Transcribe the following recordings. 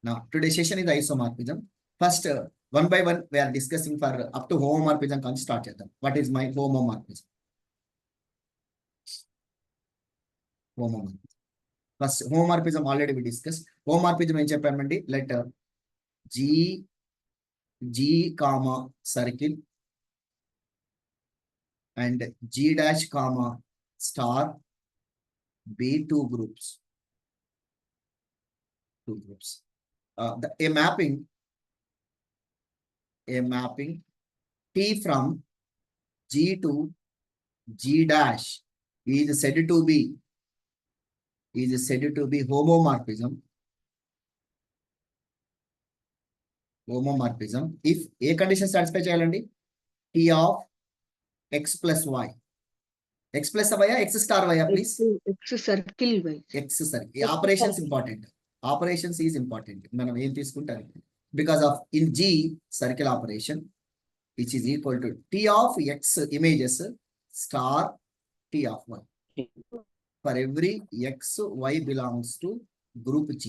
Now, today's session is isomorphism. First, one by one, we are discussing for up to homomorphism. Can start చేద్దాం. What is my homomorphism? Homomorphism. First, homomorphism already we discussed. Homomorphism ఏం చెప్పామండి? Let G comma circle and G dash comma star be two groups. A mapping T from G to G dash is said to be homomorphism if a condition satisfy చేయాలండి T of x plus y. X plus y x star y, please. X circle y. X circle. Operations important. Operations is important. మనం ఏం తీసుకుంటారు because of in G circle operation which is equal to T of x images star T of y. For every x y belongs to group G.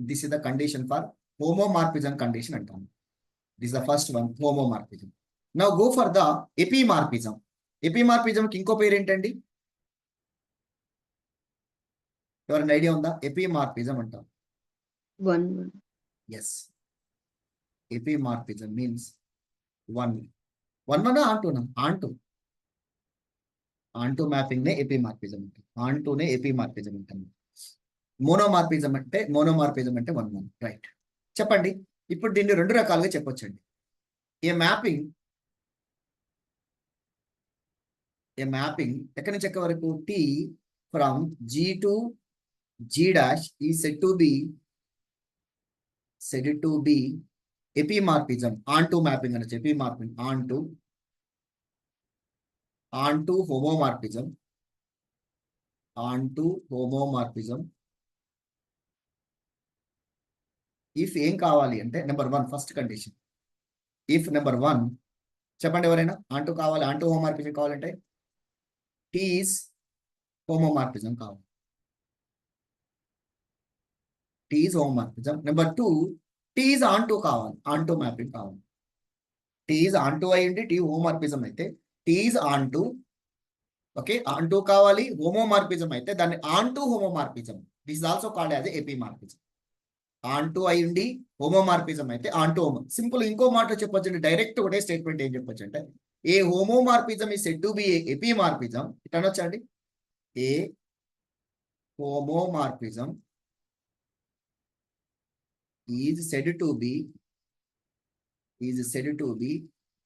This is the condition for homomorphism condition అంటాం. This is the first one, homomorphism. Now go for the epimorphism. Epimorphism కి ఇంకో పేరు ఏంటండి? ఎవరైనా idea ఉందా? ఎపిమార్ఫిజం అంటాం. One. Yes. Epimorphism means one onto mapping నే ఎపిమార్ఫిజం అంటాం. onto నే ఎపిమార్ఫిజం అంటాం. మోనోమార్ఫిజం అంటే one రైట్. చెప్పండి, ఇప్పుడు దీన్ని రెండు రకాలుగా చెప్పొచ్చండి. ఏ మ్యాపింగ్ ఎక్కడి నుంచి ఎక్కడి వరకు T from G to G dash is said to be epimorphism. onto mapping అనొచ్చు. epimorphism onto homomorphism if ఏం కావాలి అంటే number 1 first condition. If number 1 చెప్పండి ఎవరైనా onto కావాలి, onto homomorphism కావాలంటే T is homomorphism కావాలి. T is homomorphism. Number 2 T is onto కావాలి, onto mapping కావాలి. T is onto అయ్యింది, T homomorphism అయితే T is onto, okay, onto కావాలి, homomorphism అయితే దాన్ని onto homomorphism. This is also called as epimorphism. onto అయ్యింది homomorphism అయితే onto సింపుల్. ఇంకో మాట చెప్పొచ్చు, డైరెక్ట్ ఒకటే స్టేట్మెంట్ ఏం చెప్పొచ్చు అంటే ఏ homomorphism is said to be a epimorphism. ఇట్లా అనొచ్చండి, ఏ homomorphism is said to be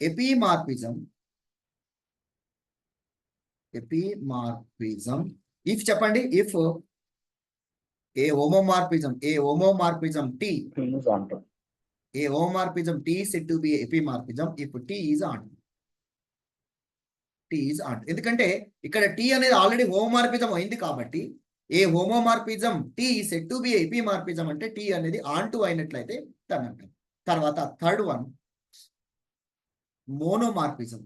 epimorphism if చెప్పండి, if a homomorphism T is onto, a homomorphism T is said to be epimorphism if T is onto. ఎందుకంటే ఇక్కడ T అనేది already homomorphism అయింది కాబట్టి a homomorphism T is said to be epimorphism అంటే T అనేది onto అయినట్లయితే దాన్ని అంటాం. తర్వాత థర్డ్ వన్ మోనోమార్ఫిజం.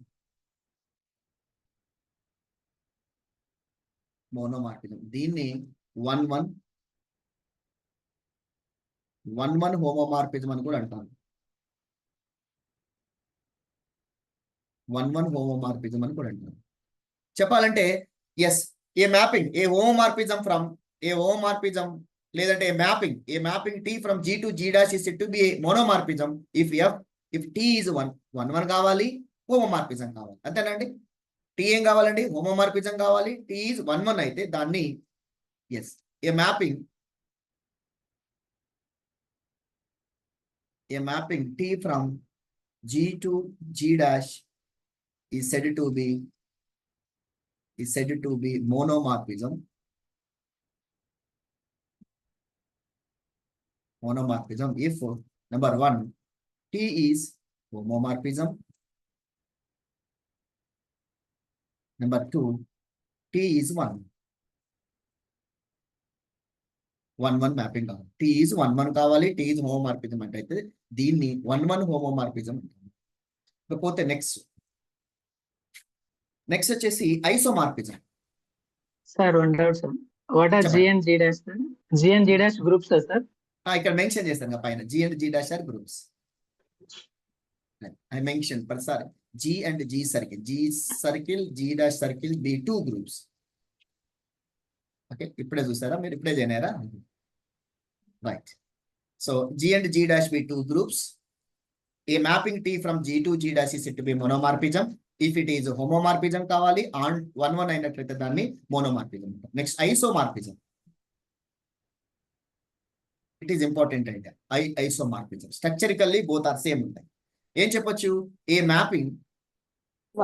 దీన్ని వన్ వన్ హోమోమార్ఫిజం అని కూడా అంటాం. వన్ హోమోమార్ఫిజం అని కూడా అంటాం. చెప్పాలంటే yes, a mapping a homomorphism from a homomorphism లేదంటే a mapping T from G to G dash is said to be a monomorphism if T is 1 కావాలి, హోమోమార్ఫిజం కావాలి. అంతేనండి. T ఏం కావాలండి? హోమోమార్ఫిజం కావాలి. T is 1 అయితే దాన్ని yes a mapping T from G to G dash is said to be monomorphism. If number 1 T is homomorphism, number 2 T is 1 mapping కావాలి. T is 1 కావాలి, T is homomorphism అంటే అయితే దీన్ని 1 homomorphism అంటారు. పోతే next వచ్చేసి isomorphism. Sir one doubt sir, what are G and G dash? G and G dash groups sir? ఇక్కడ mention చేస్తాను కదా పైన G and G dash are groups. I mentioned ప్రతిసారి G and G circle, G dash circle be two groups. ఓకే, ఇప్పుడే చూసారా మీరు, ఇప్పుడే చేయనారా? Right. So G and G dash be two groups. A mapping T from G to G dash is said to be monomorphism. If it is homomorphism కావాలి, on 1 అయినట్లయితే దాన్ని monomorphism. Next isomorphism. It is important అంటే isomorphism. Structurally both are same ఉంటాయి. ఏం చెప్పొచ్చు? A mapping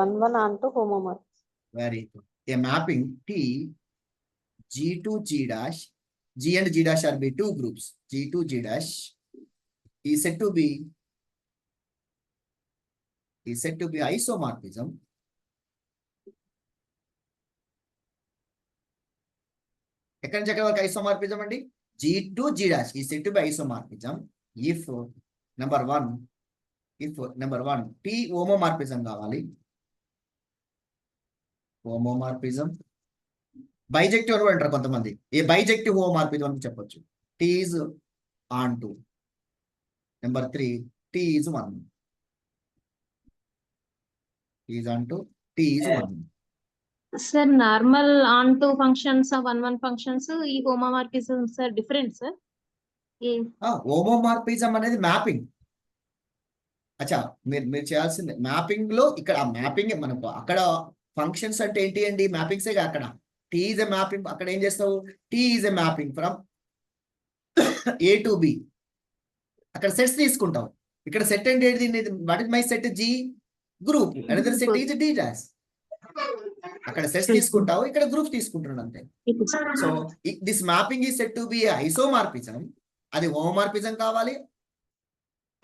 1 onto homomorph. Very good. A mapping T G to G dash, G and G dash are be two groups. G to G dash is said to be isomorphism. ఎక్కడి నుంచి ఎక్కడి వరకు isomorphism అండి? G to G dash is said to be isomorphism if number one T homomorphism కావాలి. homomorphism bijective అని కూడా అంటారు కొంతమంది. ఏ బైజెక్టివ్ హోమోమార్ఫిజం అని చెప్పొచ్చు. T is onto. Number 3 T is 1. T is onto, T is 1. Sir, normal onto functions of 1 functions, ఈ homomorphisms are different, sir. Homomorphism అనేది mapping. అచ్చా, మీరు చేయాల్సిందే మ్యాపింగ్ లో. ఇక్కడ ఆ మ్యాపింగ్ మనకు అక్కడ ఫంక్షన్స్ అంటే ఏంటి అండి? మ్యాపింగ్సే అక్కడ. T is a mapping. అక్కడ ఏం చేస్తావు? T is a mapping from A to B. అక్కడ సెట్స్ తీసుకుంటావు. ఇక్కడ సెట్ అంటే ఏంటి? What is my set? G group. Another set is D dash. అక్కడ సెట్స్ తీసుకుంటావు, ఇక్కడ గ్రూప్ తీసుకుంటున్నాడు అంతే. So this mapping is set to B isomorphism. అది హోమోమార్ఫిజం కావాలి,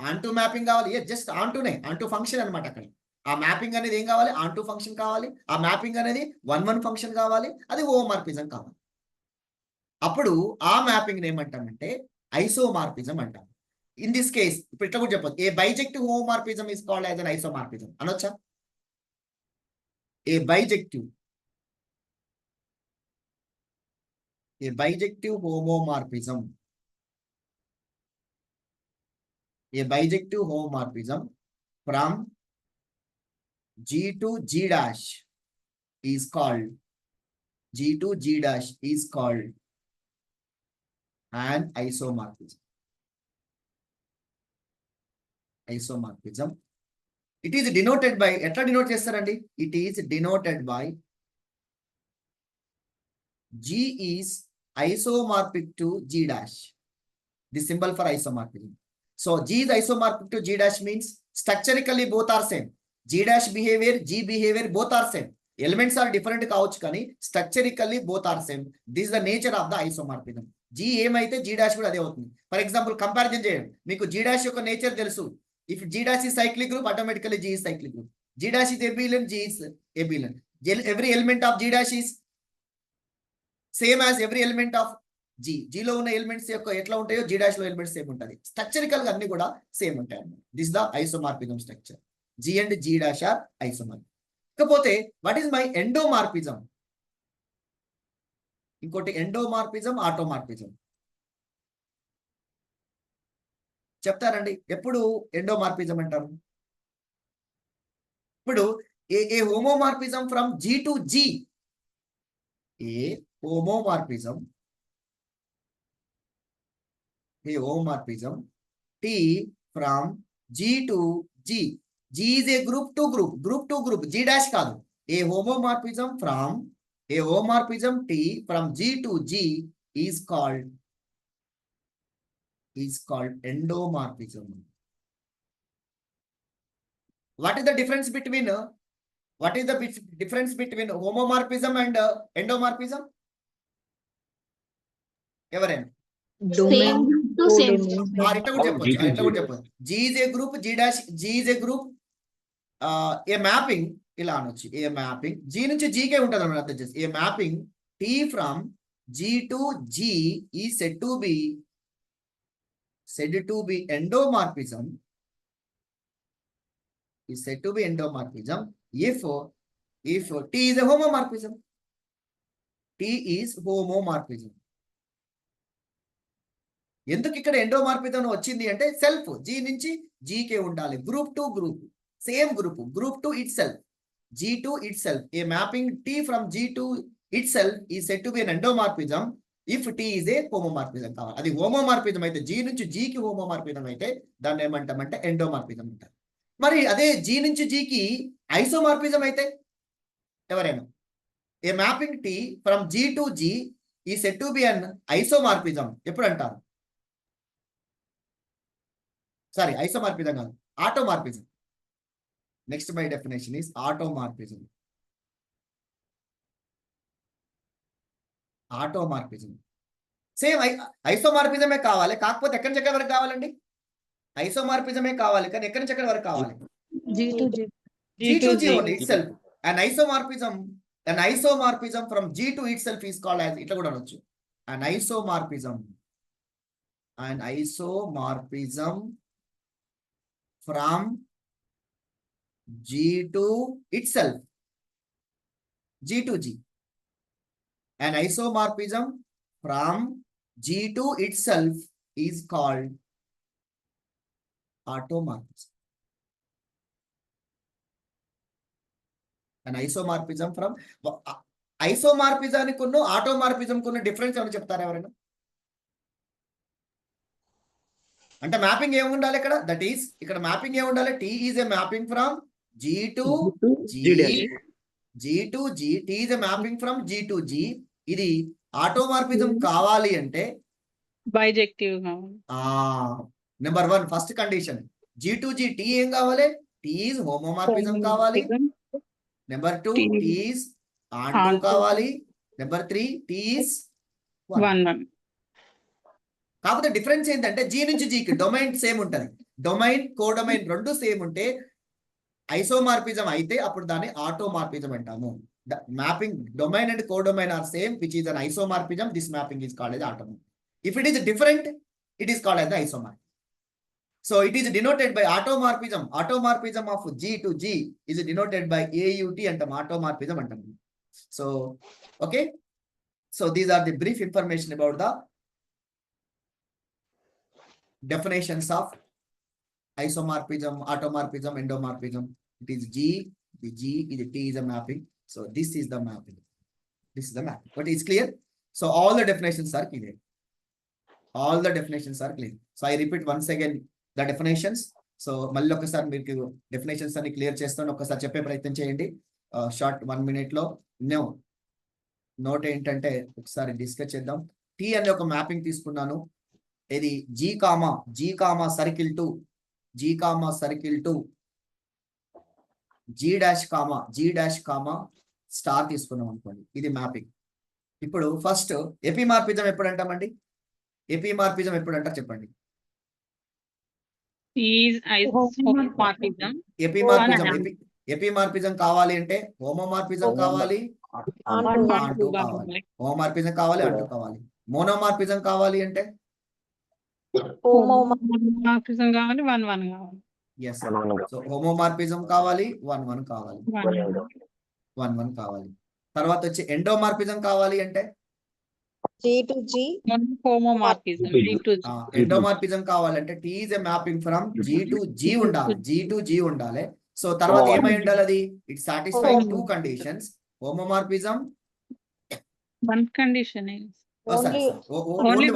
ఆంటూ మ్యాపింగ్ కావాలి. జస్ట్ ఆంటూనే, ఆంటూ ఫంక్షన్ అనమాట. అక్కడ ఆ మ్యాపింగ్ అనేది ఏం కావాలి? ఆంటూ ఫంక్షన్ కావాలి. ఆ మ్యాపింగ్ అనేది 1 ఫంక్షన్ కావాలి. అది హోమోమార్ఫిజం కావాలి. అప్పుడు ఆ మ్యాపింగ్ ఏమంటామంటే ఐసోమార్ఫిజం అంటాం. ఇన్ దిస్ కేస్ ఇప్పుడు ఇట్లా కూడా చెప్పొచ్చు. A bijective homomorphism is called as an isomorphism అనొచ్చా? A bijective homomorphism, a bijective homomorphism from G to G dash is called an isomorphism. It is denoted by, ఎట్లా denote చేస్తారండి? It is denoted by G is isomorphic to G dash. The symbol for isomorphism. So G is isomorphic to G dash means structurally both are same. G dash behavior, G behavior both are same. Elements are different కావచ్చు కానీ structurally both are same. This is the nature of the isomorphism. G ఏమైతే G dash కూడా అదే అవుతుంది. For example comparison చేయండి. మీకు G dash యొక్క nature తెలుసు. If G dash is cyclic group, automatically G is cyclic group. G dash is abelian, G is abelian. Every element of G dash is same as every element of G. G లో ఉన్న elements యొక్క ఎట్లా ఉంటాయో G dash లో elements same ఉంటుంది. Structural గా అన్ని కూడా సేమ్ ఉంటాయి అన్నమాట. This the isomorphism structure. G and G dash are isomorphism. ఇకపోతే వాట్ ఈస్ మై ఎండోమార్ఫిజం? ఇంకోటి ఎండోమార్ఫిజం, ఆటోమార్ఫిజం చెప్తారండి. ఎప్పుడు ఎండోమార్ఫిజం అంటారు? ఇప్పుడు a homomorphism from G to G, a homomorphism T from G to G. G is a group to group, G dash కాదు. A homomorphism T from G to G is called endomorphism. What is the difference between homomorphism and endomorphism? ఎవరైనా Same to same. ఇట్లా కూడా చెప్పొచ్చు. G is a group, G is a group, A mapping ఇలా అనొచ్చు. ఏ mapping G నుంచి G కే ఉంటుంది అన్నమాట. అర్థం చేసి ఏ mapping T from G to G is said to be endomorphism. Is said to be endomorphism if T is a homomorphism. T is homomorphism. ఎందుకు ఇక్కడ endomorphism వచ్చింది అంటే సెల్ఫ్ జీ నుంచి జీకే ఉండాలి. Group to group same group to itself G to itself a mapping T from G to itself is said to be an endomorphism if T is a homomorphism కావాలి. అది homomorphism అయితే G నుంచి జీకి homomorphism అయితే దాన్ని ఏమంటామంటే ఎండోమార్ఫిజం అంటారు. మరి అదే జీ నుంచి జీకి ఐసోమార్ఫిజం అయితే ఎవరైనా a mapping T from G to G is said to be an isomorphism ఎప్పుడు అంటారు? సారీ, ఐసోమార్ఫిజం కాదు, automorphism. Next by definition is automorphism. Automorphism same ఐసోమార్ఫిజమే కావాలి, కాకపోతే ఎక్కడి నుంచి ఎక్కడి వరకు కావాలండి? ఐసోమార్ఫిజమే కావాలి, కానీ ఎక్కడి నుంచి ఎక్కడి వరకు కావాలి? G to G. G to G only itself. An isomorphism from G to itself is called as ఇట్లా కూడా అనొచ్చు. An isomorphism from G to itself. G to G. An isomorphism from G to itself is called automorphism. An isomorphism from ఐసోమార్ఫిజానికి ఉన్న ఆటోమార్ఫిజం కున్న difference ఏమైనా చెప్తారా ఎవరైనా? అంటే mapping ఏమి ఉండాలి ఇక్కడ? దట్ ఈస్ ఇక్కడ మ్యాపింగ్ ఏమి ఉండాలి? T is a mapping from G to G, G to G, T is a mapping from G to G. ఇది ఆటోమార్ఫిజం కావాలి అంటే bijective number 1 first condition G to G T ఏం కావాలి? T is homomorphism కావాలి. Number 2 T is onto కావాలి. Number 3 T is 1 కాకపోతే difference ఏంటంటే G నుంచి జీకి డొమైన్ సేమ్ ఉంటుంది. డొమైన్ కోడొమైన్ రెండు సేమ్ ఉంటే ఐసోమార్ఫిజం అయితే అప్పుడు దాన్ని ఆటోమార్ఫిజం అంటాము. Mapping domain and codomain are same which is an isomorphism. This mapping is called as automorphism. If it is different, it is called as the isomorphism. So it is denoted by automorphism. Automorphism of G to G is denoted by AUT and automorphism antam. So okay, so these are the brief information about the definitions of isomorphism, automorphism, endomorphism. It is G, the G is the T is a mapping. So this is the mapping. This is the mapping. But it's clear. So all the definitions are clear. All the definitions are clear. So I repeat once again the definitions. So మళ్ళీ ఒకసారి మీకు definitions అన్ని clear చేస్తాను, ఒకసారి చెప్పే ప్రయత్నం చేయండి short 1 minute లో. నోట్ ఏంటంటే ఒకసారి డిస్కస్ చేద్దాం. టీ అనే ఒక మ్యాపింగ్ తీసుకున్నాను. ఇది G comma circle to G dash comma star తీసుకున్నాం అనుకోండి. ఇది మ్యాపింగ్. ఇప్పుడు ఫస్ట్ ఎపిమార్ఫిజం ఎప్పుడు అంటామండి? ఎపిమార్ఫిజం ఎప్పుడు అంటారు చెప్పండి? ఎపిమార్ఫిజం కావాలి అంటే హోమోమార్ఫిజం కావాలి, ఆంటూ కావాలి. హోమోమార్ఫిజం కావాలి, ఆంటూ కావాలి. మోనోమార్ఫిజం కావాలి అంటే హోమోమార్ఫిజం కావాలి, 1 కావాలి. ఎస్. సో హోమోమార్ఫిజం కావాలి, 1 కావాలి, 1 కావాలి. తర్వాత వచ్చి ఎండోమార్ఫిజం కావాలి అంటే G to G. Homomorphism. Endomorphism కావాలంటే T is a mapping from G to G ఉండాలి. సో తర్వాత ఏమై ఉండాలి? అది it satisfying 2 conditions. Homomorphism one condition only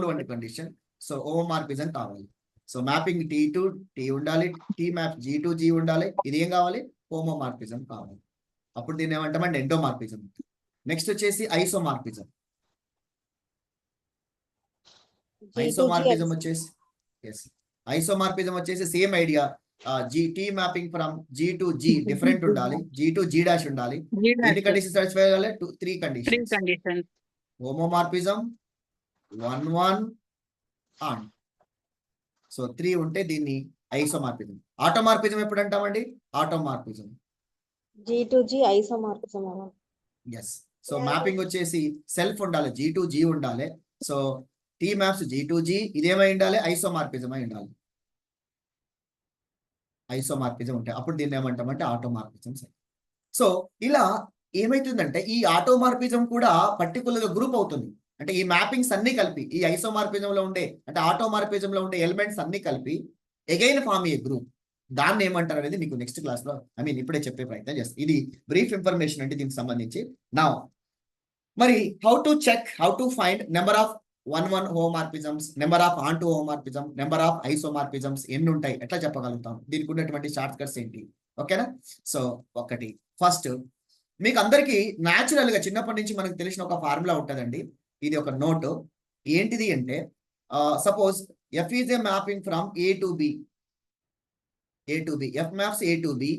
one condition. So homomorphism కావాలి. So mapping T to T ఉండాలి, T map G to G ఉండాలి. ఇది ఏం కావాలి? హోమోమార్ఫిజం కావాలి. అప్పుడు దీన్ని ఏమంటామంటే ఎండోమార్ఫిజం. నెక్స్ట్ వచ్చేసి ఐసోమార్ఫిజం. ఐసోమార్ఫిజం వచ్చేసి same idea. T mapping from G to G different ఉండాలి, జీ టు జీ డాష్ ఉండాలి. ఎన్ని కండిషన్స్ సాటిస్ఫై అవ్వాలి? 3 conditions. Homomorphism 1 on. సో 3 ఉంటే దీన్ని ఐసోమార్ఫిజం. ఆటోమార్ఫిజం ఎప్పుడు అంటామండి? Automorphism G to G isomorphism. Yes. So mapping వచ్చేసి సెల్ఫ్ ఉండాలి, జీ టు జీ ఉండాలి. So T maps G to G, ఇదేమై ఉండాలి? ఐసోమార్ఫిజం అయి ఉండాలి. ఐసోమార్ఫిజం ఉంటాయి, అప్పుడు దీన్ని ఏమంటామంటే ఆటోమార్ఫిజం. సో ఇలా ఏమైతుందంటే ఈ ఆటోమార్ఫిజం కూడా పర్టికులర్ గా గ్రూప్ అవుతుంది. అంటే ఈ మ్యాపింగ్స్ అన్ని కలిపి ఈ ఐసోమార్ఫిజం లో ఉండే అంటే ఆటోమార్ఫిజం లో ఉండే ఎలిమెంట్స్ అన్ని కలిపి అగైన్ ఫార్మ్ ఏ గ్రూప్. దాన్ని ఏమంటారు అనేది మీకు నెక్స్ట్ క్లాస్ లో ఇప్పుడే చెప్పే ప్రయత్నం చేస్తాను. ఇది బ్రీఫ్ ఇన్ఫర్మేషన్ అంటే దీనికి సంబంధించి. నా మరి how to check, how to find number of 1 homomorphisms, number of onto homomorphism, number of isomorphisms ఎన్ని ఉంటాయి ఎట్లా చెప్పగలుగుతాం, దీనికి ఉన్నటువంటి షార్ట్ కట్స్ ఏంటి? ఓకేనా? సో ఒకటి ఫస్ట్ మీకు అందరికీ న్యాచురల్ గా చిన్నప్పటి నుంచి మనకు తెలిసిన ఒక ఫార్ములా ఉంటుందండి. ఇది ఒక నోట్. ఏంటిది అంటే suppose F is a mapping from A to B, F maps A to B,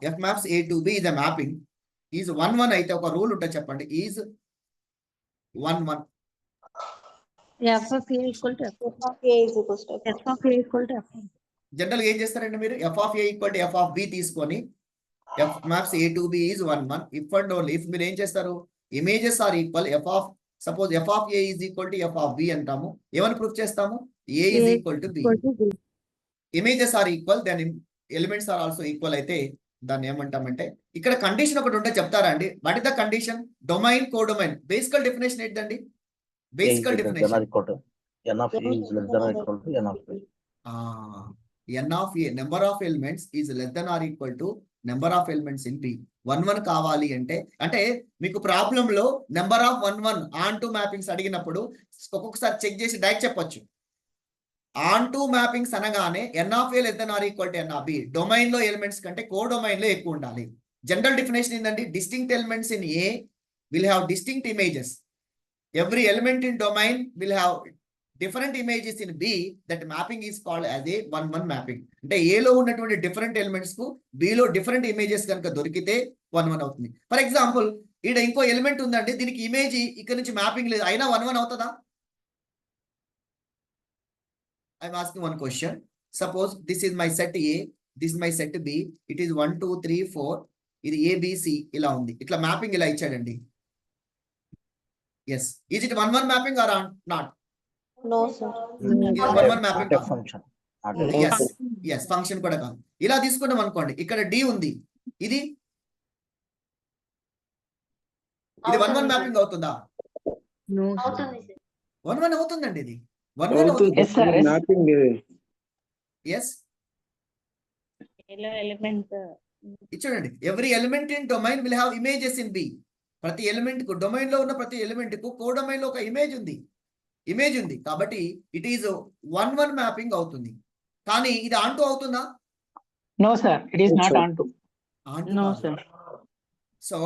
F maps A to B is a mapping is 1 అయితే ఒక రూల్ ఉంటుంది చెప్పండి. Is 1 F of A equal to F. F of A is equals to F of A equal to F. General గా ఏం చేస్తారండి మీరు? F of A equal to F of B తీసుకొని F maps A to B is 1 if and only if మీరు ఏం చేస్తారు, images are equal F of suppose F of A is equal to F of B అంటాము. ఏమని proof చేస్తాము? A is equal to B. Equal to B. Images are equal then elements are also equal అయితే దాన్ని ఏమంటామంటే, ఇక్కడ condition ఒకటి ఉంటే చెప్తారా అండి? What is the condition? Domain codomain బేసికల్ డెఫినేషన్ ఏంటండి? బేసికల్ definition N of A is less than or equal to N of B. N of A number of elements is less than or equal to number of elements in B. 1 కావాలి అంటే మీకు problem లో number of 1 on to mappings అడిగినప్పుడు ఒక్కొక్కసారి check చేసి direct చెప్పొచ్చు. On to mappings అనగానే n of A less than or equal to n of B. Domain లో ఎలిమెంట్స్ కంటే కో డొమైన్ లో ఎక్కువ ఉండాలి. జనరల్ డెఫినేషన్ ఏంటండి? Distinct elements in A will have distinct images. Every element in domain will have different images in B. That mapping is called as a 1 mapping. అంటే ఏలో ఉన్నటువంటి different elements కు బిలో different images కనుక దొరికితే 1 అవుతుంది. For example ఇక్కడ ఇంకో ఎలిమెంట్ ఉందండి, దీనికి ఇమేజ్ ఇక్కడ నుంచి మ్యాపింగ్ లేదు, అయినా 1 అవుతుందా? I'm asking one question. Suppose this is my set A, this is my set B. It is 1, 2, 3, 4. ఇది ABC ఇలా ఉంది. ఇట్లా మ్యాపింగ్ ఇలా ఇచ్చాడండి. Yes. Is it 1 mapping or not? No, sir. It is 1 mapping. Not a function. Yes, function కూడా కాదు. ఇలా తీసుకున్నాం అనుకోండి, ఇక్కడ D ఉంది, ఇది 1 mapping అవుతుందా? No. 1 అవుతుందండి. ఇది 1 అవుతుంది. Yes. చూడండి, every element in domain will have images in B. ప్రతి ఎలిమెంట్ కు డొమైన్ లో ఉన్న ప్రతి ఎలిమెంట్ కు కో డొమైన్ లో ఒక ఇమేజ్ ఉంది. కాబట్టి ఇట్ ఈస్ 1 మ్యాపింగ్ అవుతుంది. కానీ ఇది ఆన్ టు అవుతుందా? No, sir. It is not on to. No, sir. So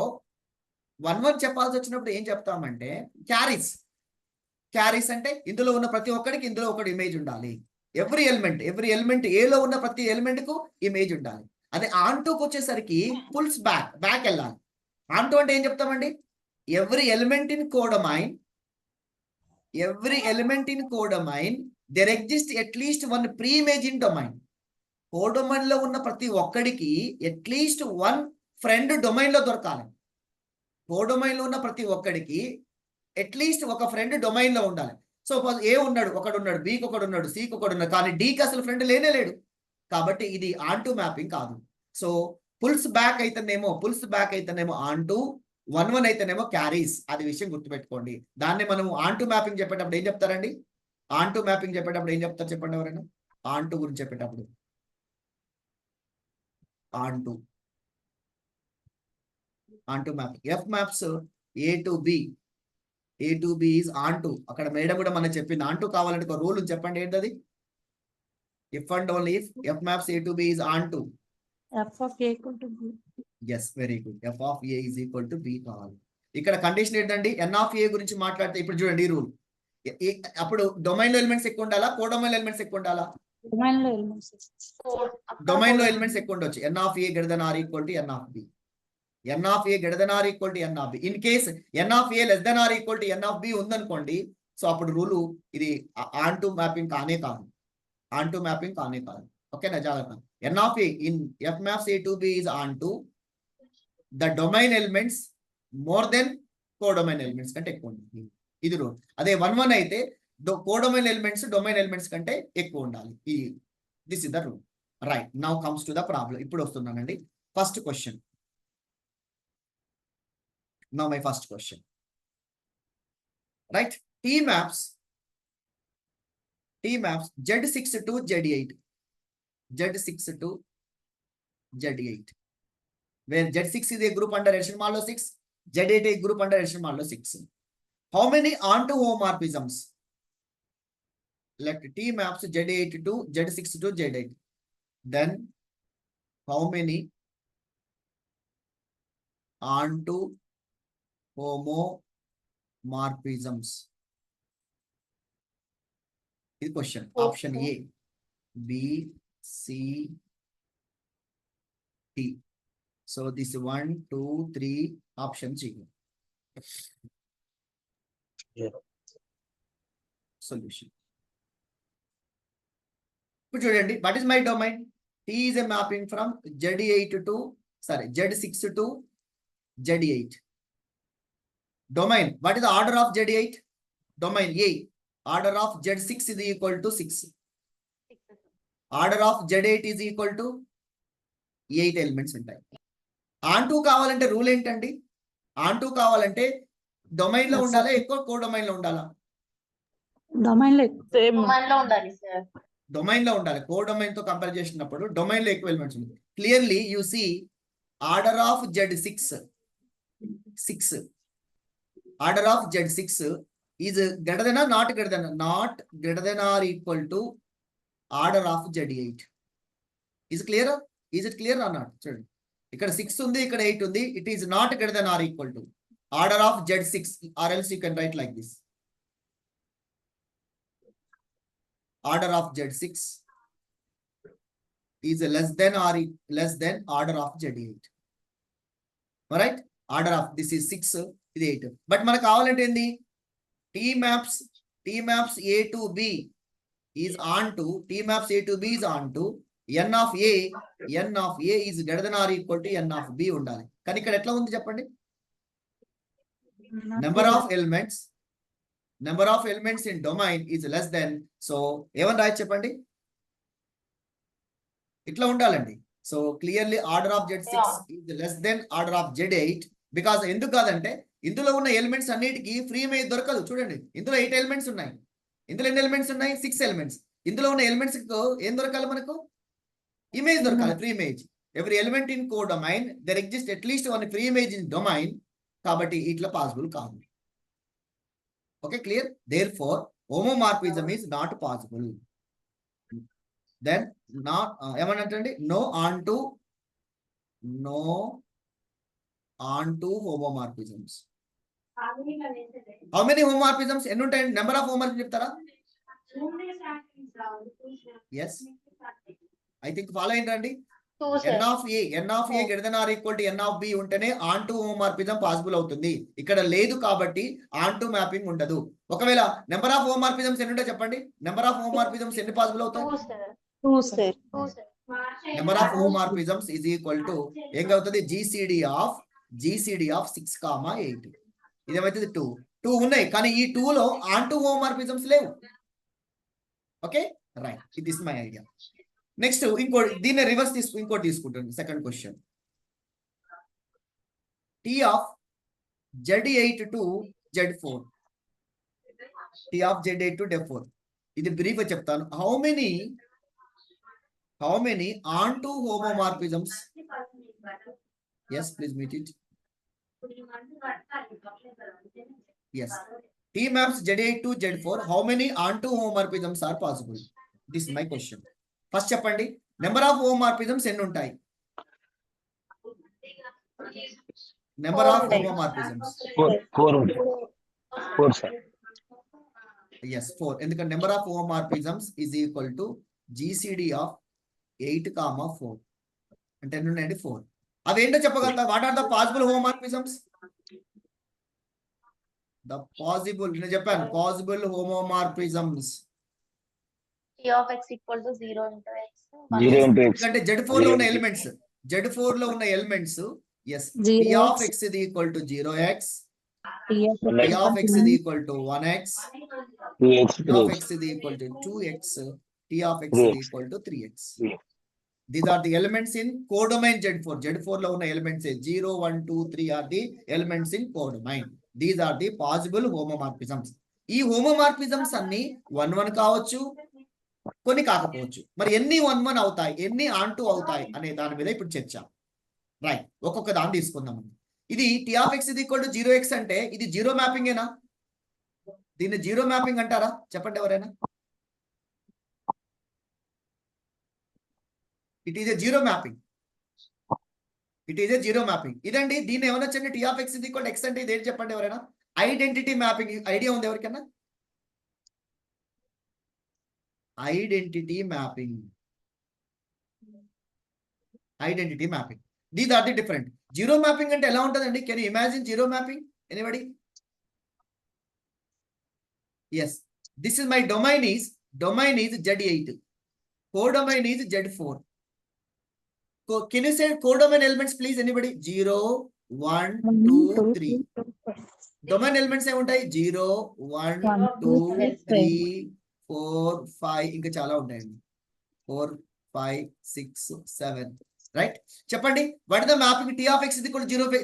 1 చెప్పాల్సి వచ్చినప్పుడు ఏం చెప్తామంటే క్యారీస్ అంటే ఇందులో ఉన్న ప్రతి ఒక్కడికి ఇందులో ఒకటి ఇమేజ్ ఉండాలి. ఎవ్రీ ఎలిమెంట్ ఏలో ఉన్న ప్రతి ఎలిమెంట్ కు ఇమేజ్ ఉండాలి. అదే ఆన్ టూకి వచ్చేసరికి పుల్స్ బ్యాక్ వెళ్ళాలి. ఆన్ టూ అంటే ఏం చెప్తామండి? Every element in codomain there exist at least 1 pre image in domain. Codomain లో ఉన్న ప్రతి ఒక్కడికి అట్లీస్ట్ 1 ఫ్రెండ్ డొమైన్ లో దొరకాలి. కోడొమైన్ లో ఉన్న ప్రతి ఒక్కడికి అట్లీస్ట్ ఒక ఫ్రెండ్ డొమైన్ లో ఉండాలి. సో ఏ ఉన్నాడు, ఒకడున్నాడు, బికి ఒకడున్నాడు, సికి ఒకడున్నాడు, కానీ డికి అసలు ఫ్రెండ్ లేడు. కాబట్టి ఇది ఆన్ టు మ్యాపింగ్ కాదు. సో పుల్స్ బ్యాక్ అయితేనేమో ఆన్ టు, 1 అయితేనేమో క్యారీస్. అది విషయం గుర్తుపెట్టుకోండి. దాన్ని మనం ఆన్ టు మ్యాపింగ్ చెప్పేటప్పుడు ఏం చెప్తారండి? ఆన్ టు మ్యాపింగ్ చెప్పేటప్పుడు ఏం చెప్తారు చెప్పండి ఎవరైనా? ఆన్ టు గురించి చెప్పేటప్పుడు on to mapping F maps A to B is on to. అక్కడ మేడం కూడా మనం చెప్పింది ఆన్ టు కావాలంటే ఒక రూల్ చెప్పండి, ఏంటది? If and only if F maps A to B is onto. F of A equal to B. Yes, very good. F of A is equal to B కావాలి. ఇక్కడ condition ఏంటండి? ఎన్ of ఏ గురించి మాట్లాడితే ఇప్పుడు చూడండి ఈ రూల్. అప్పుడు domain లో ఎలిమెంట్స్ ఎక్కువ ఉండాలా, కోడొమైన్ లో ఎలిమెంట్స్ ఎక్కువ ఉండాలా? Domain లో elements. డొమైన్ లో ఎలిమెంట్స్ ఎక్కువ ఉండొచ్చు. N of A greater than or equal to n of B. N of A greater than or equal to n of B. In case n of A less than or equal to n of B ఉందనుకోండి, so అప్పుడు rule ఇది onto mapping కానే కాదు. ఓకేనా? జాగ్రత్త. N of A in f maps A to B is onto the domain elements more than codomain elements కంటే ఎక్కువ ఉంటుంది. ఇది రూల్. అదే 1 అయితే కోడొమైన్ ఎలిమెంట్స్ డొమైన్ ఎలిమెంట్స్ కంటే ఎక్కువ ఉండాలి. This is the rule. Right, now comes to the problem. ఇప్పుడు వస్తున్నానండి first question. Now my first question. right? T maps Z6 to Z8, Z6 to Z8, where Z6 is a group under addition model 6, Z8 is a group under addition model 6. How many onto homomorphisms? Let T maps Z8 to Z6 to Z8. Then how many onto homomorphisms? This question. Option A, B, C, D. So this 1, 2, 3 options. Zero. Solution. ఇప్పుడు చూడండి, what is my domain? T is a mapping from Z8 to Z6 to Z8. Domain, what is the order of Z8? Domain A, order of Z6 is equal to 6. Order of Z8 is equal to 8 elements ఉంటాయి. ఆన్టూ కావాలంటే rule ఏంటండి? ఆన్టూ కావాలంటే domain లో ఉండాలా, ఎక్కువ కో domain లో ఉండాలా? Domain లో Domain లో ఉండాలి సార్. డొమైన్ లో ఉండాలి. కో డొమైన్ తో కంపేర్ చేసినప్పుడు డొమైన్ లో ఎక్కువ ఎలిమెంట్స్ ఉంది. Clearly you see order of Z6 6, order of Z6 is greater than or not greater than, not greater than or equal to order of Z8. Is it clear? Is it clear or not? చూడండి, ఇక్కడ 6 ఉంది, ఇక్కడ 8 ఉంది. It is not greater than or equal to order of Z6, or else you can write like this. Order of Z6 is less than or order of Z8. Alright? Order of this is 6, ఇది 8. But మనకు కావాలంటే ఏంది? T maps A to B is on to, T maps A to B is on to n of A is greater than or equal to n of B ఉండాలి. కానీ ఇక్కడ ఎట్లా ఉంది చెప్పండి? Number of elements in domain is less than, so ఏమని రాయొచ్చు చెప్పండి? ఇట్లా ఉండాలండి. So clearly order of Z6 is less than order of Z8, because ఎందుకు కాదంటే ఇందులో ఉన్న ఎలిమెంట్స్ అన్నిటికీ ఫ్రీ ఇమేజ్ దొరకదు. చూడండి, ఇందులో 8 ఎలిమెంట్స్ ఉన్నాయి. ఇందులో ఎన్ని ఎలిమెంట్స్ ఉన్నాయి? 6 ఎలిమెంట్స్. ఇందులో ఉన్న ఎలిమెంట్స్ ఏం దొరకాలి మనకు? ఇమేజ్ దొరకాలి, preimage. Every element in codomain there exist at least one free image in domain. కాబట్టి ఇట్లా పాసిబుల్ కాదు. Okay, clear? Therefore homomorphism is not possible. Then not ఏమన్నట్టండి? No onto homomorphisms. How many homomorphisms? ఎన్ని ఉంటాయండి? Number of homomorphism చెప్తారా? Yes, I think follow అయ్యిందండి. n of A greater than or equal to n of B ఉంటేనే onto homomorphism possible అవుతుంది. ఇక్కడ లేదు కాబట్టి onto మ్యాపింగ్ ఉండదు. ఒకవేళ నెంబర్ ఆఫ్ హోమోమార్ఫిజమ్స్ ఎన్ని ఉంటాయి చెప్పండి? నెంబర్ ఆఫ్ హోమోమార్ఫిజమ్స్ ఎన్ని పాసిబుల్ అవుతాయి? 2 sir. Number of homomorphisms is equal to ఏం అవుతుంది? GCD of 6, 8. ఇదేమైతుంది? 2 ఉన్నాయి, కానీ ఈ 2 లో ఆన్టు హోమోమార్ఫిజమ్స్ లేవు. Okay, right. It is my idea. Next ఇంకోటి, దీన్ని రివర్స్ ఇంకోటి తీసుకుంటాను. Second question, T of Z8 to Z4. T of Z8 to Z4. ఇది బ్రీఫ్ గా చెప్తాను. How many onto homomorphisms? Yes, please meet it. Yes. T maps Z8 to Z4. How many onto homomorphisms are possible? This is my question. First చెప్పండి, number of homomorphisms ఎన్ని ఉంటాయి? Number of homomorphisms 4 sir. Yes, 4. ఎందుకంటే number of homomorphisms is equal to GCD of 8, 4. అంటే ఎన్ని ఉన్నాయండి? 4. అవి ఏంటో చెప్పగలుగుతా? What are the possible homomorphisms? నేను చెప్పాను possible homomorphisms. T of x equal to 0 into x. ఎందుకంటే Z4 లో ఉన్న elements yes, T of x is equal to 0x, T of x is equal to 1x, T of x is equal to 2x, T of x is equal to 3x. These are the elements in codomain Z4. Z4 లో ఉన్న elements 0, 1, 2, 3 are the elements in codomain. These are the possible homomorphisms. ఈ homomorphisms అన్ని 1-1 కావచ్చు, కొన్ని కాకపోవచ్చు. మరి ఎన్ని 1-1 అవుతాయి, ఎన్ని ఆన్ టూ అవుతాయి అనే దాని మీద ఇప్పుడు చర్చ. రైట్, ఒక్కొక్క దాన్ని తీసుకుందాం. ఇది T(x) = 0x అంటే ఇది జీరో మ్యాపింగేనా? దీన్ని జీరో మ్యాపింగ్ అంటారా? చెప్పండి ఎవరైనా. It is a zero mapping. It is a zero mapping. ఇదండి, దీన్ని ఏమనొచ్చండి? T(x) = x అంటే ఇదేంటి చెప్పండి ఎవరైనా. ఐడెంటిటీ మ్యాపింగ్ ఐడియా ఉంది ఎవరికైనా? Identity mapping. Identity mapping. These are the different. Zero mapping అంటే ఎలా ఉంటుందండి? Can you imagine zero mapping? Anybody? Yes, this is my domain is Z8. Codomain is Z4. Can you say codomain elements please anybody? 0, 1, 2, 3. Domain elements ఏముంటాయి? 0, 1, 2, 3, 4, 5 ఇంకా చాలా ఉంటాయండి. 4, 5, 6, 7. Right, చెప్పండి. What is the mapping? T(x) =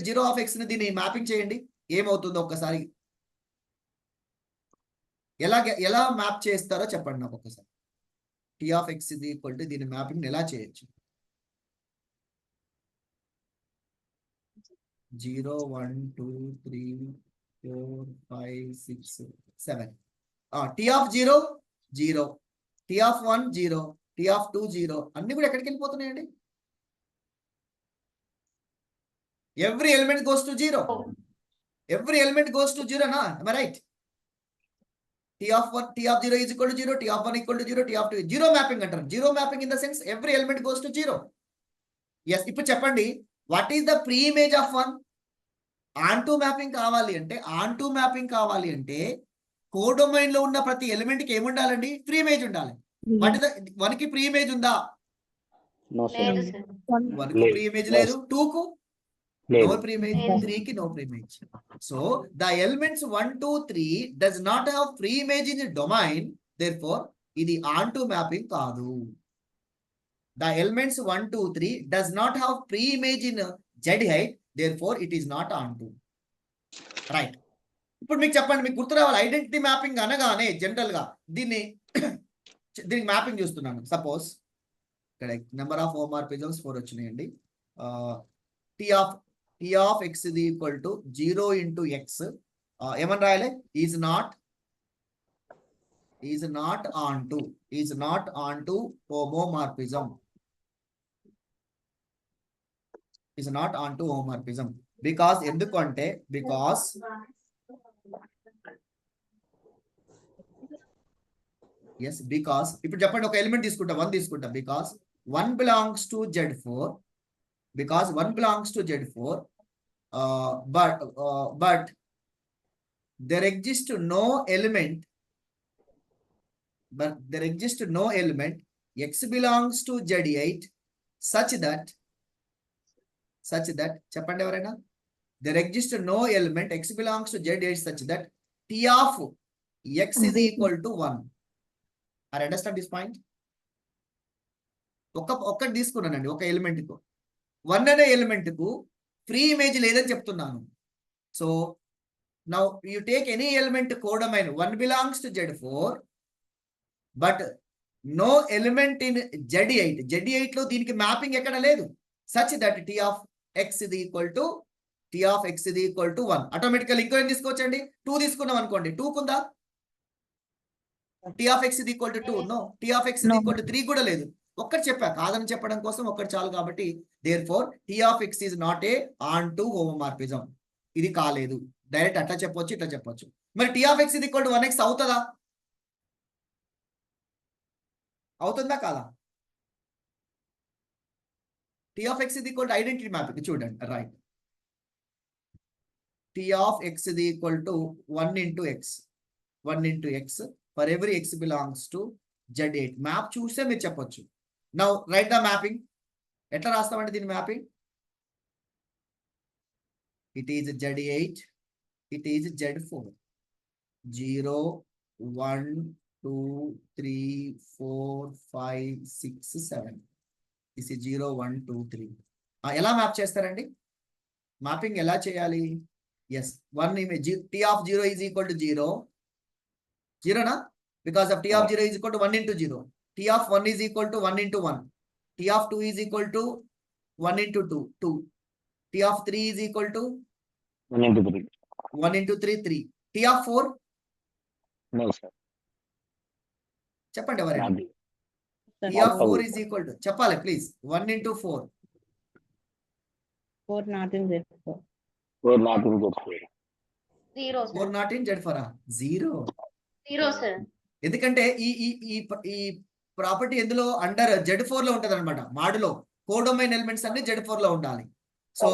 0 ని దీన్ని mapping చేయండి. ఏమవుతుందో ఒక్కసారి ఎలా మ్యాప్ చేస్తారో చెప్పండి నాకు ఒక్కసారి. T(x) = దీని మ్యాపింగ్ ఎలా చేయొచ్చు? 0, 1, 2, 3, 4, 5, 6, 7. T(0) 0, T(1) 0, T(2) 0. అన్ని కూడా ఎక్కడికి వెళ్ళిపోతున్నాయండి? Every element goes to 0. Every element goes to 0 నా? am I right? T(0) = 0, T(1) = 0, T(2) 0 mapping అంటారు. Zero mapping in the sense every element goes to 0. Yes, ఇప్పుడు చెప్పండి, what is the pre image of 1? Onto mapping కావాలి అంటే codomain లో ఉన్న ప్రతి element కి ఏముండాలండి? ప్రీ ఇమేజ్ ఉండాలి. వాట్ ఇస్ ద 1 కి ప్రీ ఇమేజ్ ఉందా? No, sir. లేదు సార్. 1 కి ప్రీ ఇమేజ్ లేదు. 2 కు లేదు. no ప్రీ ఇమేజ్, 3 కి no pre image. So the elements 1, 2, 3 does not have pre image in domain, therefore ఇది ఆన్-టు మ్యాపింగ్ కాదు. The elements 1, 2, 3 does not have pre-image in Z8, therefore it is not onto. Right. ఇప్పుడు మీకు చెప్పండి, మీకు గుర్తు రావాలి. Identity mapping అనగానే general గా దీనికి మ్యాపింగ్ చూస్తున్నాను. సపోజ్ ఇక్కడ నెంబర్ ఆఫ్ హోమోమార్ఫిజమ్స్ 4 వచ్చినాయండి. T(x) = 0 into x. ఏమని రాయాలి? Is not onto homomorphism. is not onto homomorphism because ఎందుకంటే because ఇప్పుడు చెప్పండి, ఒక ఎలిమెంట్ తీసుకుంటా, 1 తీసుకుంటా. because 1 belongs to Z4, but there exists no element x belongs to Z8 such that చెప్పండి ఎవరైనా. there exists no element x belongs to Z8 such that T(x) is equal to 1. I understand this point. ఒక్కటి తీసుకున్నానండి, ఒక element కు 1 అనే element కు free image లేదని చెప్తున్నాను. So now you take any element codomain 1 belongs to Z4 but no element in Z8 లో దీనికి మ్యాపింగ్ ఎక్కడ లేదు. Such that T(x) is equal to 1. Automatical ఇంకో ఏం తీసుకోవచ్చండి? 2 తీసుకున్నాం అనుకోండి. 2 కుందా? T(x) is equal to 2. No. T(x) is equal to 3 కూడా లేదు. ఒక్కటి చెప్పా, కాదని చెప్పడం కోసం ఒక్కటి చాలు. కాబట్టి therefore T(x) is not a onto homomorphism. ఇది కాలేదు. డైరెక్ట్ అట్లా చెప్పొచ్చు, ఇట్లా చెప్పొచ్చు. మరి T(x) is equal to 1x అవుతుందా? అవుతుందా కాదా? T(x) is equal to identity mapping చూడండి. Right, T(x) is equal to 1 into x for every x belongs to Z8. Map చూస్తే మీరు చెప్పొచ్చు. Now right the mapping. ఎట్లా రాస్తామంటే దీని mapping? It is Z8, it is Z4. 0, 1, 2, 3, 4, 5, 6, 7. This is 0, 1, 2, 3. ఎలా map చేస్తారండి? Mapping ఎలా చేయాలి? Yes, one image. T of 0 is equal to 0. 0 na? Because of T of 0 is equal to 1 into 0. T of 1 is equal to 1 into 1. T of 2 is equal to 1 into 2. 2. T of 3 is equal to 1 into 3. 1 into 3. 3. T of 4. No, sir. చెప్పండి ఎవరైనా. Not T of 4 is equal to, చెప్పాలి please, 1 into 4. 4 not in Z4. 4 not in Z4. 0 4 sir. not in Z4. 0. 0 sir. ఎందుకంటే ఈ property ఎందులో under Z4 లో ఉంటది అనమాట. మాడులో codomain elements అన్ని Z4 లో ఉండాలి. సో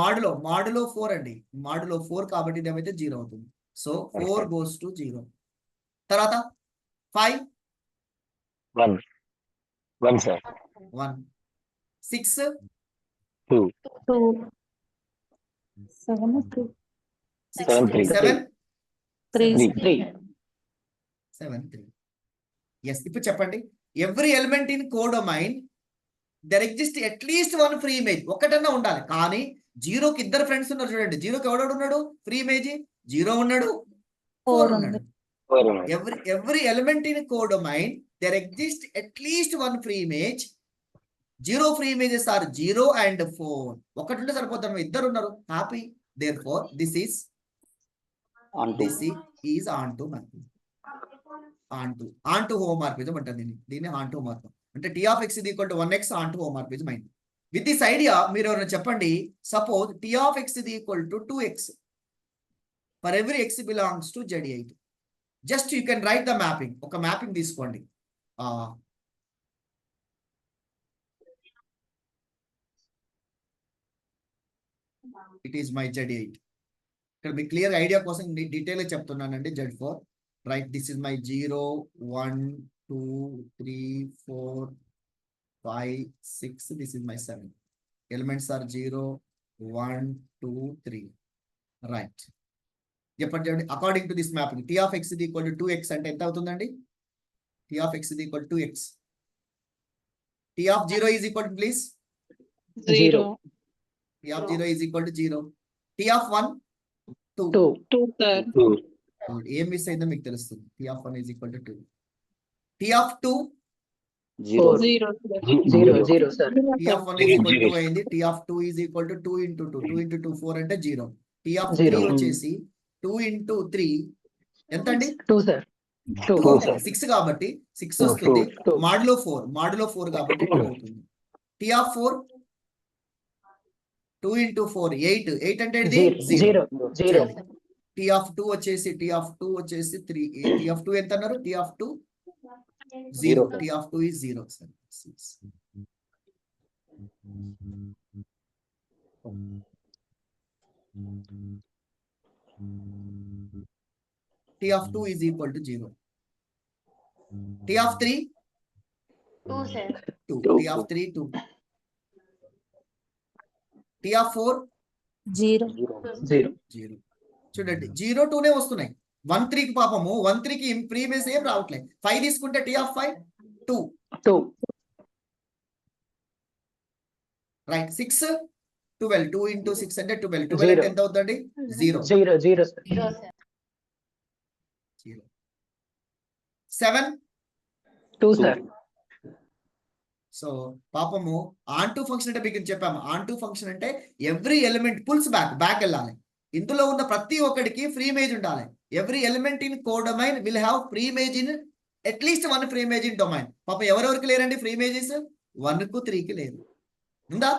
మాడులో 4 అండి. మాడులో 4 కాబట్టి ఇదేమైతే 0 అవుతుంది. So 4 goes to 0. తర్వాత 5 1. 1, sir. 1. 6 2. 2. 7 3. 7, 3. 7 3. 3. 7 3. ఎస్, ఇప్పుడు చెప్పండి. Every element in codomain there exist at least one free ఇమేజ్. ఒక్కటన్నా ఉండాలి. కానీ 0కి ఇద్దరు ఫ్రెండ్స్ ఉన్నారు చూడండి. 0కి ఎవడోడు ఉన్నాడు ఫ్రీ ఇమేజ్? 0 ఉన్నాడు, 4 ఉన్నాడు. Every element in codomain there exists at least one free image. 0 free images are 0 and 4. ఒకటి ఉంటే సరిపోతారు, ఇద్దరు ఉన్నారు, happy. Therefore this is Onto. onto homomorphism అంటారు దీన్ని onto homomorphism అంటే T of x is equal to 1x onto homomorphism అయింది. With this idea మీరు ఎవరైనా చెప్పండి, suppose T of x is equal to 2x for every x belongs to Z8. Just you can right the mapping. ఒక mapping తీసుకోండి. It is my Z8. ఇక్కడ మీకు clear idea కోసం detail గా చెప్తున్నానండి. Z4 right, this is my 0 1 2 3 4 5 6. This is my 7. Elements are 0 1 2 3. Right, చెప్పండి. According to this mapping T of x is equal to 2x అంటే ఎంత అవుతుందండి? T of x is equal to 2x. T of 0 is equal to, please? 0. T of 0 is equal to 0. T of 1 2. 2, sir. 2. ఏం miss అయిందో మీకు తెలుస్తుంది. T of 1 is equal to 2. T of 2 0. 0, 0, sir. T of 1 is equal to 2 అయింది. T of 2 is equal to 2 into 2. 2 into 2 4 అంటే 0. T of 3 వచ్చేసి 2 into 3 ఎంత అండి? 2, sir. 2. 6 కాబట్టి 6 వస్తుంది. మాడ్యులో 4 కాబట్టి 2 అవుతుంది. T of 4 2 into 4 8. 8 అంటే 0. T of 2 వచ్చేసి 3. T of 2 ఎంత అన్నారు? T of 2 0. T of 2 is 0. T of 2 is equal to 0. T of 3 2 sir. 2. T of 3 2. T of 4 0. 0. చూడండి 0 2నే వస్తున్నాయి. 1 3కి పాపము 1 3కి ప్రీవియస్ ఏం రావట్లేదు. 5 తీసుకుంటే T of 5 2. రైట్, 6 12. 2 into 6 అంటే 12. 12 అంటే ఎంత అవుతుంది? 0. 0, 0 sir. 7 2, sir. సో పాపము ఆన్టు ఫంక్షన్ అంటే మీకు చెప్పాము. ఆన్టు ఫంక్షన్ అంటే ఎవ్రీ ఎలిమెంట్ పుల్స్ బ్యాక్ వెళ్ళాలి. ఇందులో ఉన్న ప్రతి ఒక్కడికి ఫ్రీ ఇమేజ్ ఉండాలి. Every element in codomain will have free image in at least 1 free image in domain. పాపం ఎవరెవరికి లేరండి ఫ్రీ ఇమేజెస్? 1కు 3కి లేదు. ఉందా?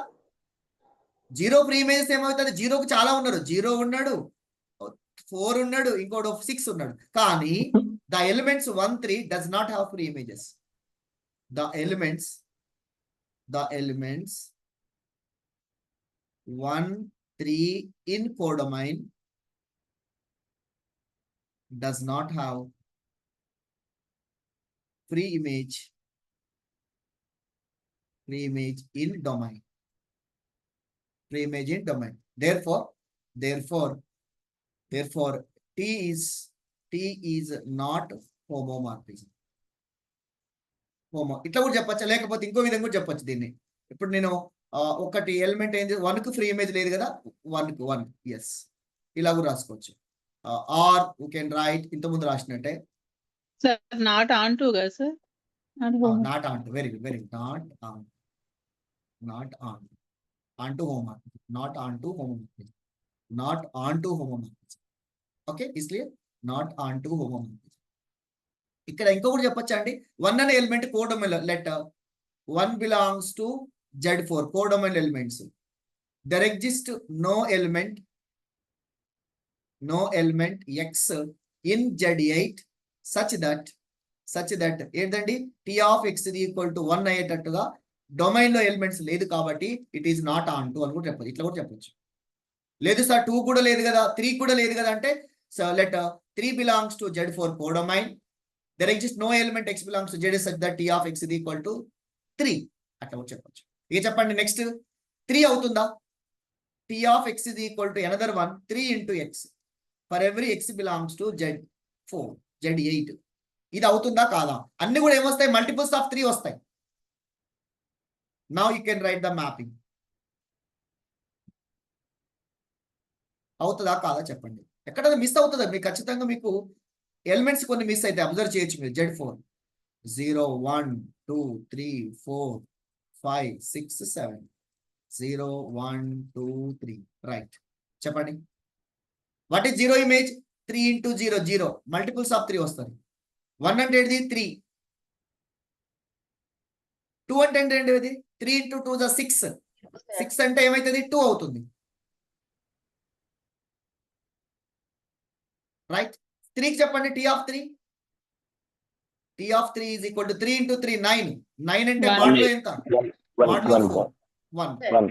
0 ఫ్రీ ఇమేజెస్ ఏమవుతుంది? 0కు చాలా ఉన్నారు. 0 ఉన్నాడు, 4 ఉన్నాడు, ఇంకోటి 6 ఉన్నాడు. కానీ the elements 1 3 does not have free images. The elements 1 3 in codomain does not have free image in domain. Therefore T is not homomorphism. ఇట్లా కూడా చెప్పచ్చా? లేకపోతే ఇంకో విధంగా కూడా చెప్పొచ్చు దీన్ని. ఇప్పుడు నేను ఒకటి ఎలిమెంట్ ఏంది 1కు ఫ్రీ ఇమేజ్ లేదు కదా, 1కు 1. ఎస్, ఇలా కూడా రాసుకోవచ్చు. ఆర్ యూ కెన్ రైట్ ఇంతకుముందు రాసినట్టే సార్ నాట్ ఆన్ టు కదా sir not onto. Very good, very good. Not onto homomorphism, not onto homomorphism, not onto homomorphism. Okay, is clear? Not onto homomorphism. ఇక్కడ ఇంకొకటి చెప్పొచ్చా అండి? 1 అనే element codomain letter 1 belongs to Z4 codomain elements. There exist no element X in Z8 such that ఏంటండి T of X is equal to 1 అయ్యేటట్టుగా domain లో elements లేదు కాబట్టి it is not on to అని కూడా చెప్పచ్చు. ఇట్లా కూడా చెప్పొచ్చు. లేదు సార్ 2 కూడా లేదు కదా, 3 కూడా లేదు కదా అంటే let 3 belongs to Z4 codomain. There exist no element X belongs to Z such that T of X is equal to 3 అట్లా కూడా చెప్పొచ్చు. ఇక చెప్పండి నెక్స్ట్ 3 అవుతుందా? T of X is equal to another one 3 into X for every X belongs to Z4 Z8. ఇది అవుతుందా కాదా? అన్ని కూడా ఏమొస్తాయి? మల్టిపుల్స్ ఆఫ్ 3 వస్తాయి. Now you can right the mapping. అవుతుందా కాదా చెప్పండి. ఎక్కడ మిస్ అవుతుందా? మీకు ఖచ్చితంగా మీకు ఎలిమెంట్స్ కొన్ని మిస్ అయితే అబ్జర్వ్ చేయొచ్చు మీరు. Z4 0 1 2 3 4 5 6 7 0 1 2 3 right. చెప్పండి what is 0 image? 3 into 0 0 multiples of 3 వస్తుంది. 1 అంటే ఏంటిది? 3. 2 అంటే ఏంటిది? 3 into 2 is 6. 6 అంటే ఏమైతుంది? 2 అవుతుంది. రైట్. 3కి చెప్పండి T of 3. T of 3 is equal to 3 into 3 9. 9 అంటే మాడ్యులో ఎంత? మాడ్యులో 4 1.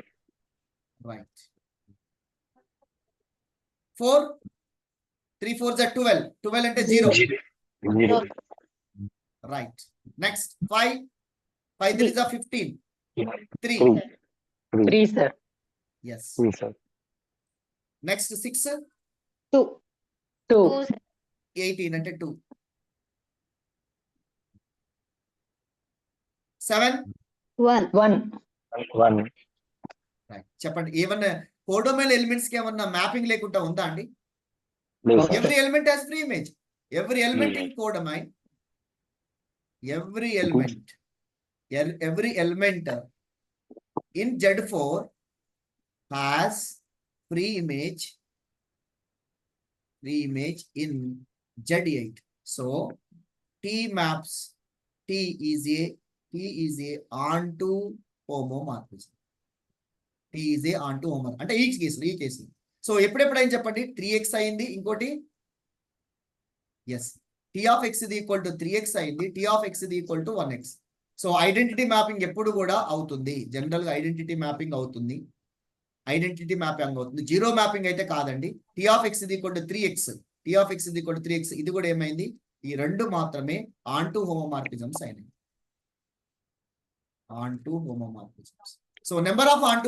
రైట్. 4 3 4s are 12. 12 అంటే 0. Right. Next 5 5 3s are 15. 3. 3 sir Yes. Next 6 2. 2 18 అంటే 2. 7 1. 1 రైట్. చెప్పండి ఏమన్నా కోడొమైన్ ఎలిమెంట్స్ కి ఏమన్నా మ్యాపింగ్ లేకుండా ఉందా అండి? Every element has free image. Every element in codomain, every element in Z4 has free image in Z8. So T maps T is a onto homomorphism. T is a onto homomorphism. అంటే ఈ case so ఎప్పుడెప్పుడు అయింది చెప్పండి? 3x అయింది. ఇంకోటి yes T of X is equal to 3x అయింది. T of X is equal to 1x. So identity mapping ఎప్పుడు కూడా అవుతుంది. జనరల్ గా ఐడెంటిటీ మ్యాపింగ్ అవుతుంది. జీరో మ్యాపింగ్ అయితే కాదండి. T of X is equal to 3x. T of X is equal to 3x. ఇది కూడా ఏమైంది? ఈ రెండు మాత్రమే ఆన్టు హోమోమార్ఫిజమ్స్ అయినాయి. Onto homomorphisms. So number of onto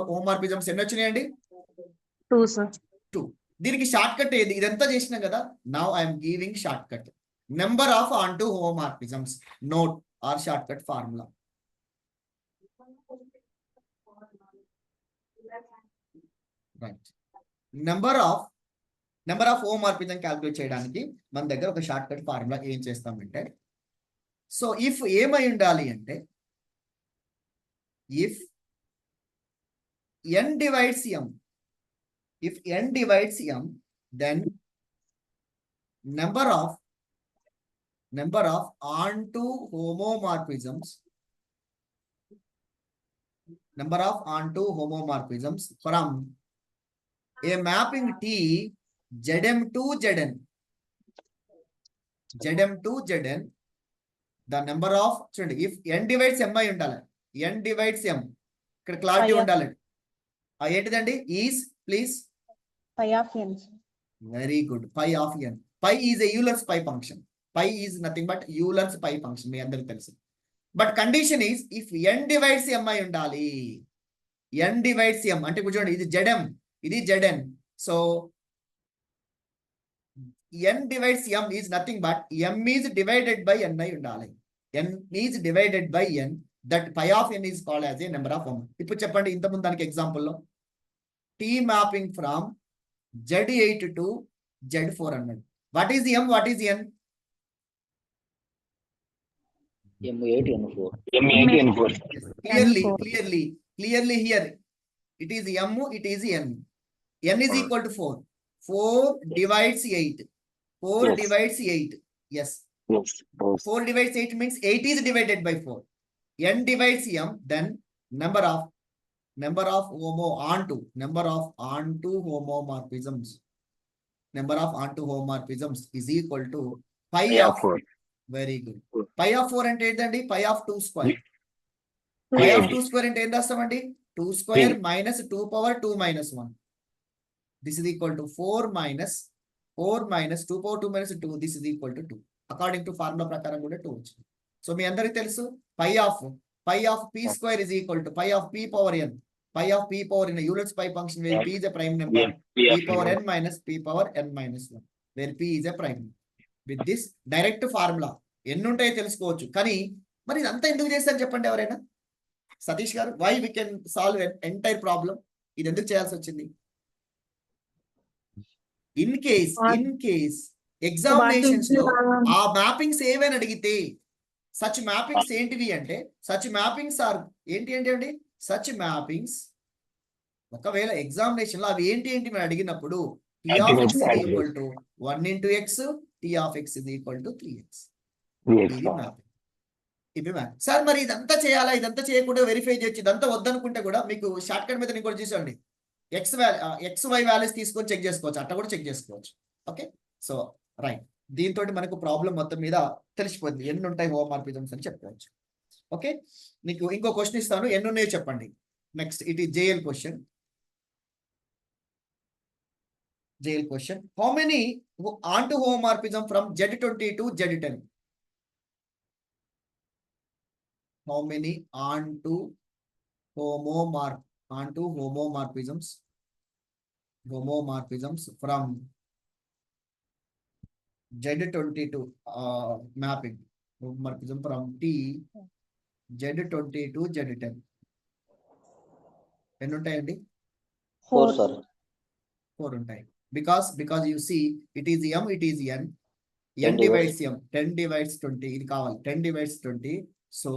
homomorphisms ఎన్ని వచ్చినాయండి? 2 సార్. 2. దీనికి షార్ట్ కట్ ఏది? ఇదంతా చేసినాం కదా. Now I'm giving short cut. Number of onto homomorphisms note are short cut formula. Right. Number of homomorphism calculate చేయడానికి మన దగ్గర ఒక షార్ట్ కట్ ఫార్ములా ఏం చేస్తామంటే, సో ఇఫ్ ఏమై ఉండాలి అంటే if n divides m, then number of onto homomorphisms from a mapping T Zm to Zn, the number of చూడండి if n divides m అయి ఉండాలి. n divides m ఇక్కడ clarity ఉండాలి. ఏంటిదండి? Is please phi of n. Very good. Phi of n. Phi is a Euler's phi function. Phi is nothing but Euler's phi function, మీ అందరికి తెలుసు. But condition is if n divides m అయి ఉండాలి. n divides m అంటే చూడండి ఇది Zm ఇది Zn. So n divides m is nothing but m is divided by n అయి ఉండాలి. n is divided by n. That pi of n is called as a number of homomorphisms. ఇప్పుడు చెప్పండి ఇంతకుముందు దానికి ఎగ్జాంపుల్లో T mapping from Z8 to Z4 అన్నాడు. What is M? What is N? M8, M4. M8 and 4. Yes. Clearly, N4. clearly here. It is M, it is N. N is equal to 4. 4 divides 8. 4 Yes. divides 8. Yes. Yes. Yes. 4 divides 8 means 8 is divided by 4. N divides M, then number of number of onto homomorphisms. Number of onto homomorphisms is equal to pi Yeah, of 4. very good. Good. Pi of 4 అంటే ఏంటండి? Pi of 2 square. Two Pi of square. 2 square అంటే ఏం రాస్తామండి? 2 square minus 2 power 2 minus 1. This is equal to 4 minus 2 power 2 minus 2. This is equal to 2. According to formula ప్రకారం కూడా 2 వచ్చింది. So మీ అందరికి తెలుసు pi of p square is equal to pi of p power n. Pi of p power in a Euler's pi function where p is a prime number. P power n minus p power n minus 1 where p is a prime number. With this direct formula ఎన్ని ఉంటాయో తెలుసుకోవచ్చు. కానీ మరి ఇదంతా ఎందుకు చేస్తారని చెప్పండి ఎవరైనా? సతీష్ గారు, why we can solve an entire problem? ఇది ఎందుకు చేయాల్సి వచ్చింది? ఇన్ కేస్ ఎగ్జామినేషన్స్ లో ఆ మ్యాపింగ్స్ ఏవైనా అడిగితే సచ్ మ్యాపింగ్స్ ఏంటివి అంటే సచ్ మ్యాపింగ్స్ ఆర్ ఏంటి అండి సచ్ మ్యాపింగ్స్ ఒకవేళ ఎగ్జామినేషన్ లో అవి ఏంటి మనం అడిగినప్పుడు T of x is equal to 1 into x, T of x is equal to 3x. ఇది మ్యాపింగ్. ఇవి మ్యాప్. సార్ మరి ఇదంతా చేయాలా? ఇదంతా చేయకుండా వెరిఫై చేయొచ్చు. ఇదంతా వద్దనుకుంటే కూడా మీకు షార్ట్ కట్ మీద ఇంకోటి చూసండి. XY వాల్యూస్ తీసుకొని చెక్ చేసుకోవచ్చు. అట్లా కూడా చెక్ చేసుకోవచ్చు. Okay, so right. దీంతో మనకు ప్రాబ్లం మొత్తం మీద తెలిసిపోయింది ఎన్ని ఉంటాయి హోమోమార్ఫిజమ్స్ అని చెప్పుకోవచ్చు. ఓకే, మీకు ఇంకో క్వశ్చన్ ఇస్తాను, ఎన్ని ఉన్నాయో చెప్పండి. Next it is JL question. How many onto homomorphism from Z20 to Z10? How many onto homomorphisms from Z20 to mapping homomorphism from Z20 to Z10? ఎన్ని ఉంటాయండి? 4, sir. 4 ఉంటాయి. Because you see it is M, it is N. 10 divides M. 10 divides 20. ఇది కావాలి. 10 divides 20. So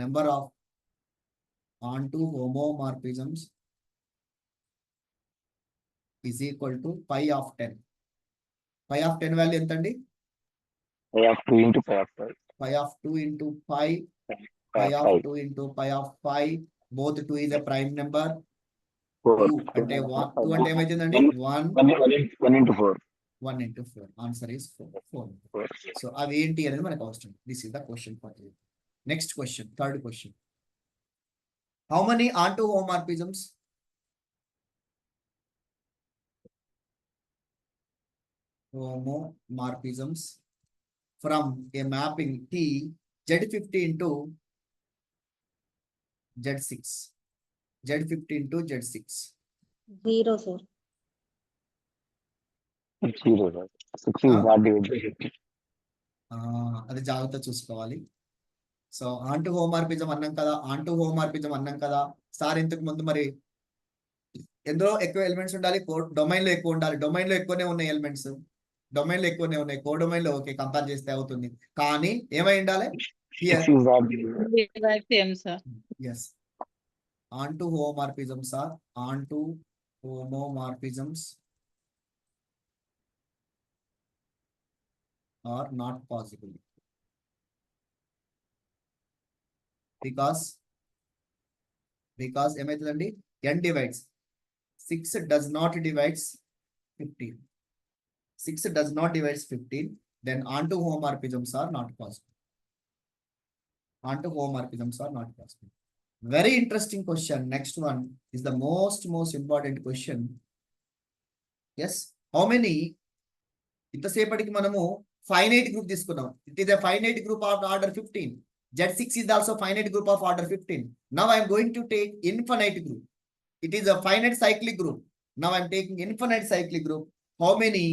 number of onto homomorphisms is equal to pi of 10. Pi of 10 value ఎంత అండి? Pi of 2 into pi of 5. Pi of 2 into pi. Pi of 2 into pi of 5. Both 2 is a prime number. 4. 2 అంటే 2 అంటే ఏమైతుందండి? 1 into 4. 1 into 4. Answer is 4. 4. So అవి ఏంటి అనేది మనకు అవసరం. This is the question for you. Next question, third question. How many onto homomorphisms? Homomorphisms from a mapping T Z15 to Z6. Z15 to Z6. 0, sir. 0, sir. 6 is not divided by 50. అది జాగ్రత్త చూసుకోవాలి. So ఆంటూ homomorphism అన్నాం కదా. Sir ఇంతకు ముందు మరి ఎందులో ఎక్కువ ఎలిమెంట్స్ ఉండాలి? డొమైన్ లో ఎక్కువ ఉండాలి. డొమైన్ లో ఎక్కువనే ఉన్నాయి ఎలిమెంట్స్. కోడొమైన్ లో ఓకే కంపేర్ చేస్తే అవుతుంది. కానీ ఏమై ఉండాలి? 6 is not divided. M, sir. Yes, onto homomorphisms are not possible because ఏమైతుందండి? n divides 6 does not divides 15. 6 does not divides 15. Then onto homomorphisms are not possible. Very interesting question. Next one is the most important question. Yes, how many? ఇంతసేపటికి మనము finite group తీసుకున్నాం. It is a finite group of order 15. Z6 is also finite group of order 15. Now I am going to take infinite group. It is a finite cyclic group. Now I am taking infinite cyclic group. How many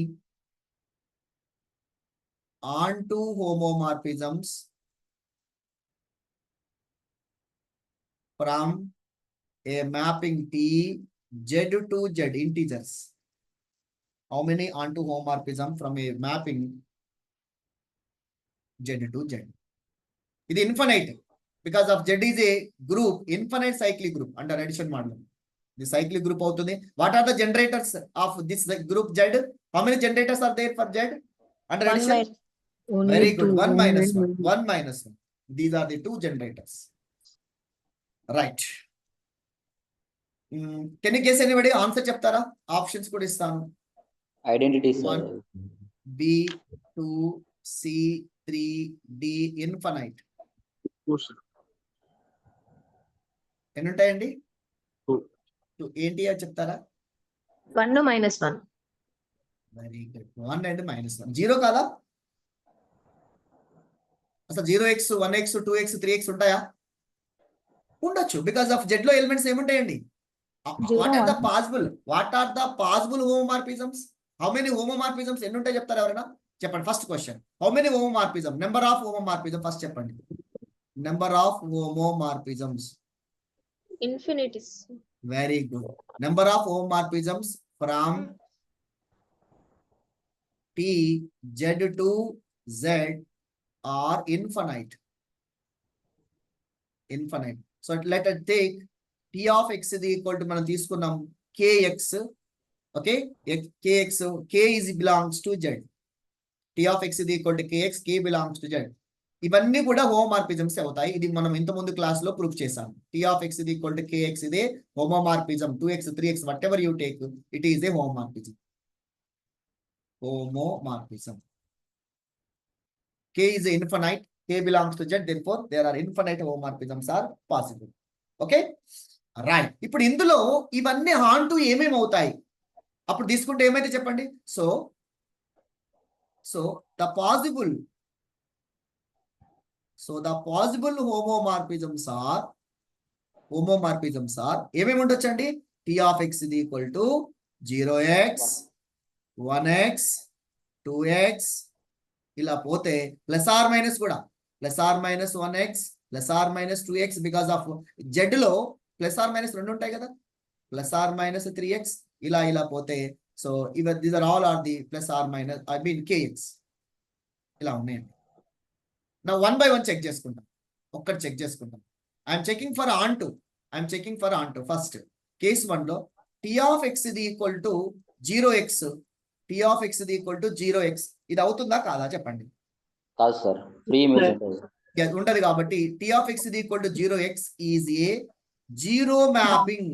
onto homomorphisms from a mapping T Z to Z integers. How many onto homomorphism from a mapping Z to Z? ఇది infinite because of Z is a group, infinite cyclic group under addition model. The cyclic group అవుతుంది. What are the generators of this group Z? How many generators are there for Z under One addition? minus. Very good. 1 minus 1. 1 minus 1. These are the two generators. Right. Can you guess anybody? Answer చెప్తారా? Options కూడా ఇస్తాను. Identity, sir. 1, B, 2, C, 3, D, infinite. ఎన్ని ఉంటాయండి? 2. ఏంటి అని చెప్తారా? 1 minus 1. Very good. 1 and -1. 0 కాదా? అసలు 0x, 1x, 2x, 3x ఉంటాయా? ఉండొచ్చు. బికాస్ ఆఫ్ Z లో ఎలిమెంట్స్ ఏముంటాయండి? What are the possible homomorphisms? How many homomorphisms ఎన్ని ఉంటాయి చెప్తారా ఎవరైనా? చెప్పండి. First question, how many homomorphism? Number of homomorphism first చెప్పండి. Number of homomorphisms. Infinities. Very good. Number of homomorphisms from T Z to Z are infinite. Infinite. So let us take T of x is equal to మనం తీసుకున్నాం kx. Okay, kx, k is belongs to Z. T of x is equal to kx, k belongs to Z. ఇవన్నీ కూడా homomorphisms అవుతాయి. ఇది మనం ఇంత ముందు class లో ప్రూవ్ చేసాం. T of x is equal to kx ఇదే homomorphism. 2x, 3x, whatever you take, it is a homomorphism. Homomorphism. K is infinite, K belongs to Z, therefore there are infinite homomorphisms are possible. Okay, right. ఇప్పుడు ఇందులో ఇవన్నీ on to ఏమేమి అవుతాయి అప్పుడు తీసుకుంటే ఏమైతే చెప్పండి. So the possible homomorphisms are ఏమేమి ఉండొచ్చండి? T of x is equal to 0x, 1x, 2x, ఇలా పోతే ప్లస్ ఆర్ మైనస్ కూడా +or-1x, +or-2x, because of Z లో +or- 2 ఉంటాయి కదా, +or-3x, ఇలా పోతే so these are all are the kx ఇలా ఉన్నాయండి. నా 1 by 1 చెక్ చేసుకుంటాం. ఒక్కటి చెక్ చేసుకుంటాం. I'm checking for on to first case 1 లో T of x is equal to 0x, T of x is equal to 0x, ఇది అవుతుందా కాదా చెప్పండి. కాదు సార్, ఫ్రీ ఇమేజ్ ఉంటుంది. ఉంటది కాబట్టి T of x is equal to 0x is a zero mapping.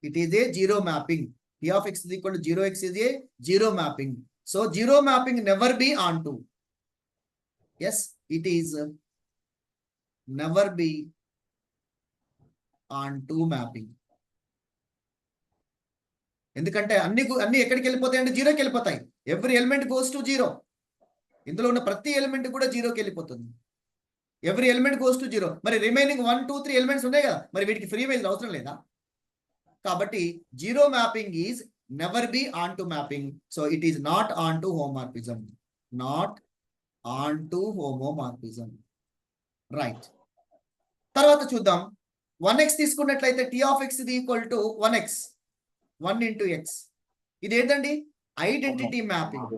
It is a zero mapping. T of x is equal to 0x is a zero mapping. So zero mapping never be onto. Yes, it is never be onto mapping. ఎందుకంటే అన్ని ఎక్కడికి వెళ్ళిపోతాయంటే 0కి వెళ్ళిపోతాయి. Every element goes to 0. ఇందులో ఉన్న ప్రతి element కూడా 0కి వెళ్ళిపోతుంది. Every element goes to 0. మరి రిమైనింగ్ 1, 2, 3 ఎలిమెంట్స్ ఉన్నాయి కదా, మరి వీటికి ఫ్రీ ఇమేజ్ అవసరం లేదా? కాబట్టి zero mapping is never be on to mapping. So it is not onto homomorphism. Not onto homomorphism. Right. తర్వాత చూద్దాం. 1x తీసుకున్నట్లయితే T of x is equal to 1x, 1 into x. ఇది ఏంటండి? Identity mapping.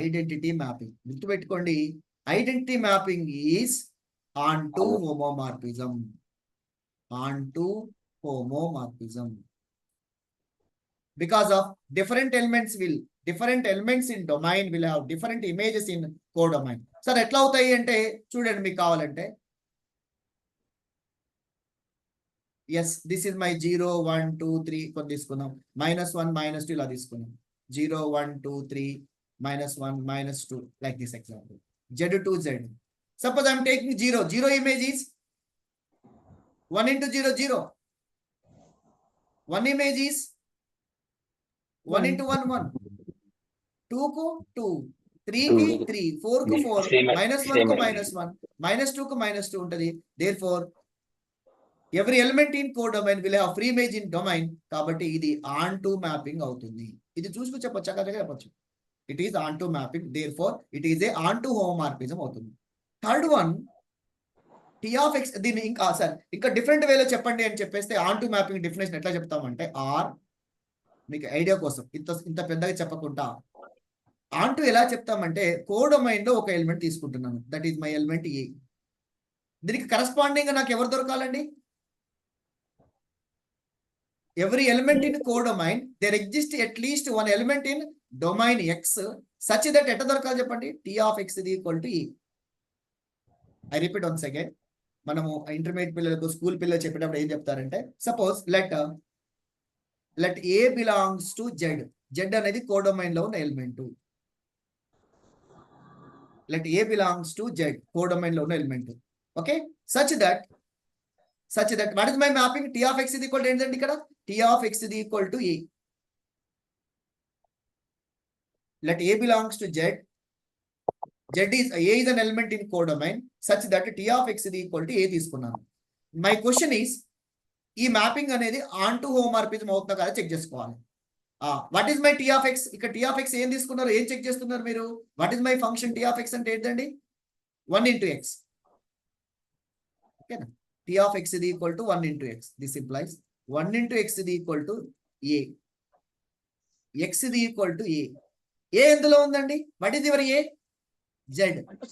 Identity mapping గుర్తుపెట్టుకోండి. Identity mapping is onto homomorphism. Onto homomorphism. Because of different elements in domain will have different images in codomain. Sir ఎట్లా అవుతాయి అంటే చూడండి, మీకు కావాలంటే yes this is my 0, 1, 2, 3 కొన్ని తీసుకుందాం. -1, -2 ఇలా తీసుకున్నాం. 0, 1, 2, 3, -1, -2 like this example. Z to Z. Suppose I am taking 0 image is 1 into 0, 0. 1 image is 1 into 1, 1. 2 ku 2, 3 ki 3, 4 ku 4, -1 ku -1, -2 ku -2 ఉంటది. Therefore every element in codomain will have free image in domain. కాబట్టి ఇది onto mapping అవుతుంది. ఇది చూసుకు చెప్పొచ్చు, చక్కగా చెప్పొచ్చు. It is onto mapping. Therefore it is a onto homomorphism అవుతుంది. Third one, T of x దీన్ని ఇంకా సార్ ఇంకా డిఫరెంట్ వేలో చెప్పండి అని చెప్పేస్తే ఆన్ టు మ్యాపింగ్ డెఫినేషన్ ఎట్లా చెప్తామంటే ఆర్ మీకు ఐడియా కోసం ఇంత పెద్దగా చెప్పకుండా ఆన్ టు ఎలా చెప్తామంటే కోడొమైన్ లో ఒక ఎలిమెంట్ తీసుకుంటున్నాను, దట్ ఈస్ మై ఎలిమెంట్ ఏ. దీనికి కరస్పాండింగ్ నాకు ఎవరు దొరకాలండి? every element in codomain there exists at least one element in domain x such that ఎట్ట దొరకాలి చెప్పండి? t of x is equal to e. I repeat once again. మనము intermediate పిల్లలకు school పిల్లలు చెప్పేటప్పుడు ఏం చెప్తారంటే suppose let a belongs to z. z అనేది కోడొమైన్ లో ఉన్న element. Let a belongs to z codomain లో ఉన్న element. Okay, such that what is my mapping? t of x is equal to ఏంటండి ఇక్కడ? t of x is equal to a. Let a belongs to z. A is an element in codomain such that t of x is equal to a తీసుకున్నాను. My question is, ఈ mapping అనేది on to homomorphism అవుతుందా కదా check చేసుకోవాలి. What is my t of x? ఇక్కడ t of x ఏం తీసుకున్నారు, ఏం చెక్ చేస్తున్నారు మీరు? What is my function t of x అంటే ఏంటండి? 1 into x. ఓకేనా? t of x is equal to 1 into x. This implies 1 into x is equal to a. x is equal to a. a ఎందులో ఉందండి? What is your a? z.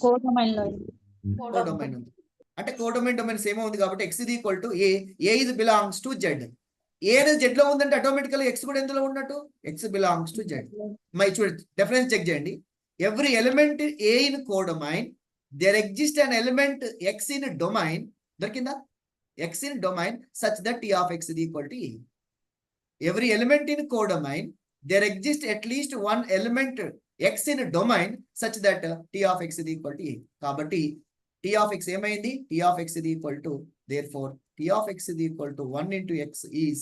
Codomain లో codomain ఉంది అంటే codomain domains ఏమో ఉంది కాబట్టి x is equal to a. a is belongs to z. a అనేది z లో ఉందంటే ఆటోమేటికల్ x కూడా ఎందులో ఉన్నట్టు? x belongs to z. My చూడండి డిఫరెన్స్ చెక్ చేయండి. Every element a in codomain there exists an element x in domain. దొరికిందా? x in domain such that t of x is equal to a. Every element in codomain there exists at least one element x in domain such that t of x is equal to a. కాబట్టి t of x ఏమైంది? t of x is equal to, therefore t of x is equal to 1 into x is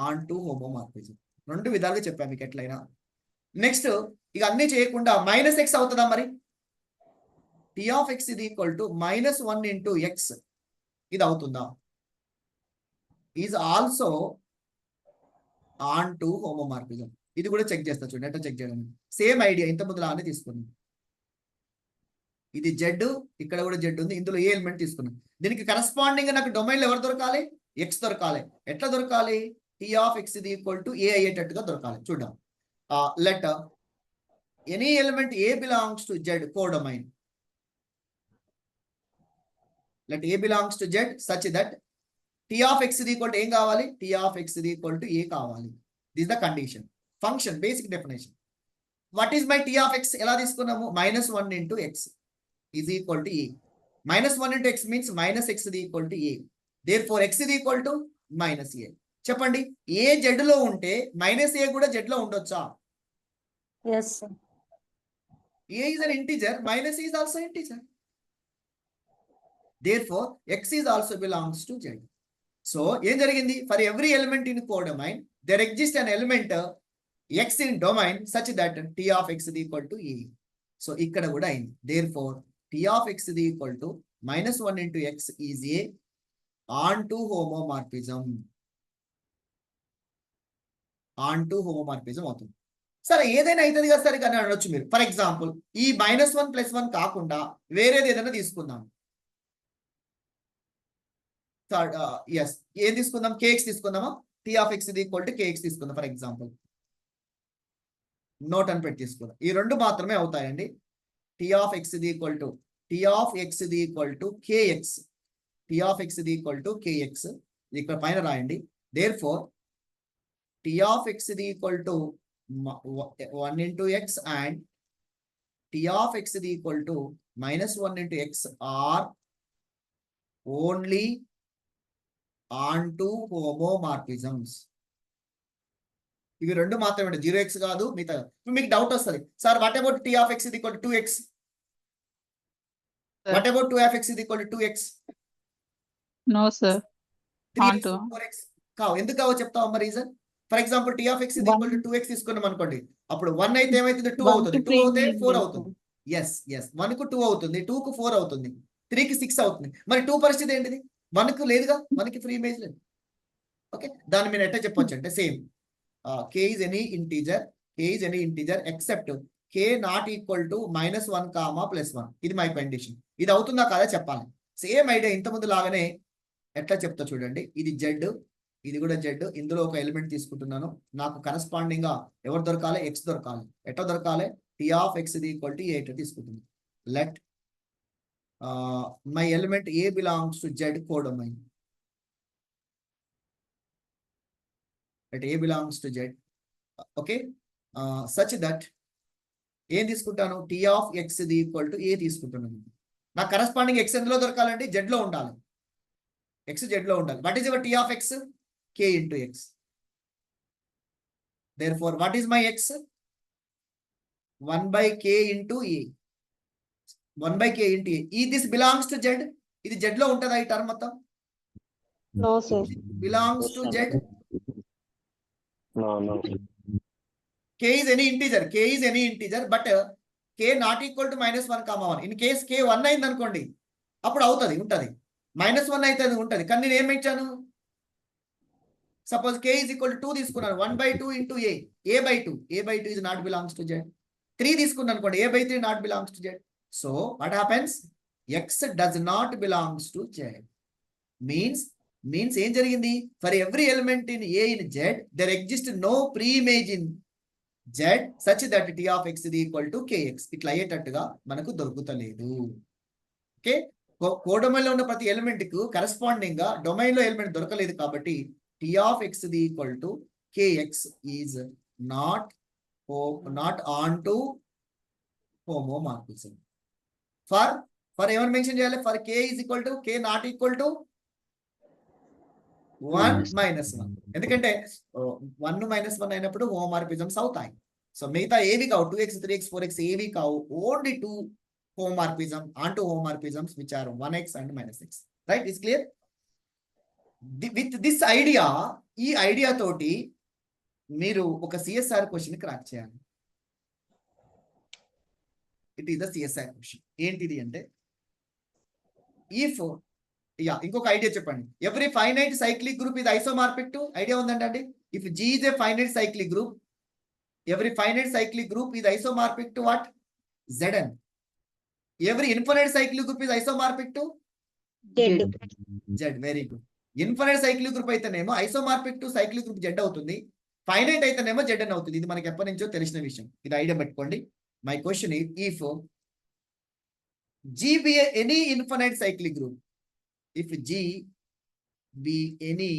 on to homomorphism. రెండు విధాలుగా చెప్పాను మీకు ఎట్లయినా. Next ఇక అన్ని చేయకుండా మైనస్ x అవుతుందా మరి? t of x is equal to -1 into x. ఇది అవుతుందా? Is also on to homomorphism. ఇది కూడా చెక్ చేస్తా చూడండి ఎట్లా చెక్ చేయడం. సేమ్ ఐడియా ఇంత ముందు లానే తీసుకున్నాం. ఇది జెడ్, ఇక్కడ కూడా జెడ్ ఉంది, ఇందులో ఏ ఎలిమెంట్ తీసుకున్నాం. దీనికి కరస్పాండింగ్ నాకు డొమైన్ ఎవరు దొరకాలి? ఎక్స్ దొరకాలి. ఎట్లా దొరకాలి? టీ ఆఫ్ ఎక్స్ ఇది ఈక్వల్ టు ఏ అయ్యేటట్టుగా దొరకాలి. చూద్దాం. Let any element a belongs to Z codomain. Let a belongs to z such that t of x is equal to ఏం కావాలి? t of x is equal to a కావాలి. This is the condition. Function, basic definition. What is my t of x? ఎలా తీసుకున్నాము? -1 into x is equal to a. -1 into x means -x is equal to a. Therefore, x is equal to -a. చెప్పండి, a z లో ఉంటే -a కూడా z లో ఉండొచ్చా? yes sir. a is an integer, -a is also integer. Therefore, x is also belongs to z. So, ఏం జరిగింది? For every element in codomain, there exists an element x in domain such that t of x is equal to a. So, ఇక్కడ కూడా అయింది. Therefore, t of x is equal to -1 into x is a onto homomorphism. Onto homomorphism అవుతుంది. సరే ఏదైనా అవుతుంది కదా సరే కానీ అనొచ్చు మీరు. ఫర్ ఎగ్జాంపుల్ ఈ -1 + 1 కాకుండా వేరేది ఏదైనా తీసుకుందాం. ఎస్, ఏం తీసుకుందాం? kx తీసుకుందామా? t of x is equal to kx తీసుకుందాం ఫర్ ఎగ్జాంపుల్. నోట్ అని పెట్టి తీసుకుందాం. ఈ రెండు మాత్రమే అవుతాయండి. t of x is equal to kx. t of x is equal to kx. ఇక్కడ పైన రాయండి. Therefore, t of x is equal to 1 into x and t of x is equal to -1 into x are only onto homomorphisms. ఇవి రెండు మాత్రమే, 0x కాదు మిగతా. మీకు doubt వస్తుంది, sir what about t of x is equal to 2x? What about 2 of x is equal to 2x? No, sir. 3x, Onto. 4x కావు. ఎందుకు కావో చెప్తావు అమ్మ reason. For example t of x is equal to 2x తీసుకున్నాం అనుకోండి. అప్పుడు 1 అయితే ఏమైతుంది? 2 అవుతుంది. 2 అవుతే 4 అవుతుంది. ఎస్ 1 కు 2 అవుతుంది, 2 కు 4 అవుతుంది, 3 కి 6 అవుతుంది. మరి 2 పరిస్థితి ఏంటిది? 1 కు లేదుగా, 1 కి ఫ్రీ ఇమేజ్ లేదు. ఓకే, దాన్ని మీరు ఎట్లా చెప్పొచ్చు అంటే same k is any integer except k not equal to -1, +1. ఇది మై కండిషన్. ఇది అవుతుందా కాదా చెప్పాలి. సేమ్ ఐడియా ఇంతకుముందు లాగానే ఎట్లా చెప్తా చూడండి. ఇది జెడ్, ఇది కూడా జెడ్. ఇందులో ఒక ఎలిమెంట్ తీసుకుంటున్నాను. నాకు కరస్పాండింగ్ గా ఎవరు దొరకాలి? ఎక్స్ దొరకాలి. ఎట్లా దొరకాలి? టీ ఆఫ్ ఎక్స్ ఇది ఈక్వల్ టు ఏ తీసుకుంటుంది. Let my element a belongs to Z codomain. Let A belongs to Z. Okay. Such that ఏం తీసుకుంటాను? టీ ఆఫ్ ఎక్స్ ఇది ఈక్వల్ టు ఏ తీసుకుంటున్నాను. నా కరస్పాండింగ్ ఎక్స్ ఎందులో దొరకాలంటే జెడ్ లో ఉండాలి. ఎక్స్ జెడ్ లో ఉండాలి. What is your T of x? K into x. Therefore what is my x? 1/k into A. 1/k into A. ఈ దిస్ బిలాంగ్స్ టు జెడ్. ఇది జెడ్ లో ఉంటుందా ఈ టర్మ్ మొత్తం? No, sir. Belongs to Z. No, no. K is any integer. K is any integer, but K not equal to -1, 1. In case K 1 అయింది అనుకోండి, అప్పుడు అవుతుంది, ఉంటుంది. -1 అయితే అది ఉంటుంది. కానీ నేను ఏమి ఇచ్చాను? Suppose K is equal to 2 తీసుకున్నాను. 1/2 into A. A/2. A/2 is not belongs to Z. 3 తీసుకున్నాను అనుకోండి. A/3 not belongs to Z. So what happens? X does not belongs to Z. Means ఏం జరిగింది? For every element in A in Z there exist no pre image in Z such that T of X ఇది equal to k x. ఇట్లా అయ్యేటట్టుగా మనకు దొరుకుతలేదు. Okay, codomain లో ఉన్న ప్రతి element కు కరస్పాండింగ్ గా డొమైన్ లో ఎలిమెంట్ దొరకలేదు కాబట్టి టీ ఆఫ్ ఎక్స్ ఇది equal to k x is not onto homomorphism. For ఏమని మెన్షన్ చేయాలి? For k is equal to k not equal to 1 -1. ఎందుకంటే 1 -1 అయినప్పుడు హోమోమార్ఫిజమ్స్ అవుతాయి. సో మిగతా ఏవి కావు, 2x 3x 4x ఏవి కావు. Only 2 homomorphism onto homomorphisms which are 1x and -x. Right? Is clear? With this idea, ఈ ఐడియా తోటి మీరు ఒక సిఎస్ఆర్ క్వశ్చన్ క్రాక్ చేయాలి. It is the CSR question. ఏంటిది అంటే, ఇఫ్ ఇంకొక ఐడియా చెప్పండి. ఎవ్రీ ఫైనైట్ సైక్లిక్ గ్రూప్ ఇది ఐసోమార్ఫిక్ టు. ఐడియా ఉందండి? If G is a finite cyclic group, every finite cyclic group is isomorphic to what? Zn. Every infinite cyclic group is isomorphic to Z. Very good. Infinite cyclic group అయితేనేమో isomorphic to cyclic group Z అవుతుంది. Finite అయితేనేమో Zn అవుతుంది. ఇది మనకి ఎప్పటి నుంచో తెలిసిన విషయం. ఇది ఐడియా పెట్టుకోండి. My question is, if G be any infinite cyclic group, if G be any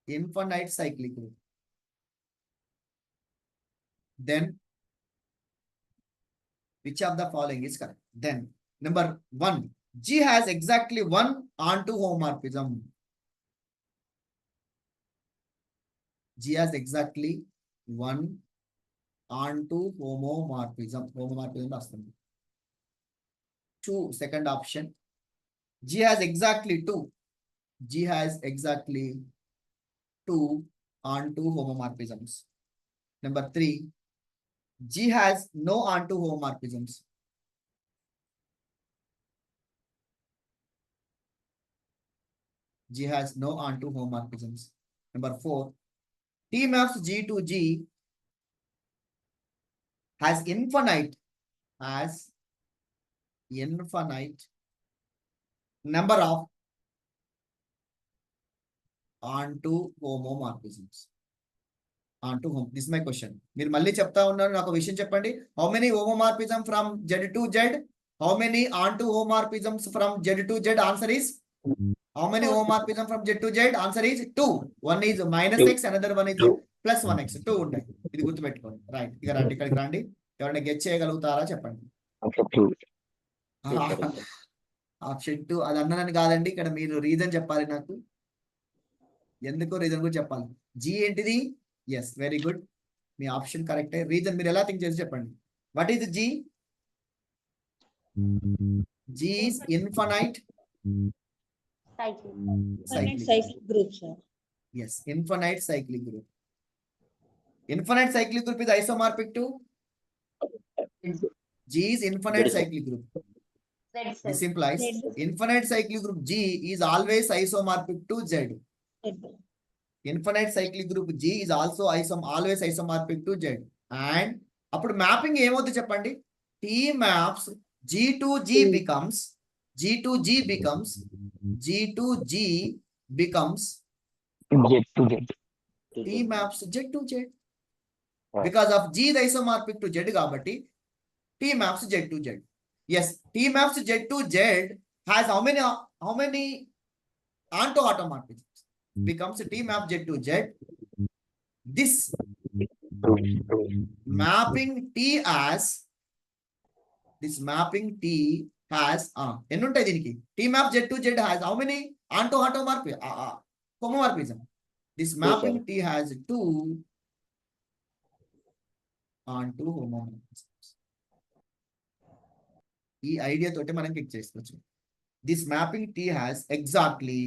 infinite cyclic group, then which of the following is correct? Then number 1, G has exactly 1 onto homomorphism. G has exactly 1 onto homomorphism. Homomorphism రాస్తుంది. 2, second option. G has exactly 2. G has exactly 2 onto homomorphisms. Number 3, G has no onto homomorphisms. G has no onto homomorphisms. Number 4, T maps G to G has infinite number of onto homomorphisms. Onto home. This is my question. మీరు మళ్ళీ చెప్తా ఉన్నారు, నాకు విషయం చెప్పండి. How many homomorphism from Z to Z? How many onto homomorphisms from Z to Z? Answer is, how many homomorphism from Z to Z? Answer is 2. One is -x, another one is +1x. 2 ఉంటాయి. ఇది గుర్తుపెట్టుకోండి. Right, ఇక రండి, ఇక్కడికి రండి. ఎవరైనా get చేయగలుగుతారా చెప్పండి. ఆప్షన్ 2 అది అన్నానని కాదండి, ఇక్కడ మీరు రీజన్ చెప్పాలి నాకు. ఎందుకో రీజన్ కూడా చెప్పాలి. జీ ఏంటిది? ఎస్, వెరీ గుడ్, మీ ఆప్షన్ కరెక్టే. రీజన్ మీరు ఎలా థింక్ చేసి చెప్పండి. What is G? G is infinite cyclic group, sir. Yes, infinite cyclic group. Infinite cyclic group is isomorphic to G is infinite cyclic group. This implies infinite cyclic group G is always isomorphic to Z. Infinite cyclic group G is also always isomorphic to Z. And అప్పుడు mapping ఏమవుతుంది చెప్పండి? T maps G to G becomes Z to Z. T maps Z to Z. Right. Because of G is isomorphic to Z కాబట్టి T maps Z to Z. Yes, T maps Z to Z has how many onto automorphisms? Becomes T map Z to Z. This mapping T has ఎన్ని ఉంటాయి దీనికి? T map Z to Z has how many onto homomorphism? This mapping T has 2 onto homomorphisms. ఈ idea తోటి మనం click చేసుకోవచ్చు. This mapping T has exactly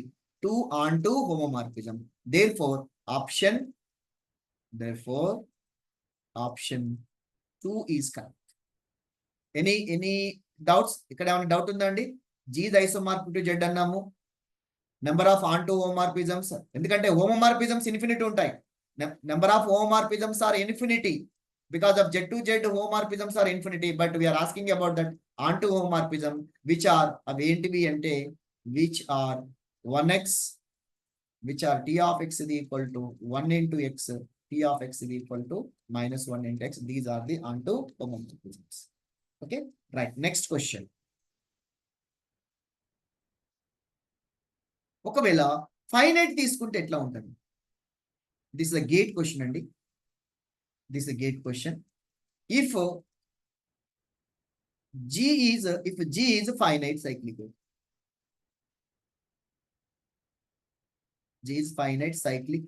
2 onto homomorphism. Therefore, option 2 is correct. Any doubts? ఇక్కడ ఏమైనా doubt ఉందా అండి? G is isomorphic to Z అన్నాము. Number of onto homomorphisms, ఎందుకంటే homomorphisms ఇన్ఫినిటీ ఉంటాయి. Number of homomorphisms are infinity. Because of Z to Z homomorphisms are infinity, but we are asking about that onto homomorphism, which are ఏంటివి అంటే which are 1x, which are T of x is equal to 1 into x, T of x is equal to minus 1 into x. These are the onto homomorphisms. Okay, right. Next question. ఒకవేళ finite తీసుకుంటే ఎట్లా ఉంటుంది? This is a gate question అండి. This is a gate question. If G is a finite cyclic group, G is finite cyclic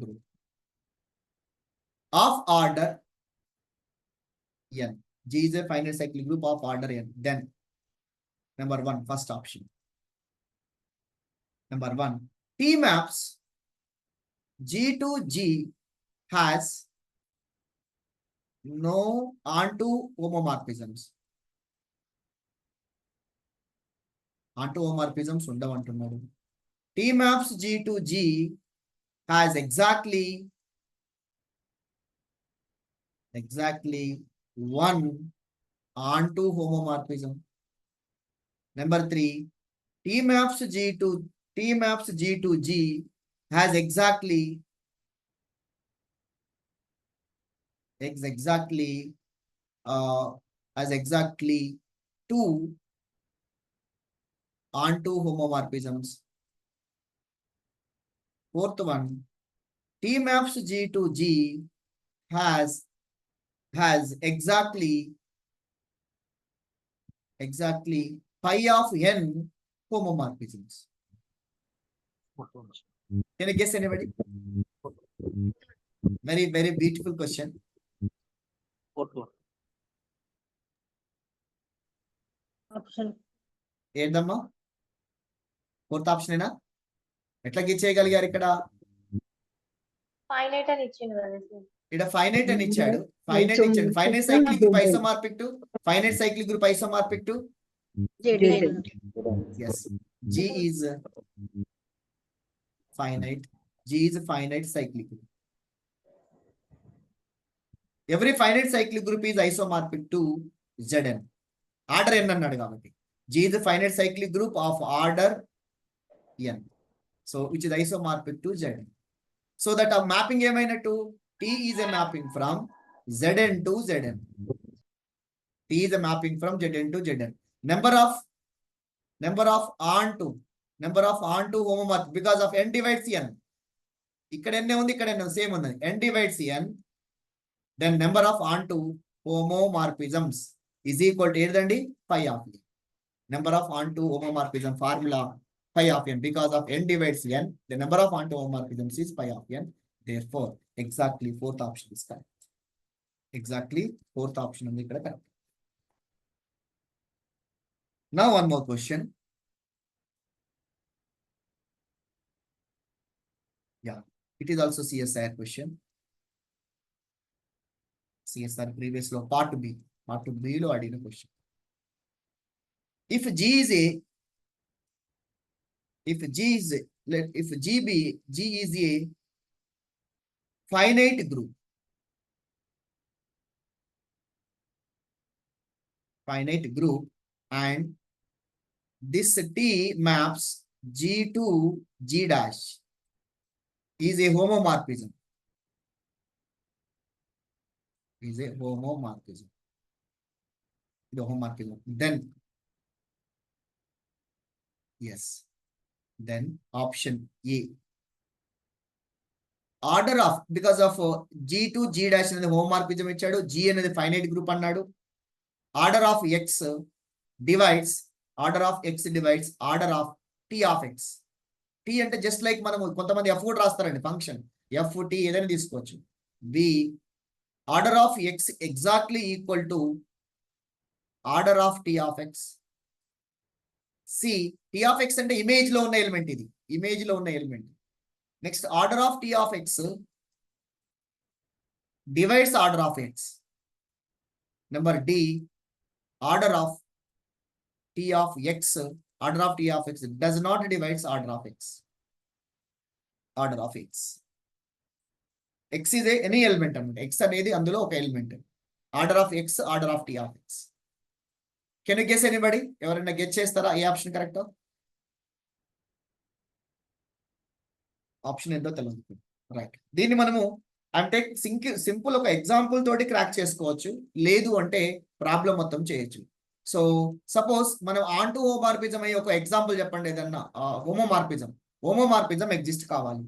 group of order n. G is a finite cyclic group of order n. Then number 1, first option. Number 1, T maps G to G has no onto homomorphisms. Onto homomorphisms ఉండవంటున్నాడు. T maps G to G has exactly 1 onto homomorphism. Number 3, T maps G to G has exactly 2 onto homomorphisms. Fourth one, T maps G to G has exactly pi of n homomorphisms. Can you guess anybody? Very, very beautiful question. Option. ఏందమ్మా? Fourth option ఏనా? ఎట్లా guess చేయగలిగారు ఇక్కడ? Finite అని ఇచ్చిండు కదా sir. ఇక్కడ finite అని ఇచ్చాడు. ఫైనైట్ ఇచ్చాడు. Finite cyclic group isomorphic to yes, G is finite. G is a finite cyclic group. Every finite cyclic group is isomorphic to Zn. Order n అన్నాడు కాబట్టి G is a finite cyclic group of order n. So which is isomorphic to Zn. So that a mapping ఏమైనట్టు? T is a mapping from Zn to Zn. T is a mapping from Zn to Zn. Number of onto homomorph because of n divides n. ఇక్కడ ఎన్ని ఉంది, ఇక్కడ ఎన్ని same ఉంది. n divides n, then number of onto homomorphisms is equal to ఏంటండి? Pi of n. Number of onto homomorphism formula pi of n. Because of n divides n, the number of onto homomorphisms is pi of n. Therefore, exactly fourth option is correct. Exactly fourth option ఉంది ఇక్కడ correct. Now one more question. Yeah, it is also CSIR question. CSR previous law part B లో అడిగిన question. If G is a finite group, finite group, and this T maps G to G dash is a homomorphism. Is a homomorphism. The homomorphism. Then, yes, then option A. Order of, because of G to G dash అనేది homomorphism ఇచ్చాడు, G అనేది finite group అన్నాడు. Order of X divides, order of X divides order of T of X. T అంటే just like మనము కొంతమంది F కూడా రాస్తారండి function, F T ఏదైనా తీసుకోవచ్చు. B order of X exactly equal to order of T of X. C T of X అంటే image లో ఉన్న element, ఇది ఇమేజ్ లో ఉన్న element. Next order of T of X divides order of X. Number D, order of T of X, order of T of X does not divides order of X. Order of X. X is any element అన్నమాట. X అనేది అందులో ఒక element. Order of X, order of T of X. Can you guess anybody? ఎవరైనా guess చేస్తారా ఏ option correct? Option ఏంటో తెలియదు. Right, దీన్ని మనము అంటే సింపుల్ ఒక ఎగ్జాంపుల్ తోటి క్రాక్ చేసుకోవచ్చు, లేదు అంటే ప్రాబ్లం మొత్తం చేయొచ్చు. సో సపోజ్ మనం ఆన్ టు హోమోమార్ఫిజం అయ్యి ఒక ఎగ్జాంపుల్ చెప్పండి, ఏదన్నా హోమోమార్ఫిజం ఎగ్జిస్ట్ కావాలి,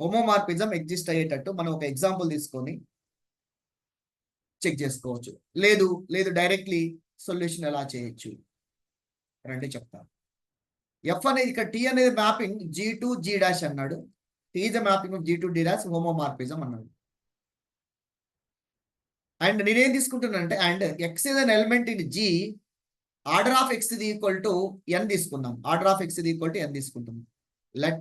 హోమోమార్ఫిజం ఎగ్జిస్ట్ అయ్యేటట్టు మనం ఒక ఎగ్జాంపుల్ తీసుకొని చెక్ చేసుకోవచ్చు. లేదు డైరెక్ట్లీ సొల్యూషన్ ఎలా చేయొచ్చు రండి చెప్తాను. ఎఫ్ అనేది ఇక్కడ టీ అనేది mapping G to G dash అన్నాడు, T is a mapping of G to D dash homomorphism అన్నాడు. అండ్ నేనేం తీసుకుంటున్నానంటే, and X is an element in G, order of X is equal to N తీసుకుందాం, order of X is equal to N తీసుకుంటాం. Let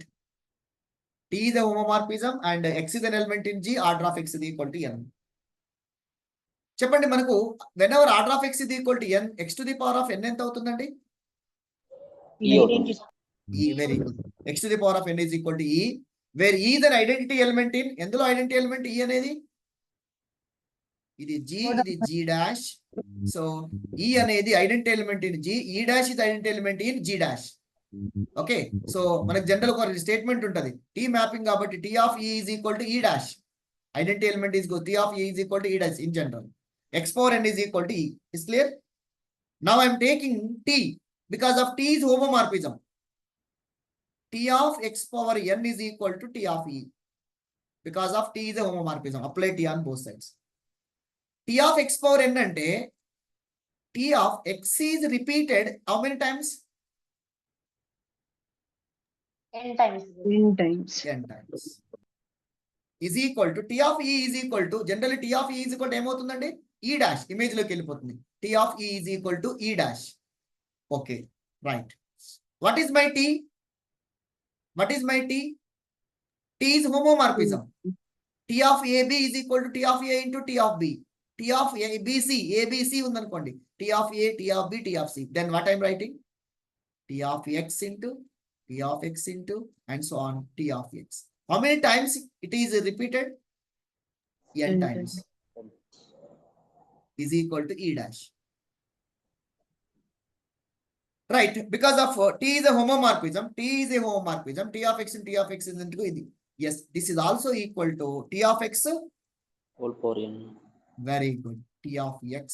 T is a homomorphism and X is an element in G, order of X is equal to N. చెప్పండి మనకు whenever order of X is equal to N, X to the power of N ఎంత అవుతుందండి? E అవుతుంది. E, very good. X to the power of N is equal to E, where E is an identity element in, ఎందులో identity element E అనేది? ఇది G, ఇది G dash. So E అనేది identity element in G, E dash is identity element in G dash. Okay, so మనకు general ఒక statement ఉంటుంది, T mapping కాబట్టి T of E is equal to E dash. Identity element is T of E is equal to E dash in general. X power N is equal to E. Is clear? Now I am taking T because of T is homomorphism. T of X power N is equal to T of E. Because of T is a homomorphism. Apply T on both sides. T of X power N ante T of X is repeated how many times? N times. N times. N times. Is equal to T of E is equal to, generally T of E is equal to ఏమవుతుందండి? E dash, image లోకి వెళ్ళిపోతుంది. T of E is equal to E dash. Okay, right. What is my T? What is my T? T is homomorphism. T of AB is equal to T of A into T of B. T of ABC, ABC ఉందనుకోండి, T of A, T of B, T of C. Then what I am writing? T of X into T of X into and so on, T of X. How many times it is repeated? N times. Is equal to E dash. Right, because of T is a homomorphism, T is a homomorphism, T of X and T of X is into ఇది. Yes, this is also equal to T of X Whole power N. Very good. T of X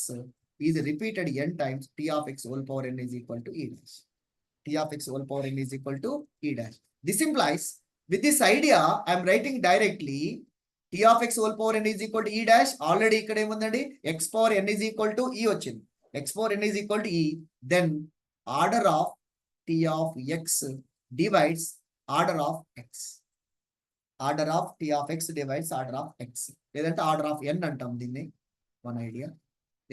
is repeated N times, T of X whole power N is equal to E dash. T of X whole power N is equal to E dash. This implies, with this idea, I am writing directly T of X whole power N is equal to E dash. Already ఇక్కడ ఏముందండి? X power N is equal to E వచ్చింది. X power N is equal to E. Then order of T of X divides order of X. Order of T of X divides order of X. లేదంటే order of N అంటాం దీన్ని. One idea.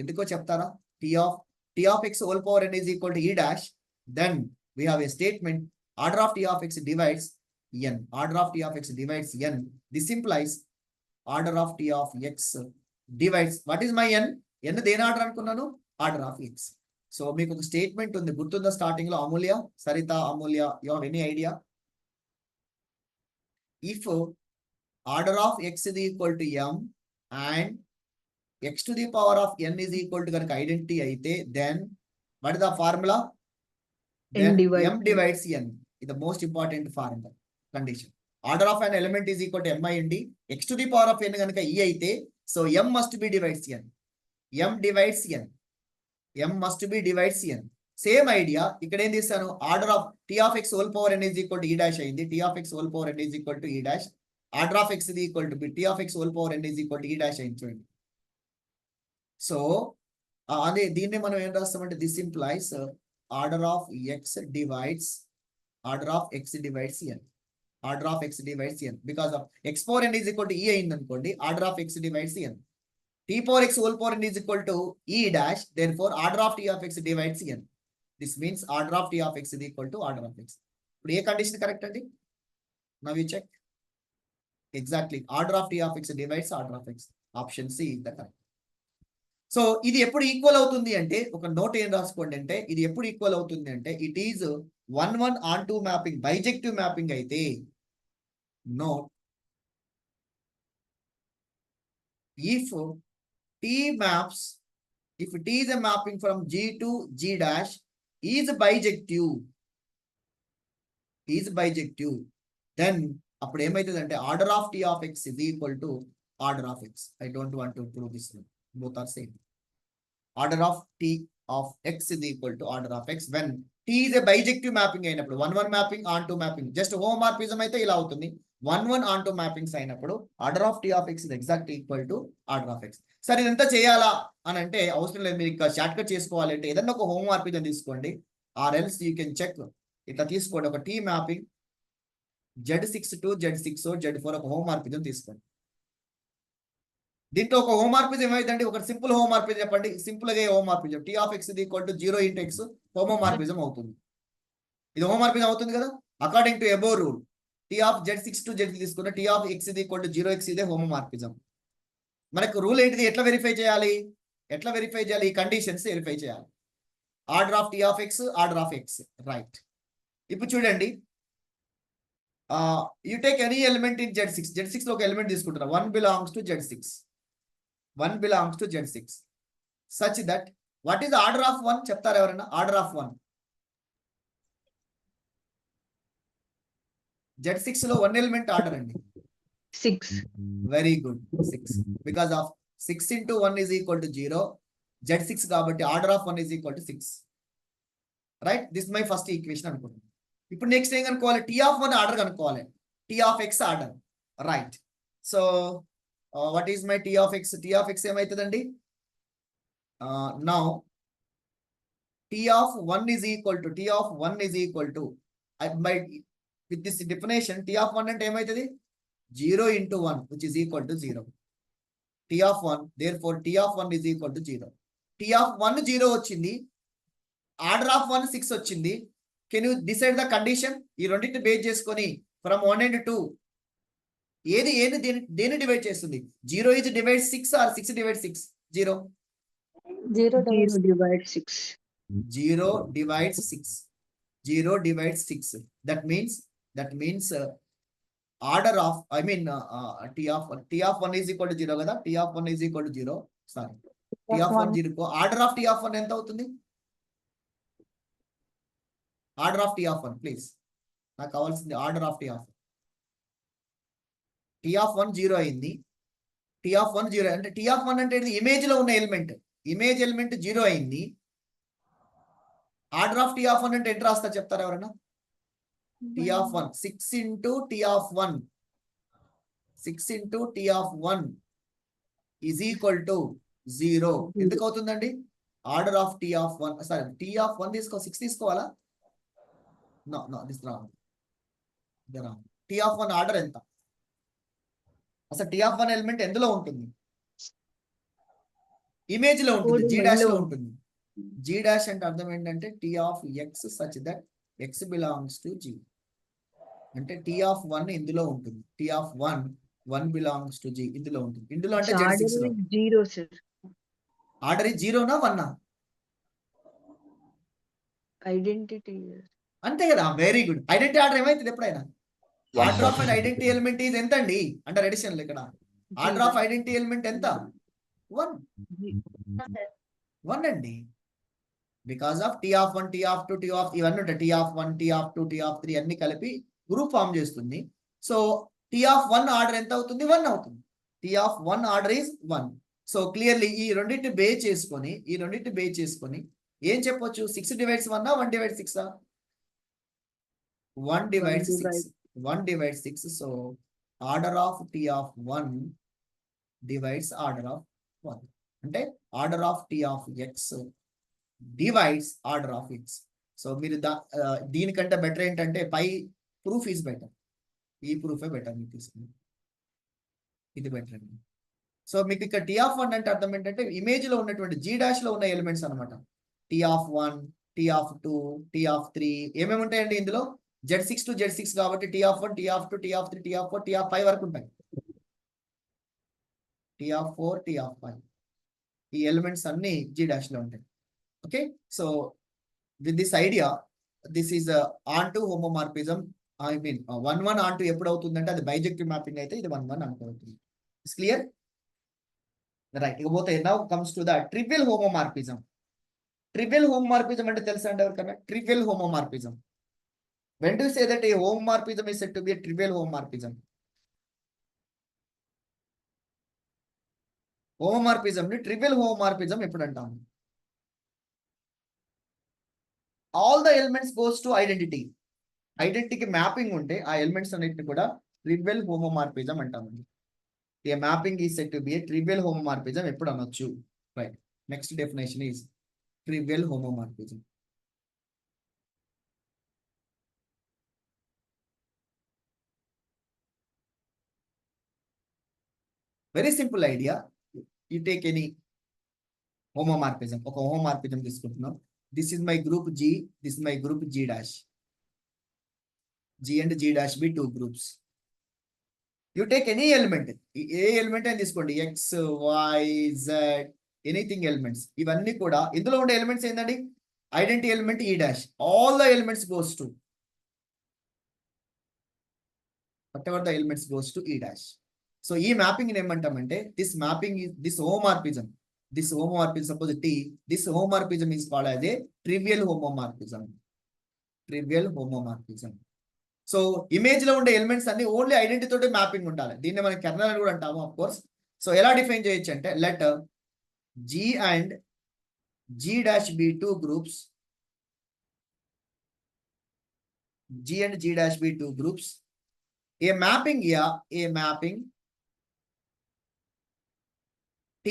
ఎందుకో చెప్తారా? T of X whole power N is equal to E dash. Then we have a statement, order of T of X divides N. Order of T of X divides N. This implies order of T of X divides, what is my N? N దేని order అనుకున్నాను? Order of X. So మీకు ఒక statement ఉంది, గుర్తుందా? Starting లో Amulya, Saritha, Amulya, you have any idea? If order of X is equal to M and x to the power of n is equal to కనుక identity అయితే then what is the formula? Then m divides n is the most important formula condition. Order of an element is equal to mi indi x to the power of n కనుక e అయితే so m must be divides n. m divides n. m must be divides n. Same idea ఇక్కడ ఏం తీస్తాను, order of t of x whole power n is equal to e dash అయింది, t of x whole power n is equal to e dash, order of x is equal to t of x whole power n is equal to e dash అయింది చూడండి. So అదే దీన్ని మనం ఏం రాస్తామంటే this implies order of x divides n. Order of x divides n because of x power n is equal to e అయింది అనుకోండి, order of x divides n. t power x whole power n is equal to e dash, therefore order of t of x divides n. This means order of t of x is equal to order of x. ఇప్పుడు ఏ condition correct అండి? Now you check. Exactly. Order of t of x divides order of x. Option C is the correct. So ఇది ఎప్పుడు equal అవుతుంది అంటే ఒక note ఏం రాసుకోండి అంటే ఇది ఎప్పుడు ఈక్వల్ అవుతుంది అంటే it is 1-1 onto mapping bijective mapping అయితే note if t maps, if t is a mapping from G to G dash is bijective, then అప్పుడు ఏమైతుందంటే order of t of x is equal to order of x. I don't want to prove this one. Both are same. Order of t of x is equal to order of x when t is a bijective mapping అయినప్పుడు 1-1 mapping onto mapping just homomorphism అయితే ఇలా అవుతుంది. 1-1 onto mappings అయినప్పుడు order of t of x is exactly equal to order of x. సరే ఇదంతా చేయాలా అని అంటే అవసరం లేదు, మీరు ఇక్కడ షార్ట్ కట్ చేసుకోవాలంటే ఏదన్నా ఒక హోమోమార్ఫిజం తీసుకోండి, or else you can check. ఇట్లా తీసుకోండి, ఒక tea mapping Z6 to Z6 Z4 ఒక హోమోమార్ఫిజం తీసుకోండి. దీంట్లో ఒక హోమోమార్ఫిజం ఏమైందండి, ఒక సింపుల్ హోమోమార్ఫిజం చెప్పండి, సింపుల్ గా homomorphism t of x is equal to 0 into x homomorphism అవుతుంది. ఇది హోమోమార్ఫిజం అవుతుంది కదా, according to above rule t of Z6 to Z తీసుకున్న t of x is equal to 0x ఇదే హోమోమార్ఫిజం. మనకు rule ఏంటిది, ఎట్లా వెరిఫై చేయాలి, ఈ కండిషన్స్ వెరిఫై చేయాలి. Order of t of x, order of x, right. ఇప్పుడు చూడండి, you take any element in Z6 లో ఒక ఎలిమెంట్ తీసుకుంటారా, 1 belongs to Z6 such that what is the order of 1 చెప్తారా ఎవరైనా? ఆర్డర్ ఆఫ్ 1 Z6 లో 1 element order అండి 6. Very good 6 because of 6 into 1 is equal to 0. Z6 కాబట్టి order of 1 is equal to 6. Right, this my first equation అనుకుంటున్నాను. ఇప్పుడు next ఏం కనుక్కోవాలి, t of 1 order కనుక్కోవాలి, t of x order, right. So what is my t of x? t of x ఏమవుతుందండి, now t of 1 is equal to by with this definition t of 1 అంటే ఏమవుతుంది, 0 into 1 which is equal to 0. t of 1, therefore t of 1 is equal to 0. t of 1 0 వచ్చింది, order of 1 6 వచ్చింది. Can you decide the condition? ఈ రెండింటిని base చేసుకొని from 1 and 2 ఏది దేని divide చేస్తుంది? 0 is divide 6 or 6 divide 6? 0 divides 6. 0 divides 6. 0 divides 6. That means order of t of 1 is equal to 0 కదా, t of 1 is equal to 0. Sorry, t of 1 0. Order of t of 1 ఎంత అవుతుంది? Order of t of 1 please, నాకు కావాల్సింది order of t of 1. t of 1 0 అయింది, t of 1 0 అంటే t of 1 అంటే image లో ఉన్న ఎలిమెంట్, ఇమేజ్ ఎలిమెంట్ 0 అయింది. ఆర్డర్ ఆఫ్ t of 1 అంటే ఎంత రాస్తా చెప్తారా ఎవరైనా? t of 1 6 into t of 1 is equal to 0. ఎందుకు అవుతుందండి? Order of t of 1, sorry t of 1 తీసుకో, 6 తీసుకోవాలా? No this wrong. t of 1 order ఎంత? అసలు t of 1 ఎలిమెంట్ ఎందులో ఉంటుంది? ఇమేజ్ లో ఉంటుంది, g డాష్ లో ఉంటుంది. g డాష్ అంటే అర్థం ఏంటంటే t of x such that x belongs to g. అంటే t of 1 ఇందులో ఉంటుంది, t of 1 belongs to g ఇందులో ఉంటుంది. ఇందులో అంటే Z6 లో 0 sir. ఆర్డర్ 0 నా 1 నా? Identity. అంతే కదా, వెరీ గుడ్. ఐడెంటిటీ ఆర్డర్ ఏమైతుంది ఎప్పుడైనా? Order of and identity element is ఎంత అండి అంటారు ఎడిషన్ లో. ఇక్కడ ఆర్డర్ ఆఫ్ ఐడెంటిటీ ఎలిమెంట్ ఎంత? 1 No, sir. 1 అండి. Because of T of 1 T of 2 T of ఇవన్నీ ఉంటాయి. T of 1 T of 2 T of 3 అన్ని కలిపి గ్రూప్ ఫామ్ చేస్తుంది. సో టీ ఆఫ్ 1 ఆర్డర్ ఎంత అవుతుంది? 1 అవుతుంది. T of 1 order is 1. So clearly ఈ రెండింటి బేస్ చేసుకొని ఏం చెప్పొచ్చు? 6 divides 1 1 divide 6 1 divides 6. 1 divides 6. So order of T of 1 divides order of 1. అంటే order of T of x divides order of x. So మీరు దీనికంటే బెటర్ ఏంటంటే పై ప్రూఫ్ ఈజ్ బెటర్. ఈ ప్రూఫే బెటర్ మీకు తీసుకుని, ఇది బెటర్ అండి. సో మీకు ఇక్కడ టీ ఆఫ్ 1 అంటే అర్థం ఏంటంటే ఇమేజ్ లో ఉన్నటువంటి G డాష్ లో ఉన్న ఎలిమెంట్స్ అనమాట. T of 1 T of 2 T of 3 ఏమేమి ఉంటాయండి ఇందులో? Z6 to Z6 కాబట్టి T of 1 T of 2 T of 3 T of 4 T of 5 వరకు ఉంటాయి. టీ ఆఫ్ 4 టీ ఆఫ్ 5 ఈ ఎలిమెంట్స్ అన్ని G డాష్ లో ఉంటాయి. Okay, so with this idea this is onto homomorphism. I mean 1 1 on to ఎప్పుడు అవుతుందంటే అది bijective mapping అయితే ఇది 1 1 ఆన్ అవుతుంది. It's clear, right. ఇకపోతే now comes to the trivial homomorphism. Trivial homomorphism అంటే తెలుసా అండి ఎవరికైనా? Trivial homomorphism. When do you say that a homomorphism is said to be a trivial homomorphism? Homomorphism ni trivial homomorphism ఎప్పుడు అంటాము? All the elements goes to identity. ఐడెంటిటీకి mapping ఉంటే ఆ elements అన్నిటిని కూడా ట్రివియల్ హోమోమార్ఫిజం అంటామండి. A mapping is said to be a trivial homomorphism ఎప్పుడు అనొచ్చు? Right, next definition is trivial homomorphism. Very simple idea. You take any homomorphism. ఒక homomorphism తీసుకుంటున్నాం. This is my group G, this is my group G dash. G and G dash be two groups. You take any element, A element అని తీసుకోండి, X, Y, Z, anything elements. ఇవన్నీ కూడా ఇందులో ఉండే elements ఏంటండి? Identity element E dash. All the elements goes to whatever the elements goes to E dash. So ఈ mapping ఏమంటామంటే this mapping is this homomorphism. This homomorphism suppose T, this homomorphism is called as A trivial homomorphism. Trivial homomorphism. So image లో ఉండే elements అన్ని only identity తోటి mapping ఉండాలి. దీన్ని మనం kernel అని కూడా అంటాము ఆఫ్ కోర్స్. సో ఎలా డిఫైన్ చేయొచ్చు అంటే let G and G dash be two groups. G and G dash be two groups. A mapping T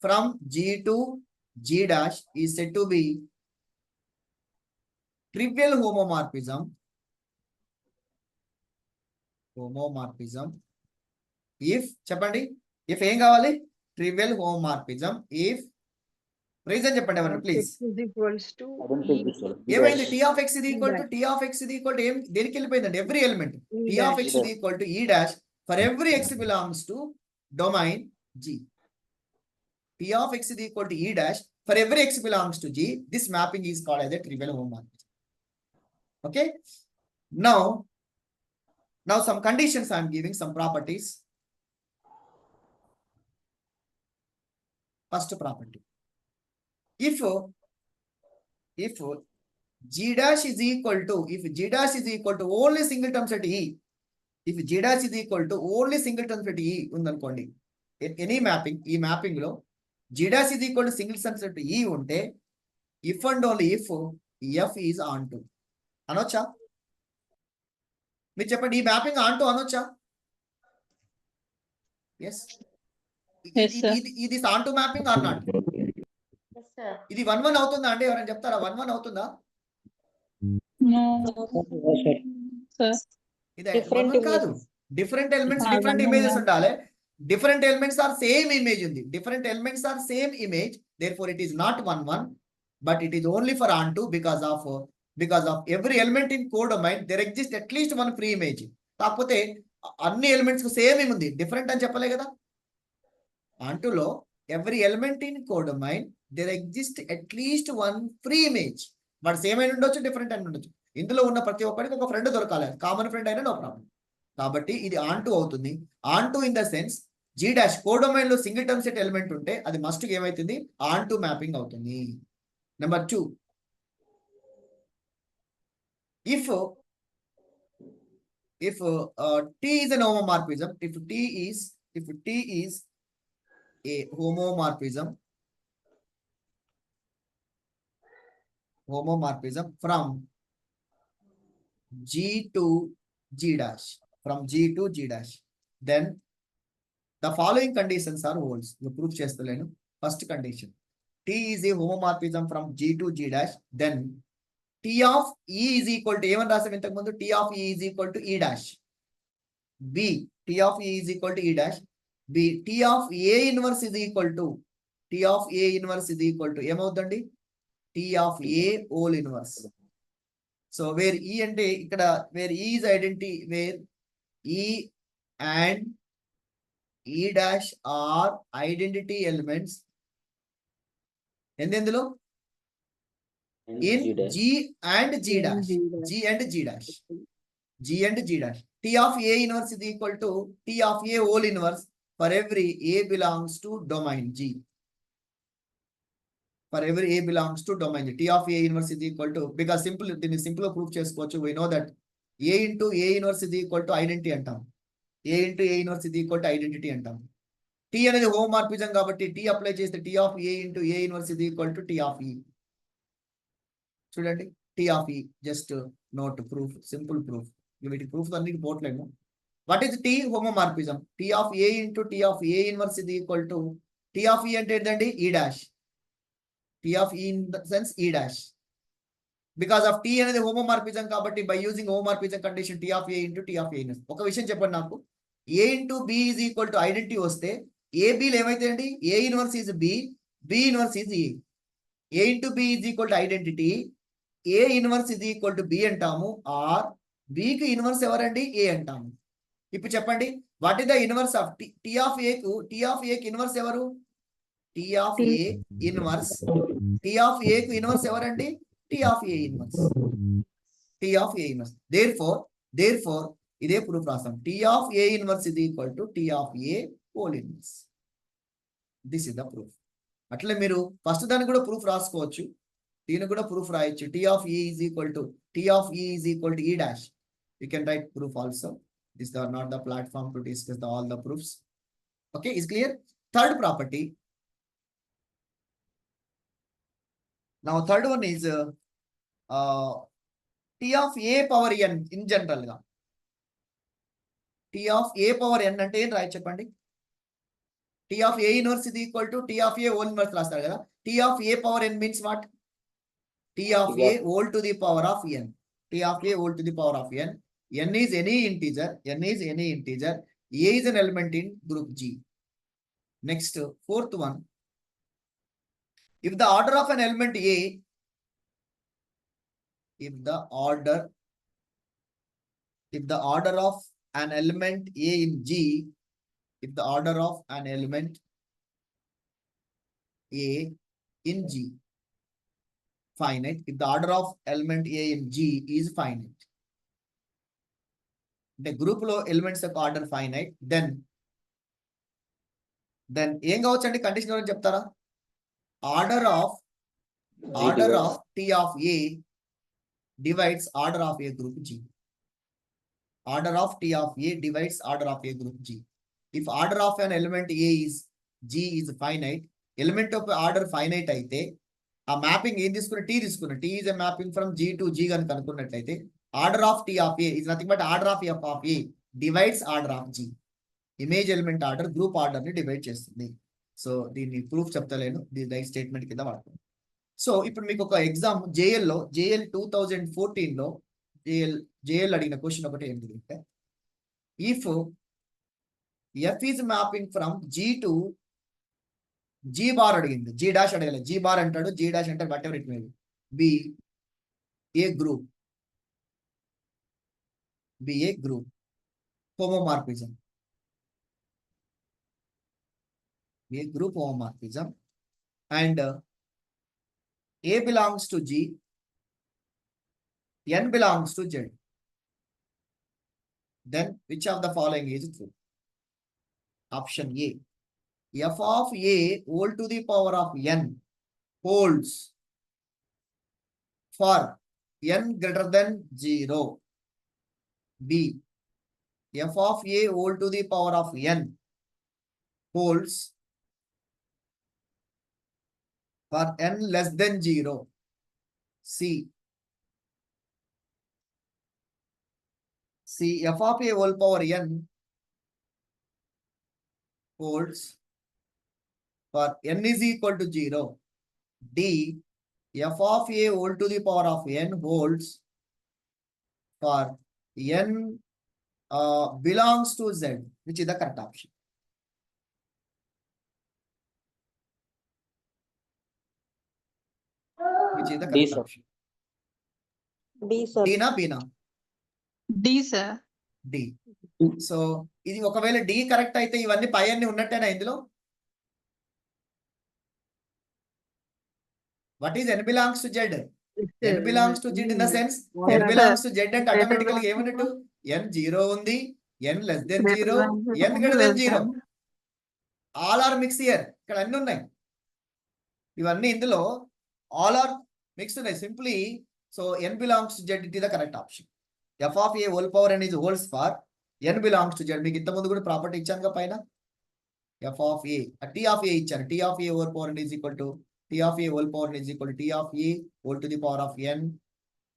from G to G dash is said to be trivial homomorphism. If చెప్పండి, if ఏం కావాలి? Trivial homomorphism. If reason చెప్పండి ఎవరు please. ఏమైంది? T of x is equal to T of x is equal to ఏం దేనికి వెళ్ళిపోయిందండి? Every element T of x is equal to E dash for every x belongs to domain G. T of x is equal to E dash for every x belongs to G. This mapping is called as a trivial homomorphism. Okay. Now some conditions I am giving, some properties. First property. If G dash is equal to, only singletons at E, if G dash is equal to only singletons at E undanukondi, any mapping, ee mapping lo G dash is equal to singletons at E unte, if and only if F is onto anocha. మీరు చెప్పండి, ఈ mapping onto అనొచ్చా? yes ఇది onto mapping or not? Yes, sir. ఇది 1 1 అవుతుందా అండి? ఎవరైనా చెప్తారా? 1 1 అవుతుందా? ఇది 1 1 కాదు. డిఫరెంట్ ఎలిమెంట్స్, డిఫరెంట్ ఇమేజెస్ ఉండాలి. Different elements are same image ఉంది. Different elements are same image, therefore it is not 1 1, but it is only for on to because of every element in codomain there exists at least one free image. కాకపోతే అన్ని elements కు same ఏముంది, different అని చెప్పలే కదా. onto లో every element in codomain there exists at least one free image. But same అయిన ఉండొచ్చు, డిఫరెంట్ అయిన ఉండొచ్చు. ఇందులో ఉన్న ప్రతి ఒక్కరికి ఒక ఫ్రెండ్ దొరకాలి, కామన్ ఫ్రెండ్ అయినా నో ప్రాబ్లం. కాబట్టి ఇది ఆన్ టు అవుతుంది. Onto in the sense G dash codomain లో సింగిల్ టర్మ్ సెట్ ఎలిమెంట్ ఉంటే అది మస్ట్ ఏమైతుంది ఆన్ టు మ్యాపింగ్ అవుతుంది. Number 2, if T is an homomorphism, if T is a homomorphism from G to G dash, then the following conditions are holds. You proof chestalenu. First condition, T is a homomorphism from G to G dash, then T of E is equal to ఏమని రాసాం ఇంతకు ముందు, T of E is equal to E dash. B, T of E is equal to E dash. B, T of A inverse is equal to ఏమవుతుందండి, T of A whole inverse. So where E అంటే ఇక్కడ where E is identity, where E and E dash are identity elements ఎందులో in G and G dash. T of A inverse is equal to T of A whole inverse for every A belongs to domain G. For every A belongs to domain G. T of A inverse is equal to, because దీన్ని simple proof చేసుకోవచ్చు. We know that A into A inverse is equal to identity అంటాం. A into A inverse is equal to identity అంటాం. T అనేది homomorphism కాబట్టి T apply చేస్తే T of A into A inverse is equal to T of E. చూడండి, T of E, just note proof, simple proof. వీటి proof అన్నిటి పోట్లేము. What is T homomorphism? T of A into T of A inverse is equal to T of E అంటే ఏంటండి, E dash. T of E in the sense E dash. Because of T అనేది homomorphism కాబట్టి by using homomorphism condition T of A into T of A inverse. ఒక విషయం చెప్పండి నాకు, A into B is equal to identity వస్తే A B ఏమైతే అండి, A inverse is B, B inverse is E. A into B is equal to identity, A inverse is equal to B అంటాము, are B కి inverse ఎవరండి, A అంటాము. ఇప్పుడు చెప్పండి, what is the inverse of T of A కు, T of A కి inverse ఎవరు, T of A inverse, T of A కు ఇన్వర్స్ ఎవరండి, T of A inverse. Therefore ఇదే ప్రూఫ్ రాస్తాం, T of A inverse is equal to T of A whole inverse. This is the proof. అట్లే మీరు first దాన్ని కూడా proof రాసుకోవచ్చు, దీనికి కూడా ప్రూఫ్ రాయొచ్చు. T of E is equal to E dash. You can write proof also. This is not the platform to discuss all the proofs. Okay, is clear? Third property. Now third one is T of A power n in general గా. T of A power n అంటే ఏం రాయొచ్చు చెప్పండి. T of A inverse is equal to T of A whole inverse రాస్తారు కదా. T of A power n means what? T of A whole to the power of n. T of A whole to the power of n. N is any integer. A is an element in group G. Next, fourth one. If the order of an element A, if the order of an element A in G, if the order of an element A in G finite, if the order of element A in G is finite, the group లో elements యొక్క order finite, then ఏం కావచ్చండి, condition ఎవరైనా చెప్తారా? Order of T of A divides order of A group G. Order of T of A divides order of A group G. If order of an element A is G is finite, element of order finite అయితే ఆ mapping ఏం తీసుకున్న, T తీసుకున్న, T is a mapping from G to G కనుక అనుకున్నట్లయితే order of T of A is nothing but order of F of A divides order of G. Image element order group order ని divide చేస్తుంది. So దీన్ని proof చెప్తలేను, దీని right statement కింద వాడుతుంది. So ఇప్పుడు మీకు ఒక ఎగ్జామ్ JL 2014 లో JL అడిగిన క్వశ్చన్ ఒకటి ఏంటి అంటే, if F is mapping from G to G bar అడిగింది, G dash అడగలేదు, G bar అంటాడు, G dash అంటే what ever it may be A group homomorphism, a group homomorphism, and A belongs to G, N belongs to Z, then which of the following is true? Option A. F of A whole to the power of n holds for n greater than 0. B. F of A whole to the power of n holds for n less than 0. C. F of A whole power n holds for n is equal to 0. D. F of A whole to the power of n holds for n belongs to Z, which is the correct option. Which is the D, correct sir. option. D, sir. D na B na? D, sir. D. So ఇది ఒకవేళ D correct అయితే ఇవన్నీ పై అన్ని ఉన్నట్టేనా ఇందులో? What is n belongs to Z? n belongs to Z in the sense n belongs to Z అంటే automatical గా ఏమన్నట్టు n 0 ఉంది, n less than 0, n greater than 0. All are mix here. ఇక్కడ అన్ని ఉన్నాయి. ఇవన్నీ ఇందులో ఆల్ ఆర్ మిక్స్ ఉన్నాయి simply. So n belongs to Z it is the correct option. f of a whole power n is wholes for n belongs to z. మీకు ఇంతకుముందు కూడా property ఇచ్చాను కదా పైన. f of a t of a ఇచ్చాను. t of a whole power n is equal to t of a whole power n is equal to t of a whole to the power of n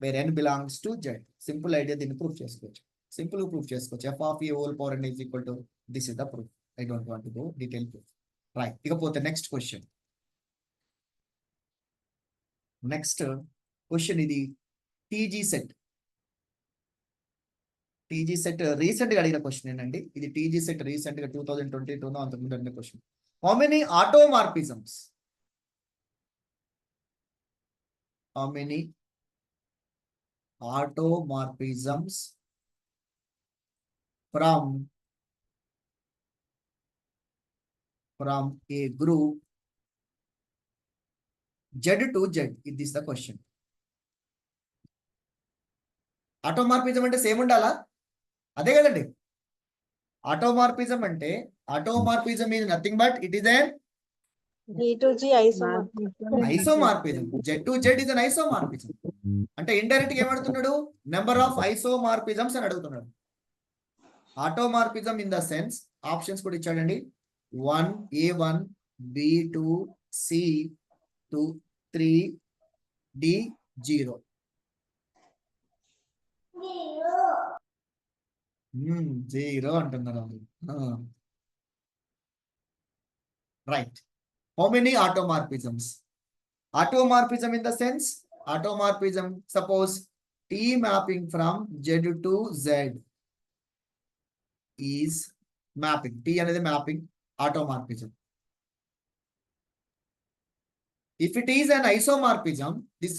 where n belongs to z. Simple idea దీన్ని proof చేసుకోవచ్చు. Simple proof చేసుకోవచ్చు. f of a whole power n is equal to this is the proof. I don't want to go detail proof. Right. ఇకపోతే next question. Next question ఇది TG set. TG set recent గా అడిగిన question ఏంటండి. ఇది TG set recent గా 2022 అంతకుముందు అడిగిన question. How many automorphisms? How many automorphisms from a group Z to Z? This is the question. Automorphism అంటే same ఉండాలా? అదే కదండి. ఆటోమార్ఫిజం అంటే automorphism is nothing but it is an G to G isomorphism. Isomorphism. Z to Z is an isomorphism. అంటే indirect గా ఏమడుతున్నాడు? Number of isomorphisms అని అడుగుతున్నాడు. Automorphism in the sense options కూడా ఇచ్చాడండి. 1 A1 B2 C2 3 D0. Zero అంటున్నారు. Right. How many automorphisms? Automorphism in the sense automorphism suppose T mapping from Z to Z is mapping. T అనేది mapping automorphism. If it is an isomorphism, this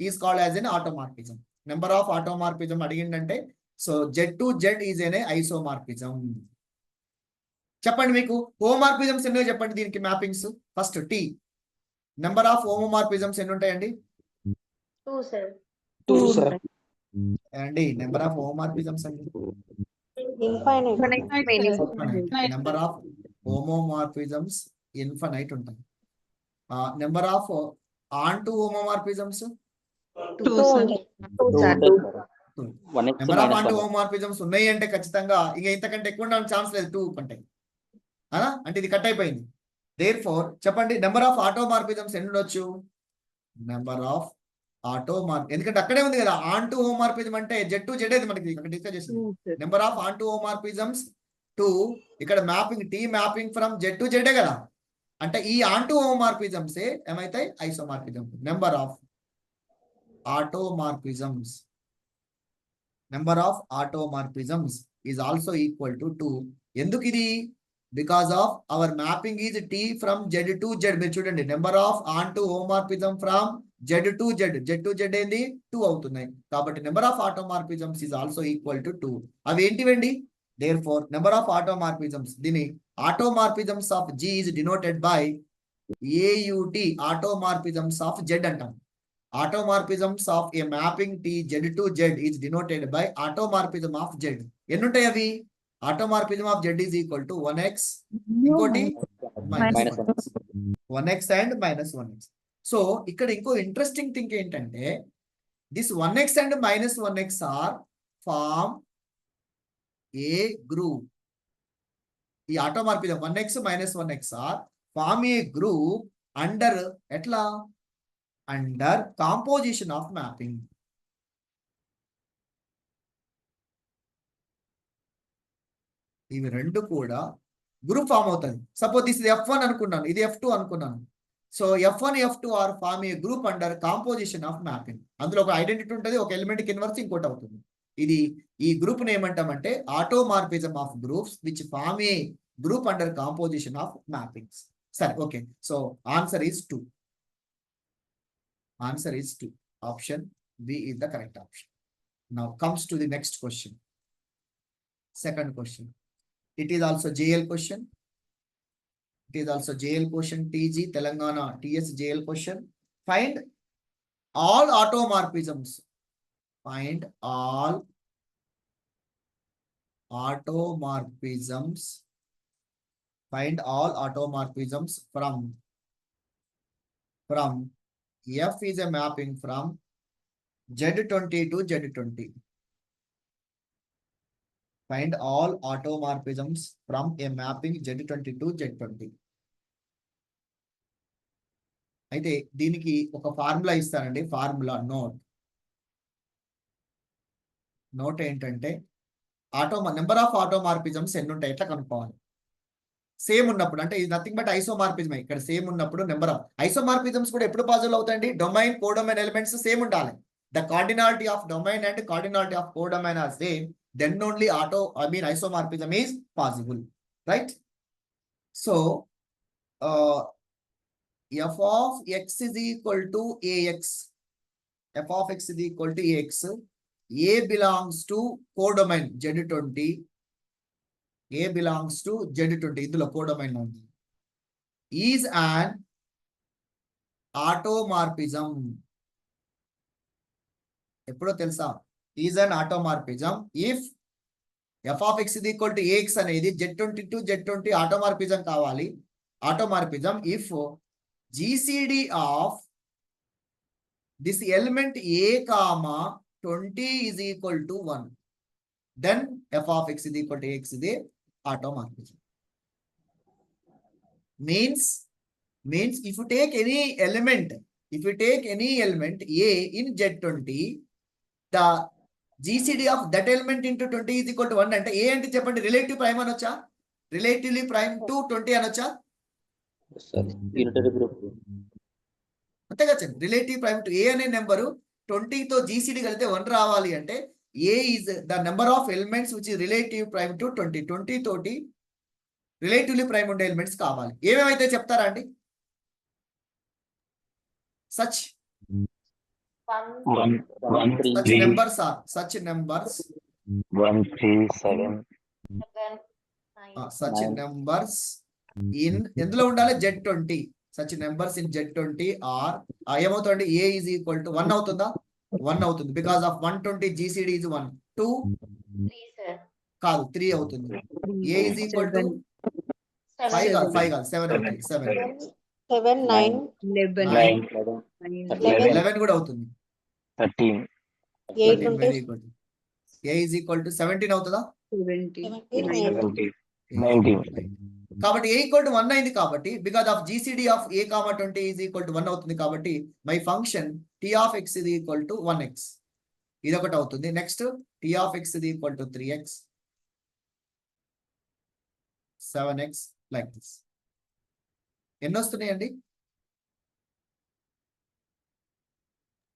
is called as an automorphism. Number of automorphism అడిగిందంటే so Z to Z is an isomorphism. చెప్పండి మీకు homomorphisms ఎన్నో చెప్పండి దీనికి mappings. First T. Number of homomorphisms ఎన్ని ఉంటాయండి? 2, sir. 2, sir. అండి number of homomorphisms అండి. Infinite. Number of homomorphisms infinite ఉంటాయి. Number of onto homomorphisms 2, sir. Number of onto homomorphisms ఉన్నాయి అంటే ఖచ్చితంగా ఇంకా ఇంతకంటే ఎక్కువ ఉండడానికి ఛాన్స్ లేదు. 2 కంటే అంటే ఇది కట్ అయిపోయింది. దేర్ ఫోర్ చెప్పండి నెంబర్ ఆఫ్ ఆటోమార్ఫిజమ్స్ ఎన్ని ఉండొచ్చు? నెంబర్ ఆఫ్ ఎందుకంటే అక్కడే ఉంది కదా ఆన్ టు హోమోమార్ఫిజం అంటే Z to Z మనకి అక్కడ డిస్కస్ చేసింది. Number of onto homomorphisms 2. ఇక్కడ mapping T mapping from Z to Z కదా. అంటే ఈ ఆన్ టు హోమోమార్ఫిజమ్స్ ఏమైతాయి? Isomorphism. Number of automorphisms is also equal to 2. ఎందుకు ఇది? Because of our mapping is T from Z to Z. మీరు చూడండి number of onto homomorphism from Z to Z ఏంది 2 అవుతున్నాయి. కాబట్టి number of automorphisms is also equal to 2. అవి ఏంటివండి? Therefore number of automorphisms దీని automorphisms of G is denoted by AUT. Automorphisms of Z అంటాం. Automorphisms of a mapping T Z to Z is denoted by automorphism of Z. ఎన్ని ఉంటాయి అవి? Automorphism of Z is equal to 1x, ఇంకోటి Minus -1x, 1x and -1x. So ఇక్కడ ఇంకో interesting thing ఏంటంటే this 1x and -1x are form a group. ఈ automorphism 1x -1x are form a group under ఎట్లా under composition of mapping. ఇవి రెండు కూడా group form అవుతుంది. సపోజ్ దిస్ ఇది F1 అనుకున్నాను, ఇది F2 అనుకున్నాను. So F1 F2 are form a group under composition of mapping. అందులో ఒక ఐడెంటిటీ ఉంటుంది, ఒక ఎలిమెంట్ ఇన్వర్స్ ఇంకోటి అవుతుంది. ఇది ఈ గ్రూప్ ని ఏమంటామంటే automorphism of groups which form a group under composition of mappings. సరే, okay. So answer is 2. Answer is 2. Option B is the correct option. Now comes to the next question. Second question. It is also JL question. It is also JL question. TG Telangana TS JL question. Find all automorphisms. Find all automorphisms. Find all automorphisms from F is a mapping from Z20 to Z20. Find all automorphisms from a mapping Z20 to Z20. అయితే దీనికి ఒక formula ఇస్తానండి. Formula note ఏంటంటే number of automorphisms ఎన్ని ఉంటాయి ఎట్లా కనుక్కోవాలి. Same ఉన్నప్పుడు అంటే ఇది నథింగ్ బట్ ఐసోమార్ఫిజం. ఇక్కడ సేమ్ ఉన్నప్పుడు నెంబర్ ఆఫ్ ఐసోమార్ఫిజమ్స్ కూడా ఎప్పుడు పాజిబుల్ అవుతాయండి? డొమైన్ కోడొమైన్ ఎలిమెంట్స్ సేమ్ ఉండాలి. The cardinality of domain and cardinality of codomain are same, then only isomorphism is possible, right? So f of x is equal to ax. F of x is equal to ax. A belongs to codomain Z20. A belongs to Z20. ఇందులో codomain ఉంది. Is an automorphism. ఎప్పుడో తెలుసా? Is an automorphism if f of x is equal to ax అనేది Z20 to Z20 automorphism కావాలి. Automorphism if GCD of this element A comma 20 is equal to 1, then f of x is equal to x is a automorphism. Means if you take any element A in Z20, the GCD of that element into 20 is equal to 1 అంటే A అంటే చెప్పండి relative prime అనొచ్చా? Relatively prime to 20 అనొచ్చా? Unitary group అంతే కదా. Relative prime to ఏ అనే number 20 తో GCD కలిపితే 1 రావాలి అంటే A is the number of elements which is relative prime to 20 తోటి రిలేటివ్లీ ప్రైమ్ ఉండే ఎలిమెంట్స్ కావాలి. ఏమేమైతే చెప్తారా అండి? Such numbers 1 3 7 such numbers in ఎందులో ఉండాలి? Z20. Such numbers in Z20 are ఏమవుతుంది? ఏ ఈజ్ ఈక్వల్ టు 1 అవుతుందా? 1 అవుతుంది. Because of 120 GCD is 1. 2 కాదు 3 అవుతుంది. ఏ ఈజ్ ఈక్వల్ టు 5 కాదు 7 అవుతుంది. 7 9 11 కూడా అవుతుంది. 13 8 ఉంటే very good. A is equal to 17 అవుతుందా? 17 19 కాబట్టి ఏ ఈక్వల్ టు 1 అయింది కాబట్టి because of GCD of a comma 20 is equal to 1 అవుతుంది. కాబట్టి my function T of X ఇది ఈక్వల్ టు 1x. ఇదొకటి అవుతుంది. నెక్స్ట్ టీ ఆఫ్ ఎక్స్ ఇది equal to 3x 7x like this. ఎన్ని వస్తున్నాయండి?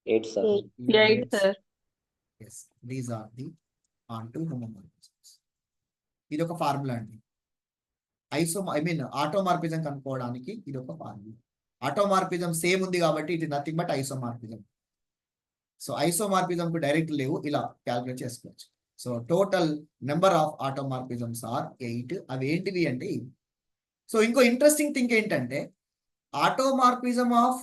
8 sir. 8 sir. Yes, these are the onto homomorphisms. ఇది ఒక ఫార్ములా అండి. ఆటోమార్ఫిజం కనుక్కోవడానికి ఇది ఒక ఫార్ములా. ఆటోమార్ఫిజం సేమ్ ఉంది కాబట్టి it is nothing but isomorphism. So isomorphism కు డైరెక్ట్ లేవు, ఇలా క్యాల్కులేట్ చేసుకోవచ్చు. So total number of automorphisms are 8. అవి ఏంటివి అంటే ఇవి. సో ఇంకో ఇంట్రెస్టింగ్ థింగ్ ఏంటంటే ఆటోమార్ఫిజం ఆఫ్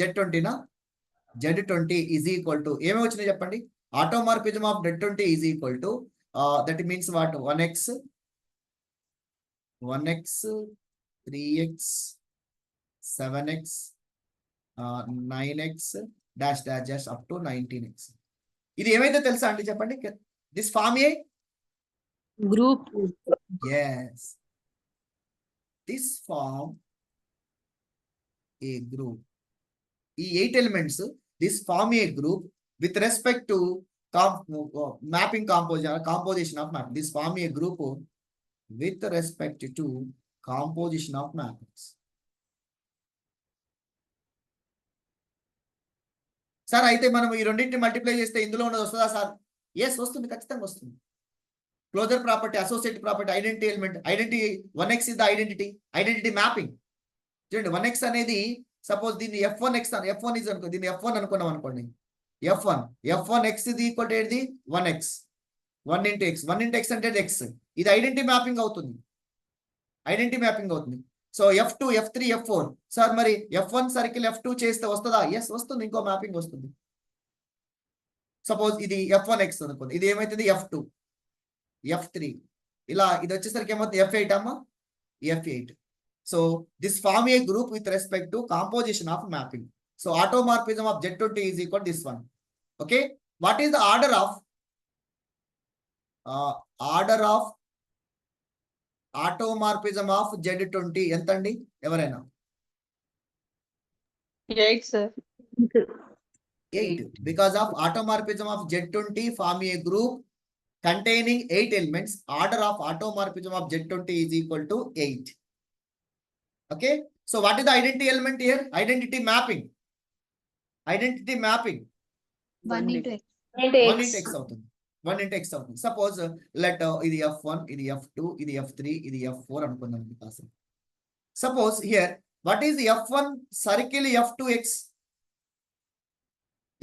Z20 నా Z20 ఈజ్ ఈక్వల్ టు ఏమేమి వచ్చినాయి చెప్పండి? Automorphism of Z20 is equal to that means what? 1x, 3x, 7x, 9x, dash up to 19x. ఇది ఏమైతే తెలుసా అండి చెప్పండి? This form a Group. yes, this form a group. ఈ 8 elements this form a group with respect to mapping composition of map. This form a group with respect to composition of mappings. Sir అయితే మనం ఈ రెండింటిని multiply చేస్తే ఇందులో ఉన్నది వస్తుందా sir? Yes వస్తుంది, ఖచ్చితంగా వస్తుంది. Closure property, associate property, identity element, identity 1x is the identity mapping. చూడండి 1x అనేది సపోజ్ దీన్ని f1x f1 ఇస్ అనుకో, దీన్ని f1 అనుకున్నాం అనుకోండి. f1x ఇది ఈక్వల్ టు ఏది 1x 1 into x 1 into x అంటే x. ఇది ఐడెంటిటీ మ్యాపింగ్ అవుతుంది, ఐడెంటిటీ మ్యాపింగ్ అవుతుంది. So f2 f3 f4 sir మరి f1 సర్కిల్ f2 చేస్తే వస్తుందా? ఎస్ వస్తుంది, ఇంకో మ్యాపింగ్ వస్తుంది. సపోజ్ ఇది f1x అనుకోండి, ఇది ఏమైతుంది f2 f3 ఇలా ఇది వచ్చేసరికి ఏమవుతుంది f8 అమ్మా f8. So this form a group with respect to composition of mapping. So automorphism of Z20 is equal to this one. Okay, what is the order of automorphism of Z20 ఎంత అండి ఎవరైనా? 8, sir. 8. Because of automorphism of Z20 form a group containing 8 elements. Order of automorphism of Z20 is equal to 8. Okay, so what is the identity element here? Identity mapping. 1 into x. 1 into x అవుతుంది, 1 into x అవుతుంది. Suppose let ఇది f1 ఇది f2 ఇది f3 ఇది f4 అనుకుందాం. Suppose here what is f1 circle f2x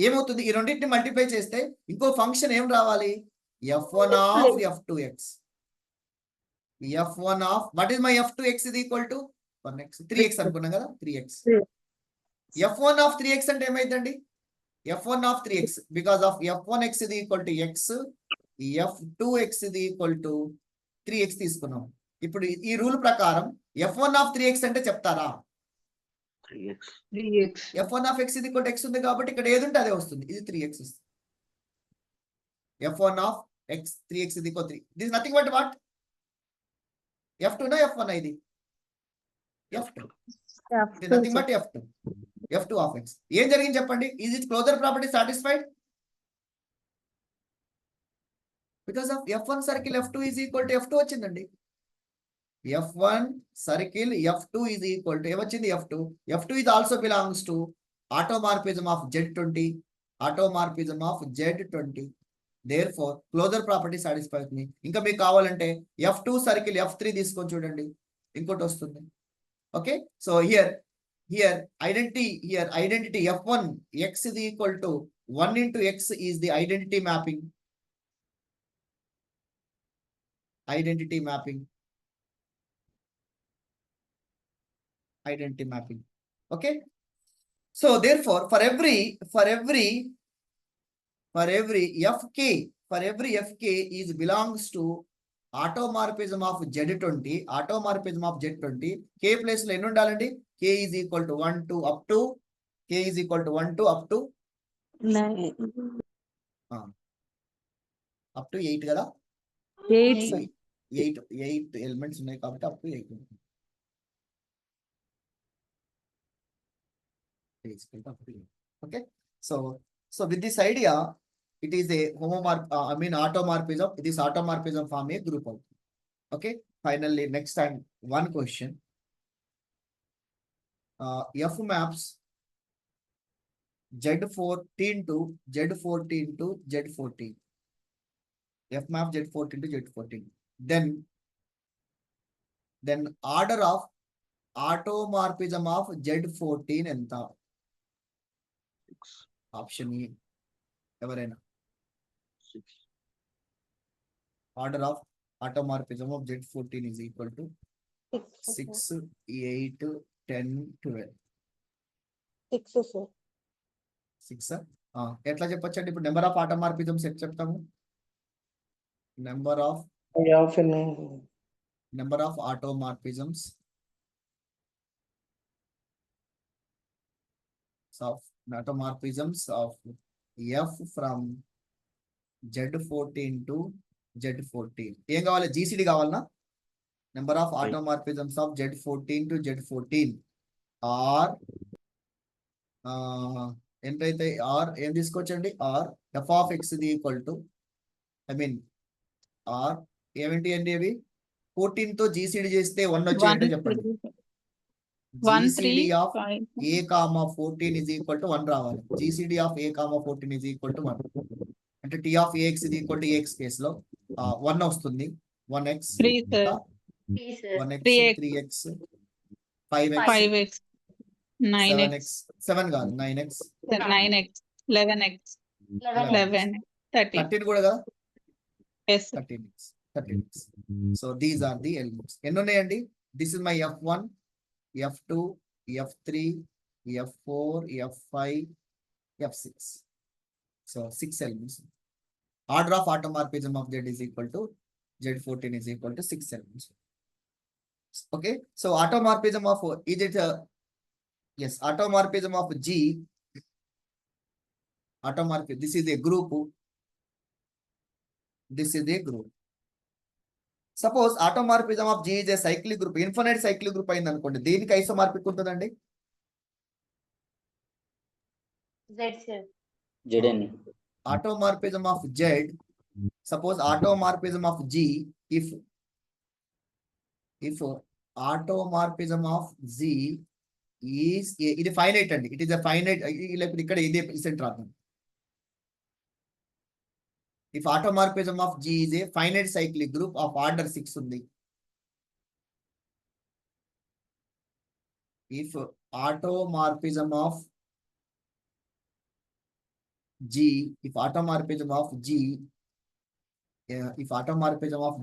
ఏమవుతుంది? ఈ రెండింటిని మల్టిప్లై చేస్తే ఇంకో ఫంక్షన్ ఏం రావాలి? f1 of f2x. f1 of what is my f2x is equal to 1x 3x అనుకున్నాం కదా 3x. f1 of 3x అంటే ఏమైందండి? f1 of 3x because of f1x is equal to x, f2x is equal to 3x తీసుకున్నాం. ఇప్పుడు ఈ rule ప్రకారం f1 of 3x అంటే చెప్తారా? 3x. f1 of x is equal to x ఉంది కాబట్టి ఇక్కడ ఏది ఉంటే అదే వస్తుంది. ఇది 3x వస్తుంది. f1 of x 3x is equal to 3. This is nothing but what? f2 నా f1 ఇది f2. It is nothing but f2 of x. ఏం జరిగింది చెప్పండి? Is it closure property satisfied? Because of f1 circle f2 is equal to f2 వచ్చిందండి. f1 circle f2 is equal to ఏమొచ్చింది? f2 is also belongs to automorphism of Z20. Automorphism of Z20. Therefore closure property satisfies me. ఇంకా మీకు కావాలంటే f2 circle f3 తీసుకొని చూడండి, ఇంకోటి వస్తుంది. Okay, so here identity f1 x is equal to 1 into x is the identity mapping. Identity mapping. Okay, so therefore for every fk is belongs to automorphism of Z20. Automorphism of Z20 k place లో ఎన్ని ఉండాలండి? k is equal to 1 to up to 8 కదా? 8 elements ఉన్నాయి కాబట్టి up to 8. Okay, so with this idea it is a automorphism. This automorphism form a group out. Okay, finally next time one question. F maps Z14 to Z14. F map Z14 to Z14. Then order of automorphism of Z14 ఎంత? Option E ఎవరైనా? Order of automorphism of Z14 is equal to 6, 8, 10, 12. 6 sir. 6 ఎట్లా చెప్పొచ్చు అంటే ఇప్పుడు number of ఆటోమార్ఫిజమ్స్ ఎట్లా చెప్తాము? Number of automorphisms of F from Z14 to Z14. ఏం కావాలి? GCD కావాలనా? Number of automorphisms of Z14 to Z14 are ఎంతైతే ఆర్ ఏం తీసుకోవచ్చండి? ఆర్ ఎఫ్ ఆఫ్ ఎక్స్ ఇది ఈక్వల్ టు ఆర్ ఏమిటి అండి అవి 14 తో జీసీడీ చేస్తే 1 వచ్చేయండి చెప్పండి. 1, 3, GCD of 5. A comma 14 is equal to 1 రావాలి. GCD of a comma 14 is equal to 1 అంటే T of a x is equal to a x కేసులో 1 వస్తుంది. 1x 3, sir. 1x 3x. 3x 5x 5x, 9x, 7x 7 కాదు 9x 9x, 11x, 11, 13. 13 కూడా కదా Yes, sir. 13x. So these are the elements. ఎన్ని ఉన్నాయండి? This is my F1, F2, F3, F4, F5, F6. So 6 elements. Order of automorphism of Z is equal to Z14 is equal to 6 elements. Okay. So automorphism of is it yes, automorphism of G. Automorphism. This is a group. This is a group. Suppose automorphism of G is a cyclic group, infinite cyclic group అయింది అనుకోండి. దేనికి ఐసోమార్పిక్ ఉంటుందండి? Zn. Automorphism of Z. Suppose automorphism of G if automorphism of Z is ఇది finite అండి. It is a finite లేకపోతే ఇక్కడ ఇదే ఇసెంట్ రాద్దాం. If automorphism of G is a finite cyclic group of order 6 ఉంది. If automorphism of G, if automorphism of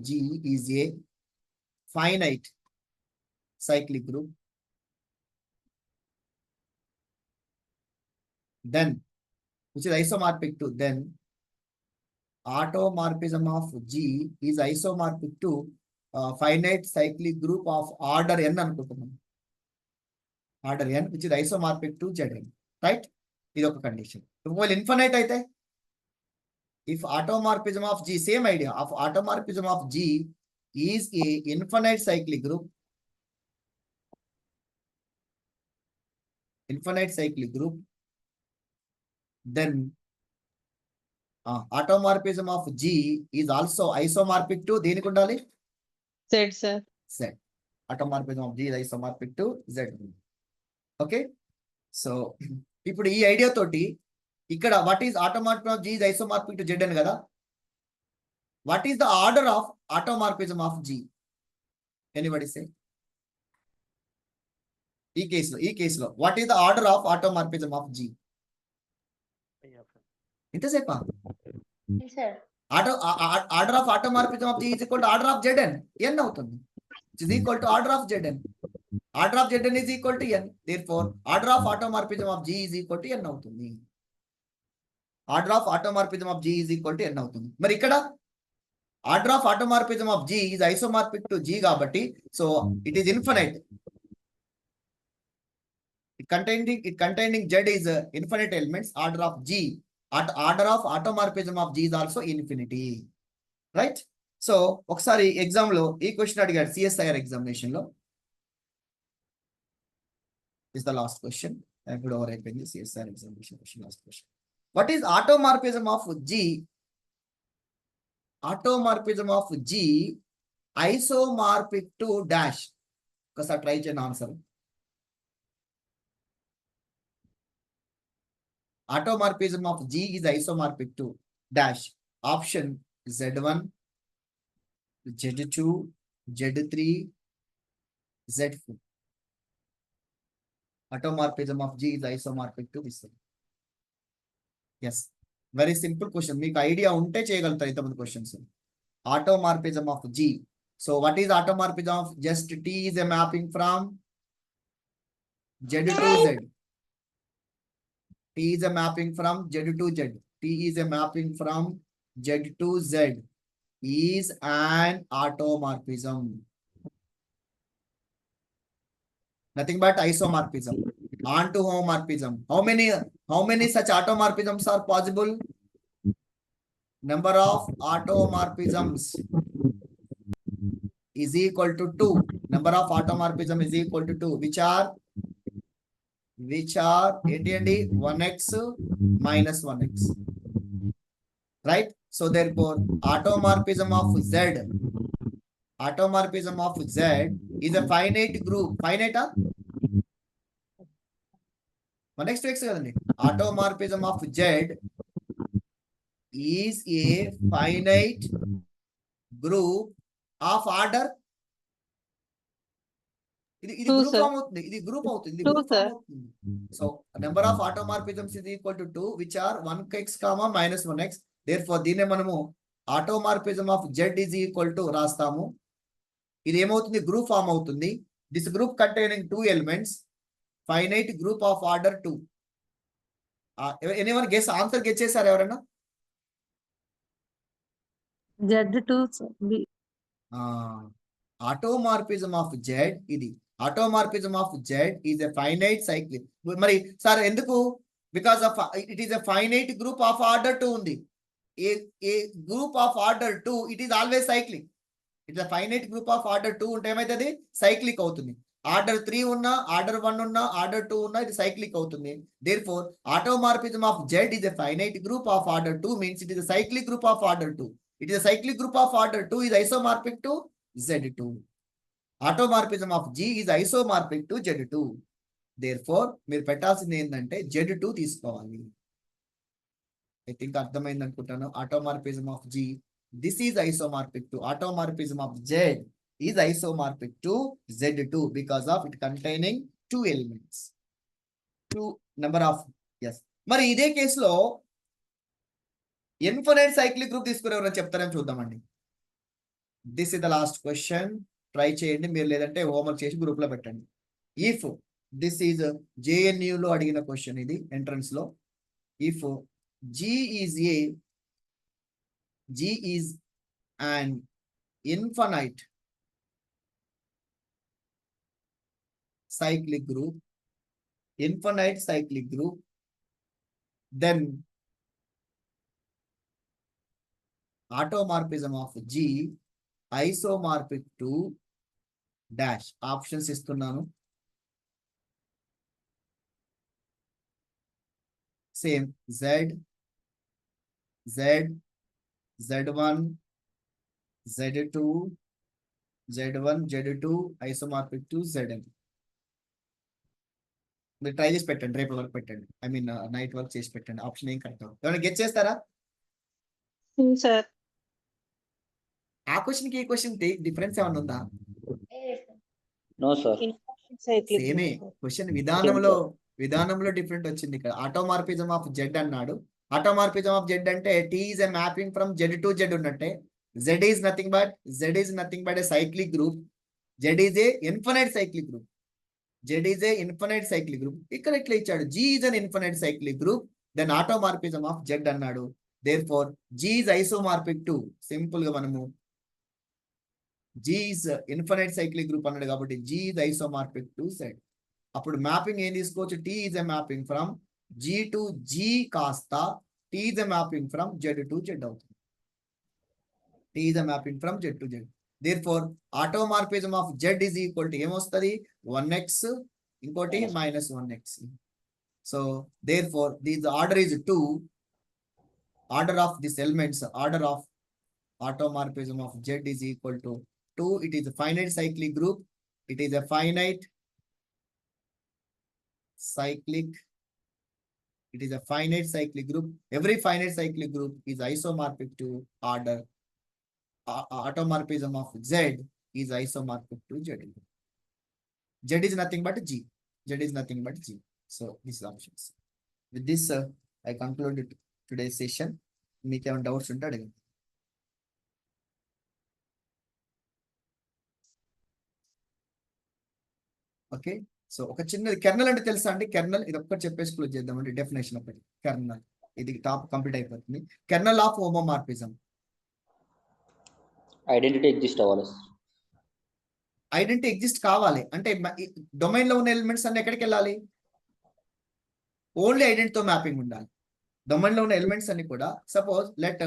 G is a finite cyclic group, then which is isomorphic to, then automorphism of G is isomorphic to finite cyclic group of order n అనుకుంటున్నాం. Order n which is isomorphic to Zn, right? ఇది ఒక condition. ఒకవేళ infinite అయితే if automorphism of G, same idea of automorphism of G is a infinite cyclic group, then automorphism of G is also isomorphic to దేనికి ఉండాలి? Z, sir. Z. Automorphism of G is isomorphic to Z. Okay. So ఇప్పుడు ఈ idea తోటి ఇక్కడ what is automorphism of G is isomorphic to Zn కదా. What is the order of automorphism of G? Anybody say? ఈ కేసులో what is the order of automorphism of G? ఇంతసేపా? Order of automorphism of G is equal to order of Zn. n అవుతుంది. It is equal to order of Zn. Order of Zn is equal to n. Therefore, order of automorphism of G is equal to n అవుతుంది. Order of automorphism of G is equal to n అవుతుంది. మరి ఇక్కడ order of automorphism of G is isomorphic to G కాబట్టి so it is infinite. It containing Z is infinite elements. Order of G, order of automorphism of G is also infinity. Right? So ఒకసారి exam లో ఈ question అడిగాడు CSIR examination లో. Is the last question. ఇప్పుడు over అయిపోయింది CSIR examination question. Last question. What is automorphism of G? Automorphism of G isomorphic to dash. ఒకసారి try చేయండి answer. Automorphism of G is isomorphic to dash. Option Z1, Z2, Z3, Z4. Automorphism of G is isomorphic to this one. Yes, very simple question. మీకు idea ఉంటే చేయగలుగుతారు ఇంతమంది questions. Automorphism of G. So what is automorphism of just T is a mapping from Z to Z. T is a mapping from Z to Z. T is a mapping from Z to Z. is an automorphism. Nothing but isomorphism. Onto homomorphism. How many such automorphisms are possible? Number of automorphisms is equal to 2. Number of automorphism is equal to 2, which are ఏంటి 1x minus 1x, right? So therefore automorphism of z is a finite group. Finite 1x 2x కదండి. Automorphism of z is a finite group of order. ఇది Two, group sir. Form అవుతుంది. ఇది group అవుతుంది. Two, group sir. Form అవుతుంది. So number of automorphisms is equal to 2, which are 1x, minus 1x. Therefore దీన్నే మనము automorphism of z is equal to రాస్తాము. ఇది ఏమవుతుంది? గ్రూప్ ఫామ్ అవుతుంది. This group containing 2 elements, finite group of order 2. Anyone guess? Answer guess చేశారు ఎవరైనా? Z2 automorphism of z ఇది. Automorphism of z is a finite cyclic. మరి sir ఎందుకు? Because of it is a finite group of order 2 ఉంది. A group of order 2 it is always cyclic. It's a finite group of order 2 ఉంటే ఏమైతుంది? Cyclic అవుతుంది. Order 3 ఉన్నా, order 1 ఉన్నా, order 2 ఉన్నా ఇది సైక్లిక్ అవుతుంది. Therefore automorphism of z is a finite group of order 2 means it is a cyclic group of order 2. It is a cyclic group of order 2 is isomorphic to Z2. Automorphism of G is isomorphic to Z2. Therefore, మీరు పెట్టాల్సింది ఏంటంటే Z2 తీసుకోవాలి. I think అర్థమైంది అనుకుంటాను. Automorphism of G, this is isomorphic to. Automorphism of Z is isomorphic to Z2 because of it containing 2 elements. 2 number of, yes. మరి ఇదే కేసులో infinite cyclic group తీసుకుని ఎవరైనా చెప్తారని చూద్దామండి. This is the last question. Try చేయండి మీరు, లేదంటే హోంవర్క్ చేసి గ్రూప్ లో పెట్టండి. ఇఫ్ దిస్ ఈజ్ JNU లో అడిగిన క్వశ్చన్ ఇది, ఎంట్రన్స్ లో. If G is an infinite cyclic group, then automorphism of G isomorphic to dash. Options ఇస్తున్నాను. Same Z1, Z2, isomorphic to Zn. మీరు ట్రై చేసి పెట్టండి, రేపు వరకు పెట్టండి. ఐ మీన్ నైట్ వర్క్ చేసి పెట్టండి. ఆప్షన్ ఏం కరెక్ట్? ఏమైనా గెట్ చేస్తారా? సార్ ఆ క్వశ్చన్ కి ఈ క్వశ్చన్ డిఫరెన్స్ ఏమైనా ఉందా? No, sir. సేమే క్వశ్చన్, విధానంలో డిఫరెంట్ వచ్చింది. ఇక్కడ ఆటోమార్ఫిజం ఆఫ్ జెడ్ అన్నాడు. ఆటోమార్ఫిజం ఆఫ్ జెడ్ అంటే T is a mapping from Z to Z ఉన్నట్టే. Z is nothing but a cyclic group. Z is a infinite cyclic group. ఇక్కడ ఇట్లా ఇచ్చాడు, G is an infinite cyclic group, then automorphism of Z అన్నాడు. Therefore G is isomorphic to. Simple గా మనము G is infinite cyclic group అన్నాడు కాబట్టి G is isomorphic to Z. అప్పుడు mapping ఏం తీసుకోవచ్చు? T is a mapping from G to G కాస్త T is a mapping from Z to Z అవుతుంది. T is a mapping from Z to Z. Therefore, automorphism of Z is equal to ఏమొస్తుంది? 1x, ఇంకోటి minus 1x. So, therefore, this order is 2. Order of these elements, order of automorphism of Z is equal to 2. It is a finite cyclic group. It is a finite cyclic group. Every finite cyclic group is isomorphic to order. Automorphism of Z is isomorphic to Z. Z is nothing but G. So these options. With this, I concluded today's session. మీకు ఏమైనా doubts ఉంటే అడగండి. Okay, so ఒక చిన్నది kernel అంటే తెలుసా అండి? Kernel ఇది ఒక్కటి చెప్పేసి క్లోజ్ చేద్దామండి. డెఫినేషన్ ఒకటి కెర్నల్, ఇది టాప్ కంప్లీట్ అయిపోతుంది. Kernel of homomorphism. Identity exist అవ్వాలి సార్. ఐడెంటిటీ ఎగ్జిస్ట్ కావాలి అంటే డొమైన్ లో ఉన్న ఎలిమెంట్స్ అన్ని ఎక్కడికి వెళ్ళాలి? ఓన్లీ ఐడెంటిటీతో మ్యాపింగ్ ఉండాలి. డొమైన్ లో ఉన్న ఎలిమెంట్స్ అన్ని కూడా suppose let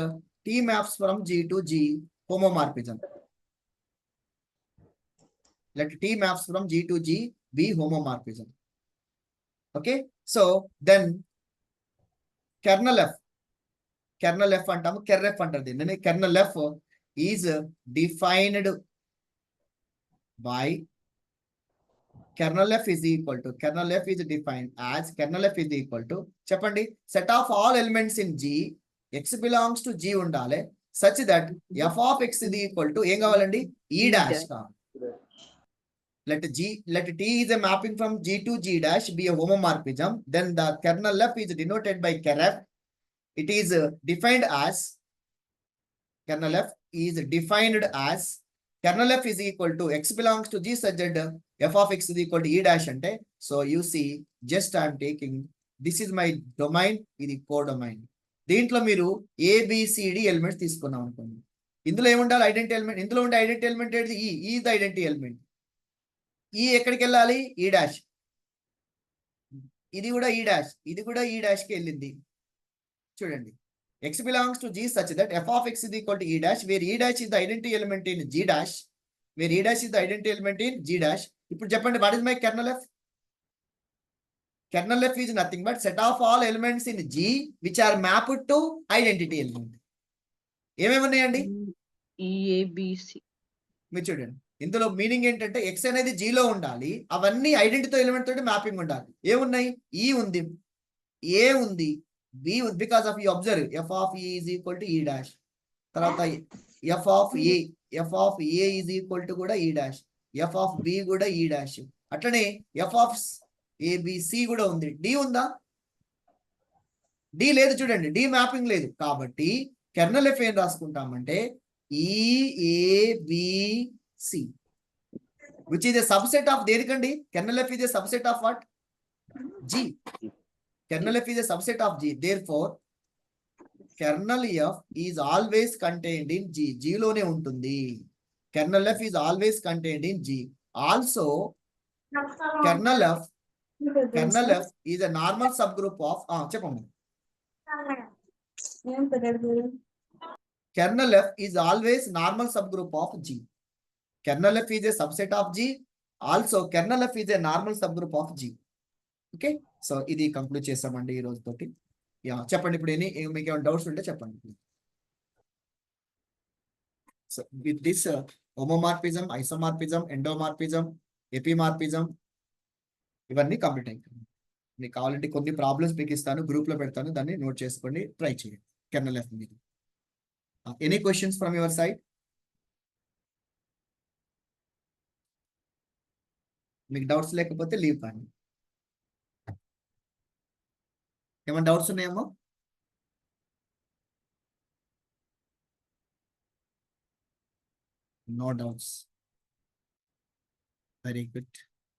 T maps from G to G homomorphism. Let T maps from G to G be homomorphism. Okay, so then kernel F antamu, kerref antaru dinni. Kernel F is defined by kernel F is equal to, kernel F is defined as kernel F is equal to చెప్పండి, set of all elements in G, x belongs to G undale such that f of x is equal to ఏం కావాలండి? E dash కావాలి. Let T is a mapping from G to G dash be a homomorphism, then the kernel F is denoted by kerf. It is defined as, kernel F is defined as kernel F is equal to x belongs to G such that f of x is equal to E dash ante. So you see, just I am taking, this is my domain, ఇది codomain. దీంట్లో మీరు ABCD elements తీసుకున్నాం అనుకోండి. ఇందులో ఏముండాలి? Identity element. ఇందులో ఉండే identity element ఏది? ఈ ద ఐడెంటిటీ ఎలిమెంట్. ఈ ఎక్కడికి వెళ్ళాలి? ఈ డాష్. ఇది కూడా ఈ డాష్, ఇది కూడా ఈ డాష్ కి వెళ్ళింది. చూడండి, x belongs to G such that f of x is equal to E dash, where E dash is the identity element in G dash, where E dash is the identity element in G dash. ఇప్పుడు చెప్పండి, what is my kernel F? Kernel F is nothing but set of all elements in G which are mapped to identity element. ఏమేమి ఉన్నాయండి? EABC. మీరు చూడండి, ఇందులో meaning ఏంటంటే X అనేది జీలో ఉండాలి, అవన్నీ ఐడెంటిటీ ఎలిమెంట్ తోటి మ్యాపింగ్ ఉండాలి. ఏమున్నాయి? ఈ ఉంది, ఏ ఉంది, బి ఉంది. బికాస్ ఆఫ్ ఈ అబ్జర్వ్ ఎఫ్ ఆఫ్ ఈ ఈజ్ ఈక్వల్ టు ఈ డాష్. తర్వాత F of A is equal to కూడా ఈ డాష్, ఎఫ్ ఆఫ్ బి కూడా ఈ డాష్. అట్లనే ఎఫ్ ఆఫ్ ఏబిసి కూడా ఉంది. డి ఉందా? డి లేదు. చూడండి, డి మ్యాపింగ్ లేదు. కాబట్టి కెర్నల్ ఎఫ్ ఏం రాసుకుంటామంటే EABC, which is a subset of దేనికండి? kernel F is a subset of what? G. Kernel F is a subset of G. Therefore, kernel F is always contained in G. G లోనే ఉంటుంది. Kernel F is always contained in G. Also, kernel F is a normal subgroup of చెప్పండి. Kernel F is always normal subgroup of G. Kernel F is a subset of G. Also, kernel F is a normal subgroup of G. Okay, so ఇది conclude చేసామండి ఈ రోజు తోటి. చెప్పండి, ఇప్పుడు మీకు ఏమైనా డౌట్స్ ఉంటే చెప్పండి. So with this homomorphism, isomorphism, endomorphism, epimorphism ఇవన్నీ కంప్లీట్ అయిపోయింది. మీకు కావాలంటే కొన్ని ప్రాబ్లమ్స్ మీకు ఇస్తాను, గ్రూప్ లో పెడతాను, దాన్ని నోట్ చేసుకోండి, ట్రై చేయండి కెర్నల్ ఎఫ్ మీద. Any questions from your side? మీకు డౌట్స్ లేకపోతే లీవ్ కానీ. ఏమైనా డౌట్స్ ఉన్నాయేమో? No doubts. Very good.